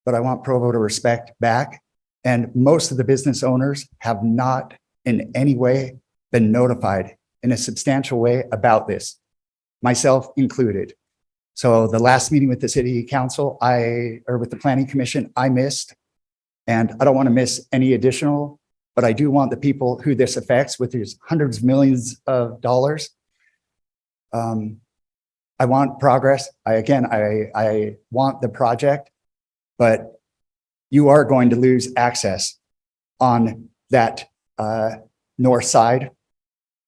[SPEAKER 4] but I want Provo to respect back. And most of the business owners have not in any way been notified in a substantial way about this, myself included. So the last meeting with the city council, or with the planning commission, I missed, and I don't want to miss any additional, but I do want the people who this affects with these hundreds of millions of dollars. I want progress. I want the project, but you are going to lose access on that north side.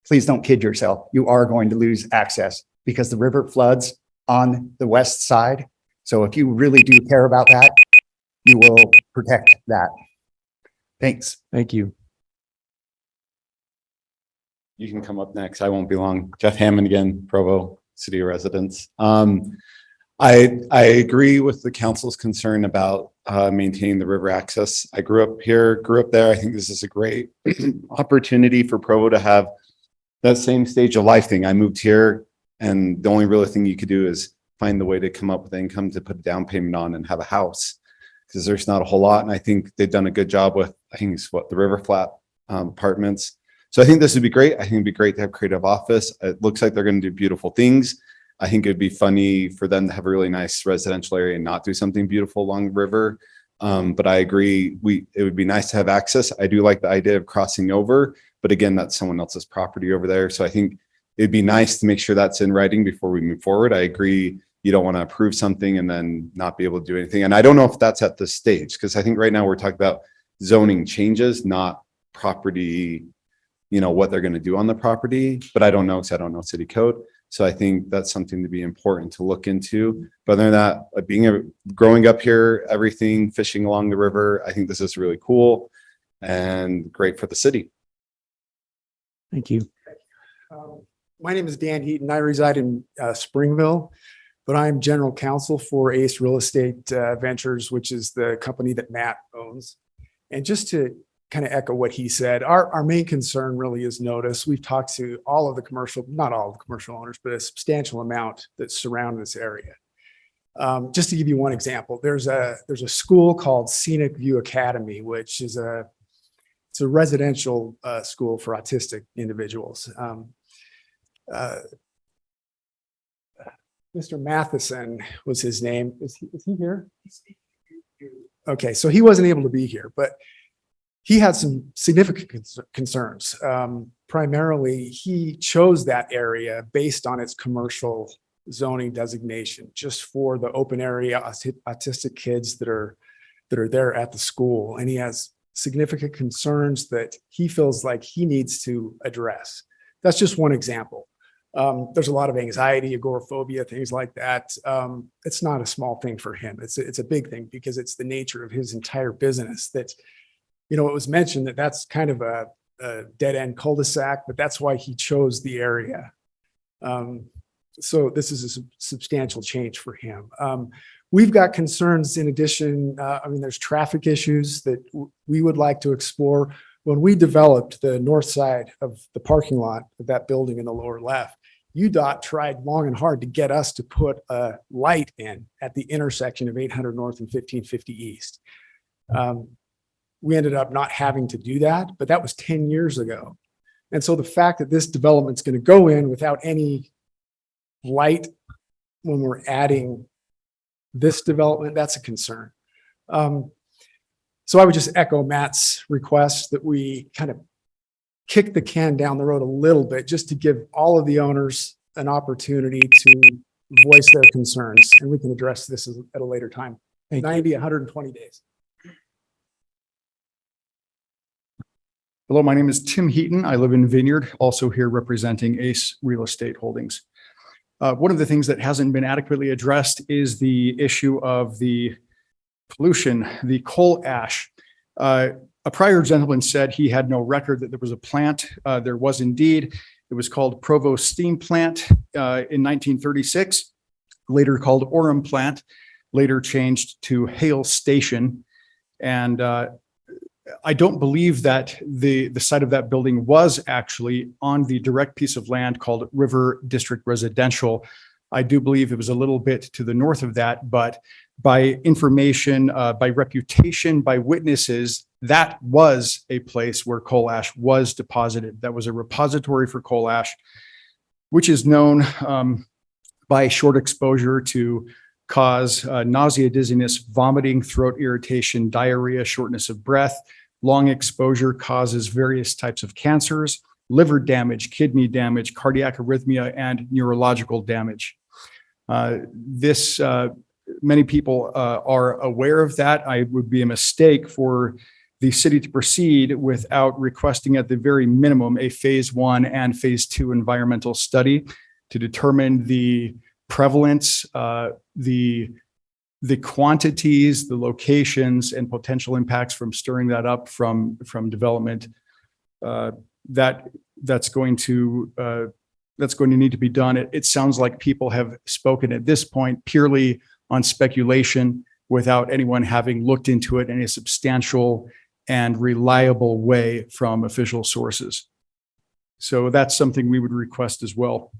[SPEAKER 4] Please don't kid yourself. You are going to lose access because the river floods on the west side. So if you really do care about that, you will protect that. Thanks.
[SPEAKER 1] Thank you.
[SPEAKER 5] You can come up next. I won't be long. Jeff Hammond again, Provo City residents. I agree with the council's concern about maintaining the river access. I grew up here, grew up there. I think this is a great opportunity for Provo to have that same stage of life thing. I moved here, and the only real thing you could do is find the way to come up with income to put a down payment on and have a house, because there's not a whole lot. And I think they've done a good job with, I think it's the River Flat apartments. So I think this would be great. I think it'd be great to have creative office. It looks like they're going to do beautiful things. I think it'd be funny for them to have a really nice residential area and not do something beautiful along the river. But I agree, it would be nice to have access. I do like the idea of crossing over, but again, that's someone else's property over there. So I think it'd be nice to make sure that's in writing before we move forward. I agree, you don't want to approve something and then not be able to do anything. And I don't know if that's at this stage, because I think right now we're talking about zoning changes, not property, what they're going to do on the property. But I don't know, because I don't know city code. So I think that's something to be important to look into. But other than that, growing up here, everything, fishing along the river, I think this is really cool and great for the city.
[SPEAKER 1] Thank you.
[SPEAKER 7] My name is Dan Heaton. I reside in Springville, but I'm general counsel for Ace Real Estate Ventures, which is the company that Matt owns. And just to kind of echo what he said, our main concern really is notice. We've talked to not all of the commercial owners, but a substantial amount that surround this area. Just to give you one example, there's a school called Scenic View Academy, which is it's a residential school for autistic individuals. Mr. Matheson was his name. Is he here? Okay, so he wasn't able to be here, but he had some significant concerns. Primarily, he chose that area based on its commercial zoning designation, just for the open area autistic kids that are there at the school. And he has significant concerns that he feels like he needs to address. That's just one example. There's a lot of anxiety, agoraphobia, things like that. It's not a small thing for him. It's a big thing because it's the nature of his entire business that, it was mentioned that that's kind of a dead end cul-de-sac, but that's why he chose the area. So this is a substantial change for him. We've got concerns in addition. There's traffic issues that we would like to explore. When we developed the north side of the parking lot of that building in the lower left, UDOT tried long and hard to get us to put a light in at the intersection of 800 North and 1550 East. We ended up not having to do that, but that was 10 years ago. And so the fact that this development's going to go in without any light when we're adding this development, that's a concern. So I would just echo Matt's request that we kind of kick the can down the road a little bit, just to give all of the owners an opportunity to voice their concerns, and we can address this at a later time. 90, 120 days.
[SPEAKER 6] Hello, my name is Tim Heaton. I live in Vineyard, also here representing Ace Real Estate Holdings. One of the things that hasn't been adequately addressed is the issue of the pollution, the coal ash. A prior gentleman said he had no record that there was a plant. There was indeed. It was called Provo Steam Plant in 1936, later called Orem Plant, later changed to Hale Station. And I don't believe that the site of that building was actually on the direct piece of land called River District Residential. I do believe it was a little bit to the north of that, but by information, by reputation, by witnesses, that was a place where coal ash was deposited. That was a repository for coal ash, which is known by short exposure to cause nausea, dizziness, vomiting, throat irritation, diarrhea, shortness of breath. Long exposure causes various types of cancers, liver damage, kidney damage, cardiac arrhythmia, and neurological damage. Many people are aware of that. It would be a mistake for the city to proceed without requesting at the very minimum a phase 1 and phase 2 environmental study to determine the prevalence, the quantities, the locations, and potential impacts from stirring that up from development. That's going to need to be done. It sounds like people have spoken at this point purely on speculation without anyone having looked into it in a substantial and reliable way from official sources. So that's something we would request as well.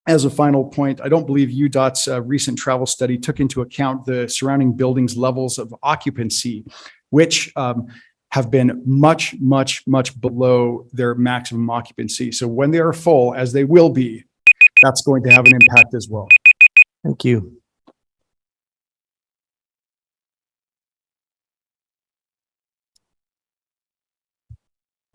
[SPEAKER 6] As a final point, I don't believe UDOT's recent travel study took into account the surrounding buildings' levels of occupancy, which have been much, much, much below their maximum occupancy. So when they are full, as they will be, that's going to have an impact as well.
[SPEAKER 17] Thank you.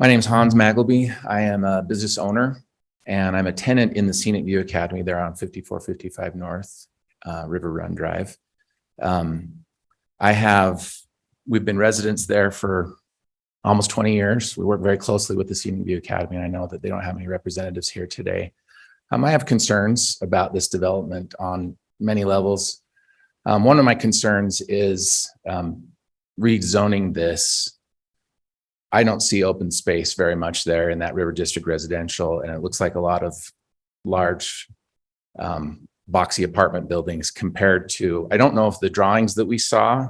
[SPEAKER 8] My name is Hans Magleby. I am a business owner and I'm a tenant in the Scenic View Academy there on 5455 North River Run Drive. We've been residents there for almost 20 years. We work very closely with the Scenic View Academy, and I know that they don't have any representatives here today. I have concerns about this development on many levels. One of my concerns is rezoning this. I don't see open space very much there in that River District Residential, and it looks like a lot of large boxy apartment buildings compared to, I don't know if the drawings that we saw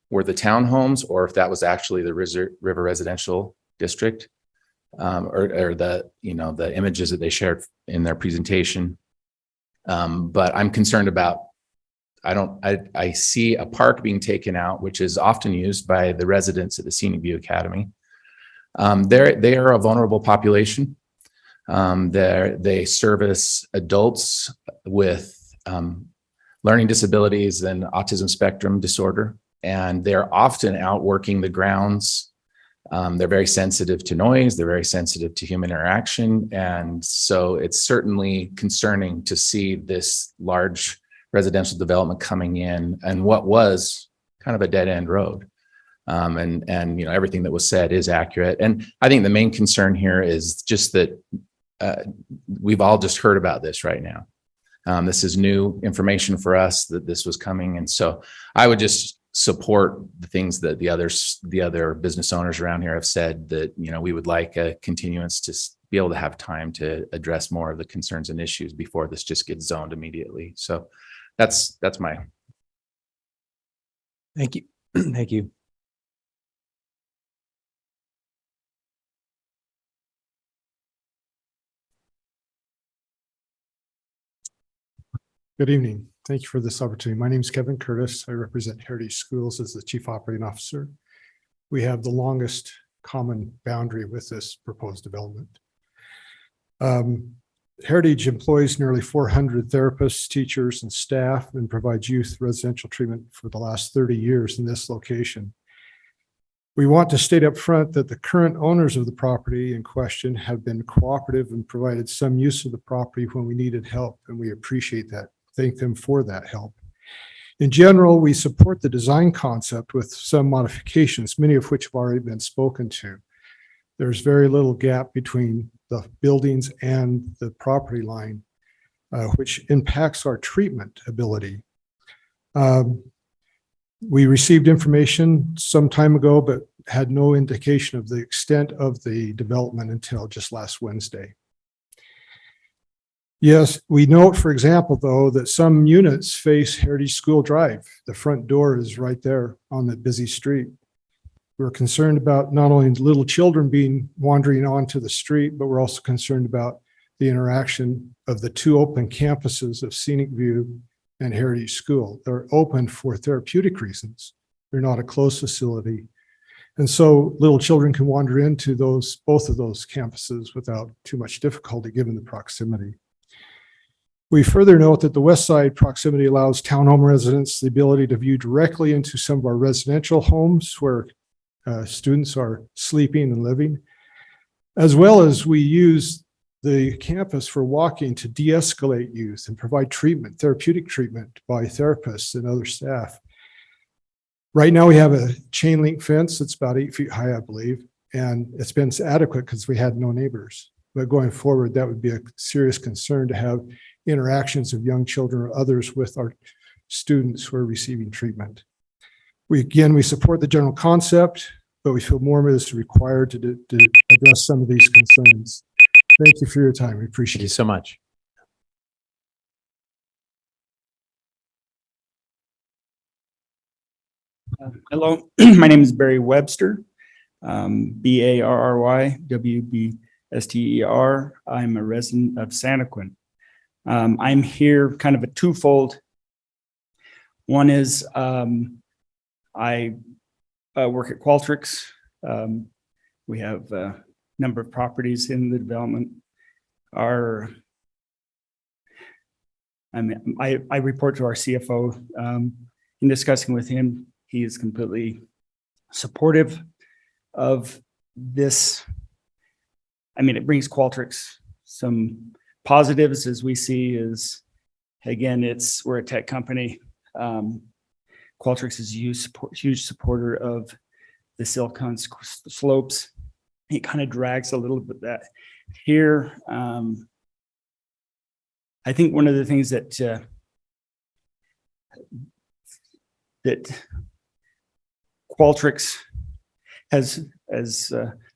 [SPEAKER 8] were the townhomes or if that was actually the River Residential District, or the images that they shared in their presentation. But I'm concerned about, I see a park being taken out, which is often used by the residents at the Scenic View Academy. They are a vulnerable population. They service adults with learning disabilities and autism spectrum disorder, and they're often out working the grounds. They're very sensitive to noise. They're very sensitive to human interaction. And so it's certainly concerning to see this large residential development coming in and what was kind of a dead end road. And everything that was said is accurate. And I think the main concern here is just that we've all just heard about this right now. This is new information for us that this was coming. And so I would just support the things that the other business owners around here have said, that, you know, we would like a continuance to be able to have time to address more of the concerns and issues before this just gets zoned immediately. So that's my.
[SPEAKER 1] Thank you. Thank you.
[SPEAKER 11] Good evening. Thank you for this opportunity. My name is Kevin Curtis. I represent Heritage Schools as the Chief Operating Officer. We have the longest common boundary with this proposed development. Heritage employs nearly 400 therapists, teachers, and staff, and provides youth residential treatment for the last 30 years in this location. We want to state up front that the current owners of the property in question have been cooperative and provided some use of the property when we needed help, and we appreciate that. Thank them for that help. In general, we support the design concept with some modifications, many of which have already been spoken to. There's very little gap between the buildings and the property line, which impacts our treatment ability. We received information some time ago, but had no indication of the extent of the development until just last Wednesday. Yes, we note, for example, though, that some units face Heritage School Drive. The front door is right there on the busy street. We're concerned about not only little children wandering onto the street, but we're also concerned about the interaction of the two open campuses of Scenic View and Heritage School. They're open for therapeutic reasons. They're not a closed facility. And so little children can wander into both of those campuses without too much difficulty given the proximity. We further note that the west side proximity allows townhome residents the ability to view directly into some of our residential homes where students are sleeping and living, as well as we use the campus for walking to de-escalate youth and provide treatment, therapeutic treatment by therapists and other staff. Right now we have a chain link fence that's about 8 feet high, I believe, and it's been adequate because we had no neighbors. But going forward, that would be a serious concern to have interactions of young children or others with our students who are receiving treatment. We support the general concept, but we feel more is required to address some of these concerns. Thank you for your time. We appreciate it.
[SPEAKER 1] Thank you so much.
[SPEAKER 14] Hello, my name is Barry Webster, BARRYWBSTER. I'm a resident of Santaquin. I'm here kind of a twofold. One is I work at Qualtrics. We have a number of properties in the development. I report to our CFO. In discussing with him, he is completely supportive of this. I mean, it brings Qualtrics some positives, as we see is, again, we're a tech company. Qualtrics is a huge supporter of the Silicon Slopes. It kind of drags a little bit that here. I think one of the things that Qualtrics has,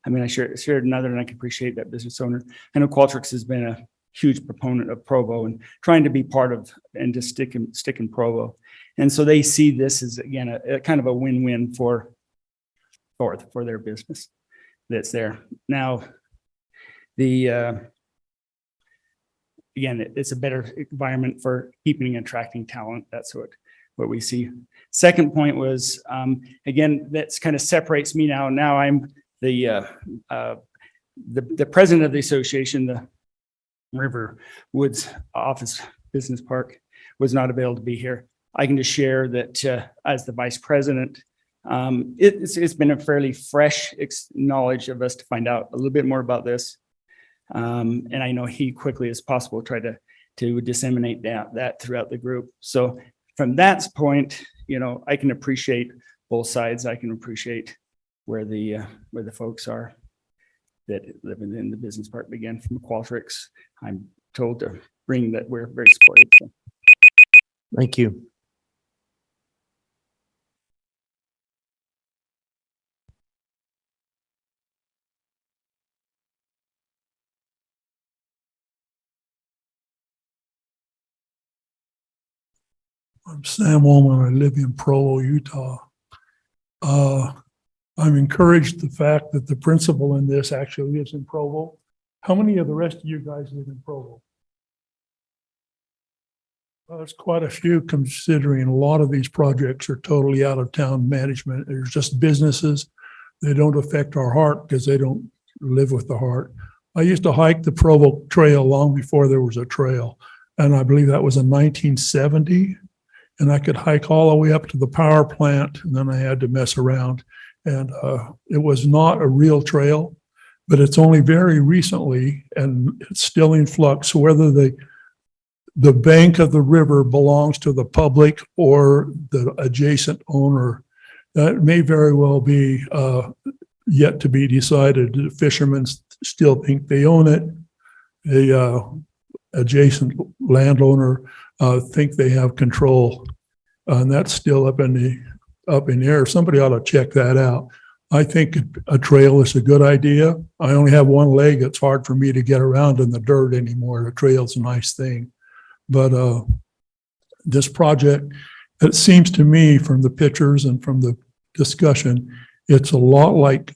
[SPEAKER 14] I mean, I shared another, and I can appreciate that business owner. I know Qualtrics has been a huge proponent of Provo and trying to be part of and just stick in Provo. And so they see this as, again, a kind of a win-win for their business that's there. Now, again, it's a better environment for keeping and attracting talent. That's what we see. Second point was, again, that's kind of separates me now. Now I'm the president of the association, the River Woods Office Business Park was not available to be here. I can just share that as the vice president, it's been a fairly fresh knowledge of us to find out a little bit more about this. And I know he quickly as possible tried to disseminate that throughout the group. So from that point, you know, I can appreciate both sides. I can appreciate where the folks are that live in the business park. Again, from Qualtrics, I'm told to bring that we're very supportive. So.
[SPEAKER 1] Thank you.
[SPEAKER 11] I'm Sam Woolman. I live in Provo, Utah. I'm encouraged the fact that the principal in this actually lives in Provo. How many of the rest of you guys live in Provo? Well, there's quite a few, considering a lot of these projects are totally out of town management. There's just businesses. They don't affect our heart because they don't live with the heart. I used to hike the Provo Trail long before there was a trail. And I believe that was in 1970. And I could hike all the way up to the power plant, and then I had to mess around. And it was not a real trail, but it's only very recently, and it's still in flux, whether the bank of the river belongs to the public or the adjacent owner. That may very well be yet to be decided. The fishermen still think they own it. The adjacent landowner think they have control. And that's still up in the air. Somebody ought to check that out. I think a trail is a good idea. I only have one leg. It's hard for me to get around in the dirt anymore. The trail's a nice thing. But this project, it seems to me from the pictures and from the discussion, it's a lot like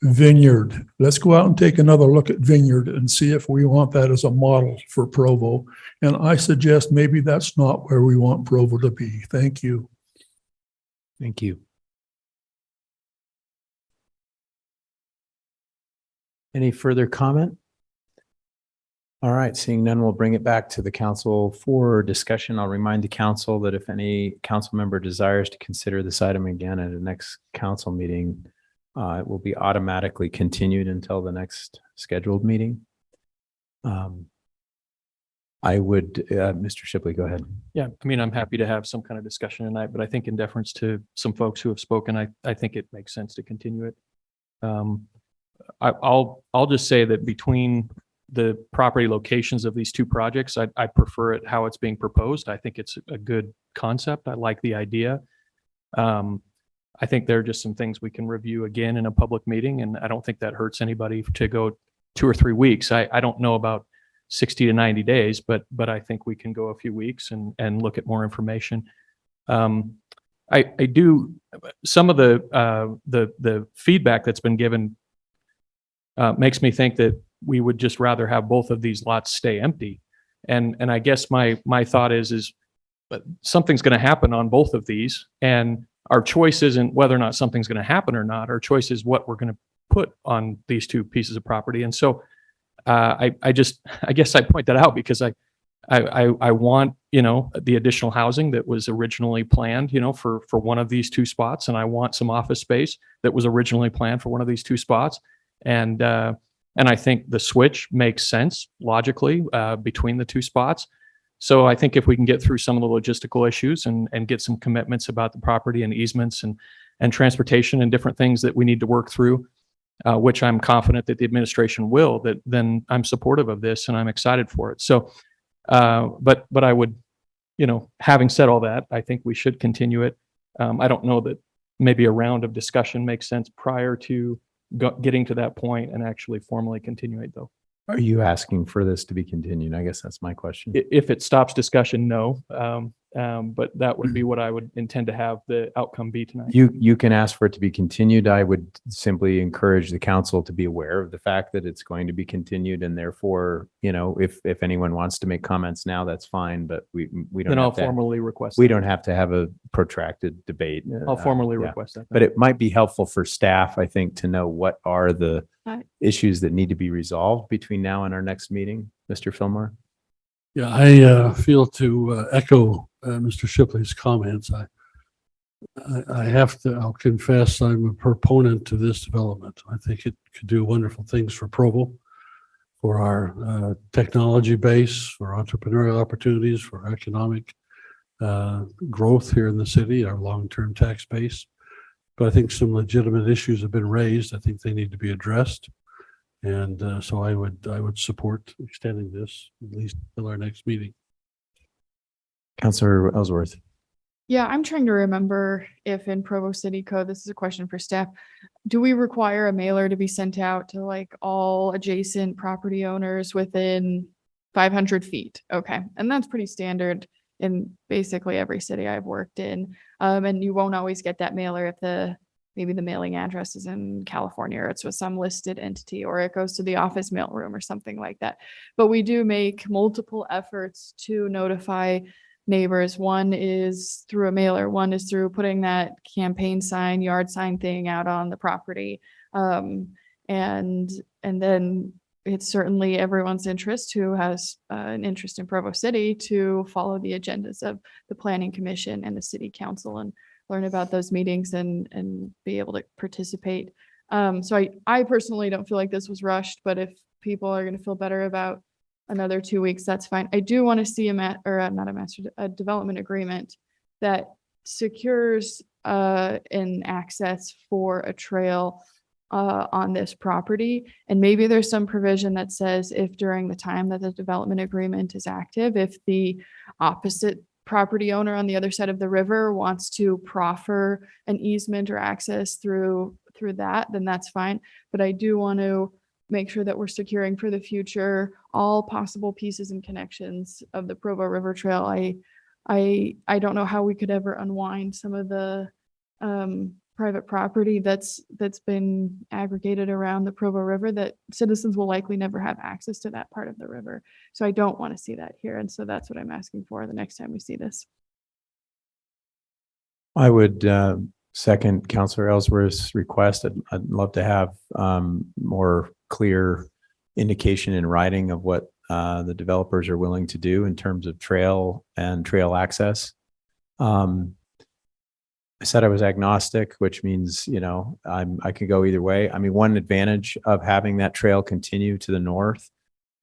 [SPEAKER 11] Vineyard. Let's go out and take another look at Vineyard and see if we want that as a model for Provo. And I suggest maybe that's not where we want Provo to be. Thank you.
[SPEAKER 1] Thank you. Any further comment? All right, seeing none, we'll bring it back to the council for discussion. I'll remind the council that if any council member desires to consider this item again at the next council meeting, it will be automatically continued until the next scheduled meeting. I would, Mr. Shipley, go ahead.
[SPEAKER 9] Yeah, I mean, I'm happy to have some kind of discussion tonight, but I think in deference to some folks who have spoken, I think it makes sense to continue it. I'll just say that between the property locations of these two projects, I prefer it how it's being proposed. I think it's a good concept. I like the idea. I think there are just some things we can review again in a public meeting, and I don't think that hurts anybody to go 2 or 3 weeks. I don't know about 60 to 90 days, but I think we can go a few weeks and look at more information. I do, some of the feedback that's been given makes me think that we would just rather have both of these lots stay empty. And I guess my thought is something's going to happen on both of these, and our choice isn't whether or not something's going to happen or not. Our choice is what we're going to put on these two pieces of property. And so I guess I point that out because I want, the additional housing that was originally planned, for one of these two spots. And I want some office space that was originally planned for one of these two spots. And I think the switch makes sense logically between the two spots. So I think if we can get through some of the logistical issues and get some commitments about the property and easements and transportation and different things that we need to work through, which I'm confident that the administration will, then I'm supportive of this and I'm excited for it. So, but I would, having said all that, I think we should continue it. I don't know that maybe a round of discussion makes sense prior to getting to that point and actually formally continue it though.
[SPEAKER 1] Are you asking for this to be continued? I guess that's my question.
[SPEAKER 9] If it stops discussion, no. But that would be what I would intend to have the outcome be tonight.
[SPEAKER 1] You can ask for it to be continued. I would simply encourage the council to be aware of the fact that it's going to be continued, and therefore, if anyone wants to make comments now, that's fine. But we don't.
[SPEAKER 9] Then I'll
[SPEAKER 1] have to,
[SPEAKER 9] formally request.
[SPEAKER 1] we
[SPEAKER 9] that.
[SPEAKER 1] don't have to have a protracted debate.
[SPEAKER 9] I'll formally
[SPEAKER 1] Yeah.
[SPEAKER 9] request that.
[SPEAKER 1] But it might be helpful for staff, I think, to know what are the
[SPEAKER 10] Right.
[SPEAKER 1] issues that need to be resolved between now and our next meeting. Mr. Fillmore?
[SPEAKER 15] Yeah, I feel to echo Mr. Shipley's comments. I'll confess I'm a proponent to this development. I think it could do wonderful things for Provo, for our technology base, for entrepreneurial opportunities, for economic growth here in the city, our long-term tax base. But I think some legitimate issues have been raised. I think they need to be addressed. And so I would support extending this at least till our next meeting.
[SPEAKER 1] Councilor Ellsworth.
[SPEAKER 10] Yeah, I'm trying to remember if in Provo City Code, this is a question for staff. Do we require a mailer to be sent out to like all adjacent property owners within 500 feet? Okay, and that's pretty standard. in basically every city I've worked in. And you won't always get that mailer if maybe the mailing address is in California, or it's with some listed entity, or it goes to the office mailroom or something like that. But we do make multiple efforts to notify neighbors. One is through a mailer, one is through putting that campaign sign, yard sign thing out on the property. And then it's certainly everyone's interest who has an interest in Provo City to follow the agendas of the Planning Commission and the City Council and learn about those meetings and be able to participate. So I personally don't feel like this was rushed, but if people are going to feel better about another 2 weeks, that's fine. I do want to see a development agreement that secures an access for a trail on this property. And maybe there's some provision that says if during the time that the development agreement is active, if the opposite property owner on the other side of the river wants to proffer an easement or access through that, then that's fine. But I do want to make sure that we're securing for the future all possible pieces and connections of the Provo River Trail. I don't know how we could ever unwind some of the private property that's been aggregated around the Provo River, that citizens will likely never have access to that part of the river. So I don't want to see that here. And so that's what I'm asking for the next time we see this.
[SPEAKER 1] I would second Councillor Ellsworth's request. I'd love to have more clear indication in writing of what the developers are willing to do in terms of trail and trail access. I said I was agnostic, which means, I can go either way. I mean, one advantage of having that trail continue to the north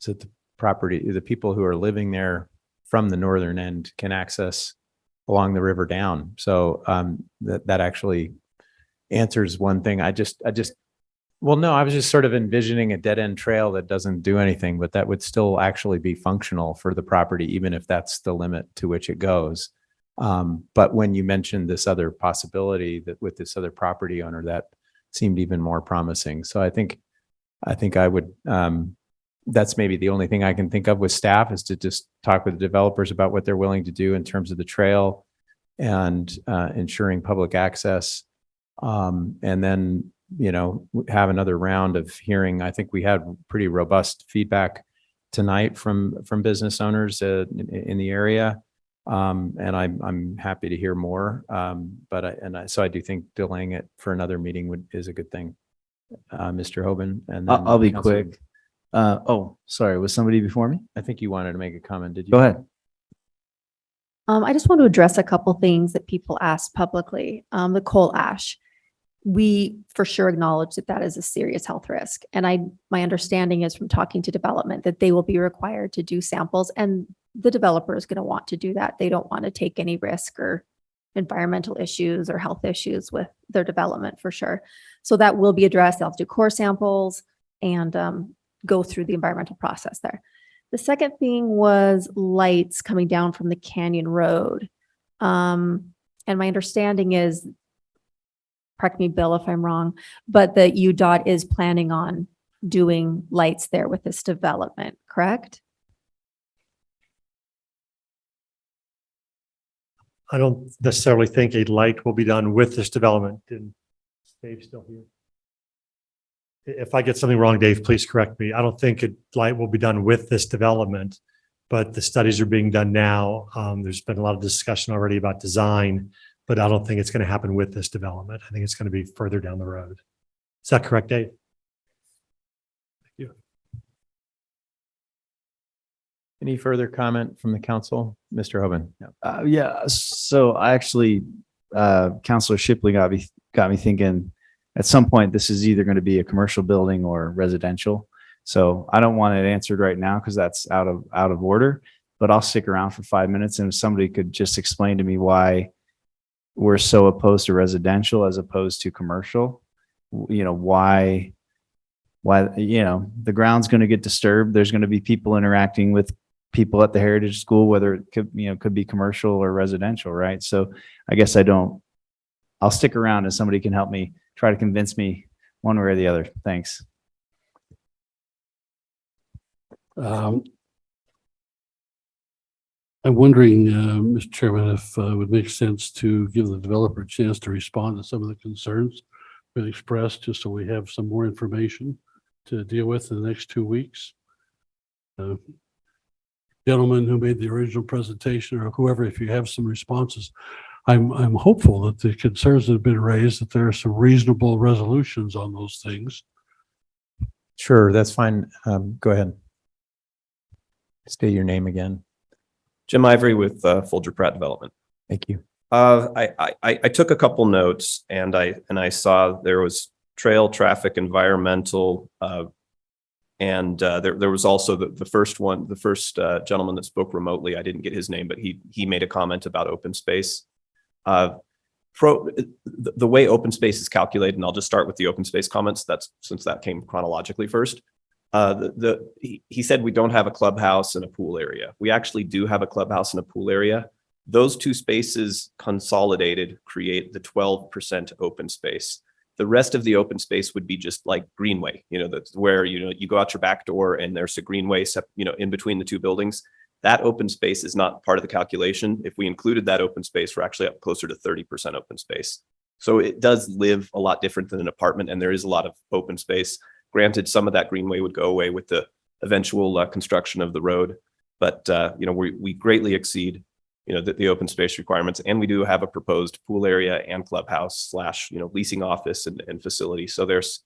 [SPEAKER 1] is that the people who are living there from the northern end can access along the river down. So that actually answers one thing. I was just sort of envisioning a dead end trail that doesn't do anything, but that would still actually be functional for the property, even if that's the limit to which it goes. But when you mentioned this other possibility that with this other property owner, that seemed even more promising. So I think I would, that's maybe the only thing I can think of with staff, is to just talk with the developers about what they're willing to do in terms of the trail and ensuring public access. And then, have another round of hearing. I think we had pretty robust feedback tonight from business owners in the area. And I'm happy to hear more. So I do think delaying it for another meeting is a good thing. Mr. Hoban, and then
[SPEAKER 16] I'll be
[SPEAKER 1] Councilor-
[SPEAKER 16] quick. Sorry, was somebody before me?
[SPEAKER 1] I think you wanted to make a comment. Did you?
[SPEAKER 16] Go ahead.
[SPEAKER 18] I just want to address a couple things that people asked publicly. The coal ash. We for sure acknowledge that is a serious health risk. And my understanding is from talking to development that they will be required to do samples, and the developer is going to want to do that. They don't want to take any risk or environmental issues or health issues with their development for sure. So that will be addressed. They'll have to do core samples and go through the environmental process there. The second thing was lights coming down from the Canyon Road. And my understanding is, correct me, Bill, if I'm wrong, but the UDOT is planning on doing lights there with this development, correct?
[SPEAKER 23] I don't necessarily think a light will be done with this development. And Dave's still here. If I get something wrong, Dave, please correct me. I don't think a light will be done with this development, but the studies are being done now. There's been a lot of discussion already about design, but I don't think it's going to happen with this development. I think it's going to be further down the road. Is that correct, Dave? Thank you.
[SPEAKER 1] Any further comment from the council? Mr. Hoban?
[SPEAKER 16] Yeah, so I actually, Councilor Shipley got me thinking, at some point, this is either going to be a commercial building or residential. So I don't want it answered right now because that's out of order, but I'll stick around for 5 minutes. And if somebody could just explain to me why we're so opposed to residential as opposed to commercial, why, the ground's going to get disturbed. There's going to be people interacting with people at the Heritage School, whether it could be commercial or residential, right? So I guess I'll stick around and somebody can help me try to convince me one way or the other. Thanks.
[SPEAKER 15] I'm wondering, Mr. Chairman, if it would make sense to give the developer a chance to respond to some of the concerns been expressed, just so we have some more information to deal with in the next 2 weeks. Gentleman who made the original presentation, or whoever, if you have some responses, I'm hopeful that the concerns that have been raised, that there are some reasonable resolutions on those things.
[SPEAKER 1] Sure, that's fine. Go ahead. State your name again.
[SPEAKER 21] Jim Ivory with Folger Pratt Development.
[SPEAKER 1] Thank you.
[SPEAKER 21] I took a couple notes and I saw there was trail, traffic, environmental, and there was also the first gentleman that spoke remotely. I didn't get his name, but he made a comment about open space. The way open space is calculated, and I'll just start with the open space comments. Since that came chronologically first. He said we don't have a clubhouse and a pool area. We actually do have a clubhouse and a pool area. Those two spaces consolidated create the 12% open space. The rest of the open space would be just like greenway, that's where, you go out your back door and there's a greenway, in between the two buildings. That open space is not part of the calculation. If we included that open space, we're actually up closer to 30% open space. So it does live a lot different than an apartment, and there is a lot of open space. Granted, some of that greenway would go away with the eventual construction of the road, but we greatly exceed the open space requirements, and we do have a proposed pool area and clubhouse / leasing office and facility. So there's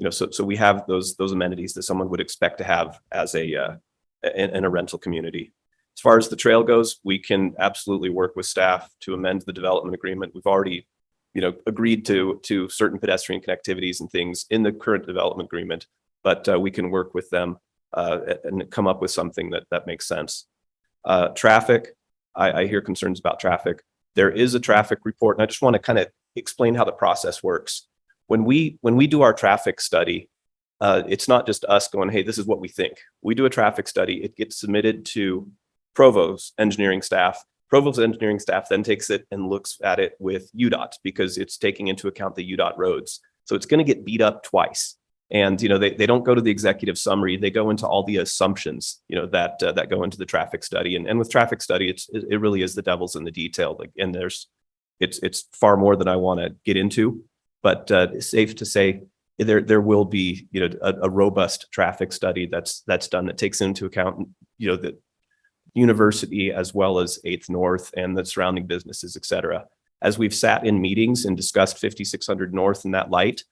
[SPEAKER 21] so we have those amenities that someone would expect to have as in a rental community. As far as the trail goes, we can absolutely work with staff to amend the development agreement. We've already agreed to certain pedestrian connectivities and things in the current development agreement, but we can work with them and come up with something that makes sense. Traffic, I hear concerns about traffic. There is a traffic report, and I just want to kind of explain how the process works. When we do our traffic study, it's not just us going, hey, this is what we think. We do a traffic study. It gets submitted to Provo's engineering staff. Provo's engineering staff then takes it and looks at it with UDOT, because it's taking into account the UDOT roads. So it's going to get beat up twice. And, they don't go to the executive summary. They go into all the assumptions, that go into the traffic study. And with traffic study, it really is the devil's in the detail. And it's far more than I want to get into, but it's safe to say there will be, a robust traffic study that's done that takes into account, the university as well as 8th North and the surrounding businesses, et cetera. As we've sat in meetings and discussed 5600 North in that light,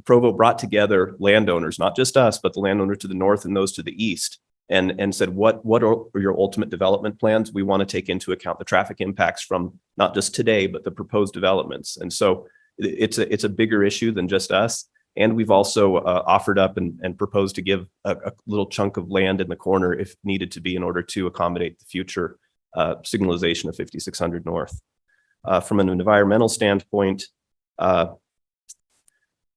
[SPEAKER 21] Provo brought together landowners, not just us, but the landowner to the north and those to the east, and said, what are your ultimate development plans? We want to take into account the traffic impacts from not just today, but the proposed developments. And so it's a bigger issue than just us. And we've also offered up and proposed to give a little chunk of land in the corner if needed to be, in order to accommodate the future signalization of 5600 North. From an environmental standpoint,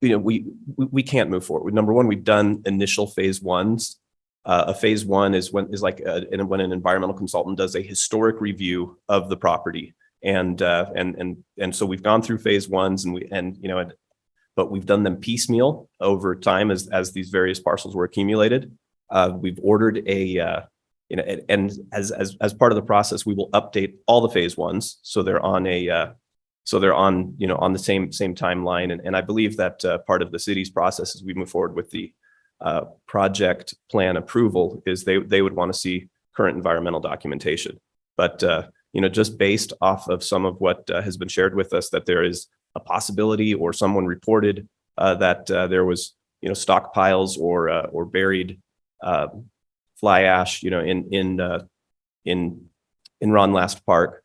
[SPEAKER 21] we can't move forward. Number one, we've done initial phase ones. A phase one is when an environmental consultant does a historic review of the property, and so we've gone through phase ones, but we've done them piecemeal over time as these various parcels were accumulated. We've ordered and as part of the process, we will update all the phase ones so they're on on the same timeline. And I believe that part of the city's process as we move forward with the project plan approval is they would want to see current environmental documentation. But just based off of some of what has been shared with us, that there is a possibility, or someone reported that there was stockpiles or buried fly ash in Ron Last Park,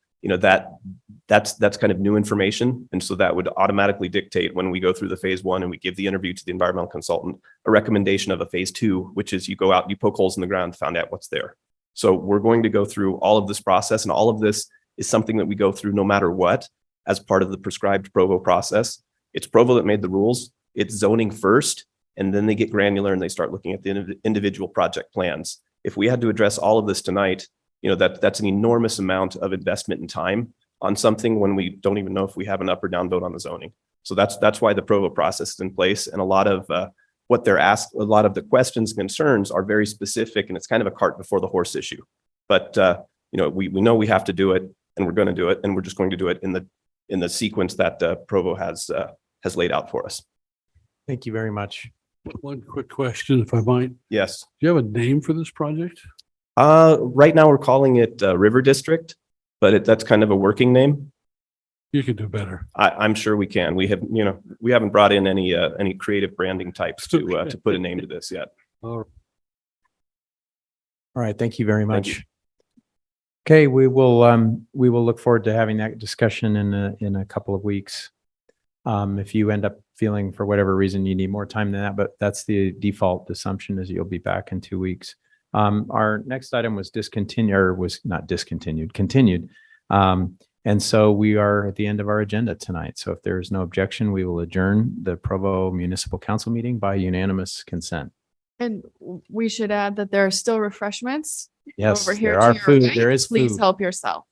[SPEAKER 21] that's kind of new information. And so that would automatically dictate, when we go through the phase one and we give the interview to the environmental consultant, a recommendation of a phase two, which is you go out, you poke holes in the ground, find out what's there. So we're going to go through all of this process, and all of this is something that we go through no matter what, as part of the prescribed Provo process. It's Provo that made the rules. It's zoning first, and then they get granular and they start looking at the individual project plans. If we had to address all of this tonight, that's an enormous amount of investment and time on something when we don't even know if we have an up or down vote on the zoning. So that's why the Provo process is in place. And a lot of what they're asked, a lot of the questions and concerns are very specific, and it's kind of a cart before the horse issue. But
[SPEAKER 3] we know we have to do it and we're going to do it and we're just going to do it in the sequence that Provo has laid out for us.
[SPEAKER 1] Thank you very much.
[SPEAKER 15] One quick question, if I might.
[SPEAKER 3] Yes.
[SPEAKER 15] Do you have a name for this project?
[SPEAKER 3] Right now we're calling it River District, but that's kind of a working name.
[SPEAKER 15] You could do better.
[SPEAKER 3] I'm sure we can. We have, we haven't brought in any creative branding types to put a name to this yet.
[SPEAKER 15] All
[SPEAKER 1] right. Thank you very
[SPEAKER 3] Thank
[SPEAKER 1] much. Okay, we will look forward to having that discussion in a couple of weeks. If you end up feeling for whatever reason you need more time than that, but that's the default assumption is you'll be back in 2 weeks. Our next item was continued. And so we are at the end of our agenda tonight. So if there is no objection, we will adjourn the Provo Municipal Council meeting by unanimous consent.
[SPEAKER 10] And we should add that there are still refreshments
[SPEAKER 1] Yes,
[SPEAKER 10] over here
[SPEAKER 1] there
[SPEAKER 10] to
[SPEAKER 1] are
[SPEAKER 10] your
[SPEAKER 1] food.
[SPEAKER 10] right.
[SPEAKER 1] There is
[SPEAKER 10] Please
[SPEAKER 1] food.
[SPEAKER 10] help yourself.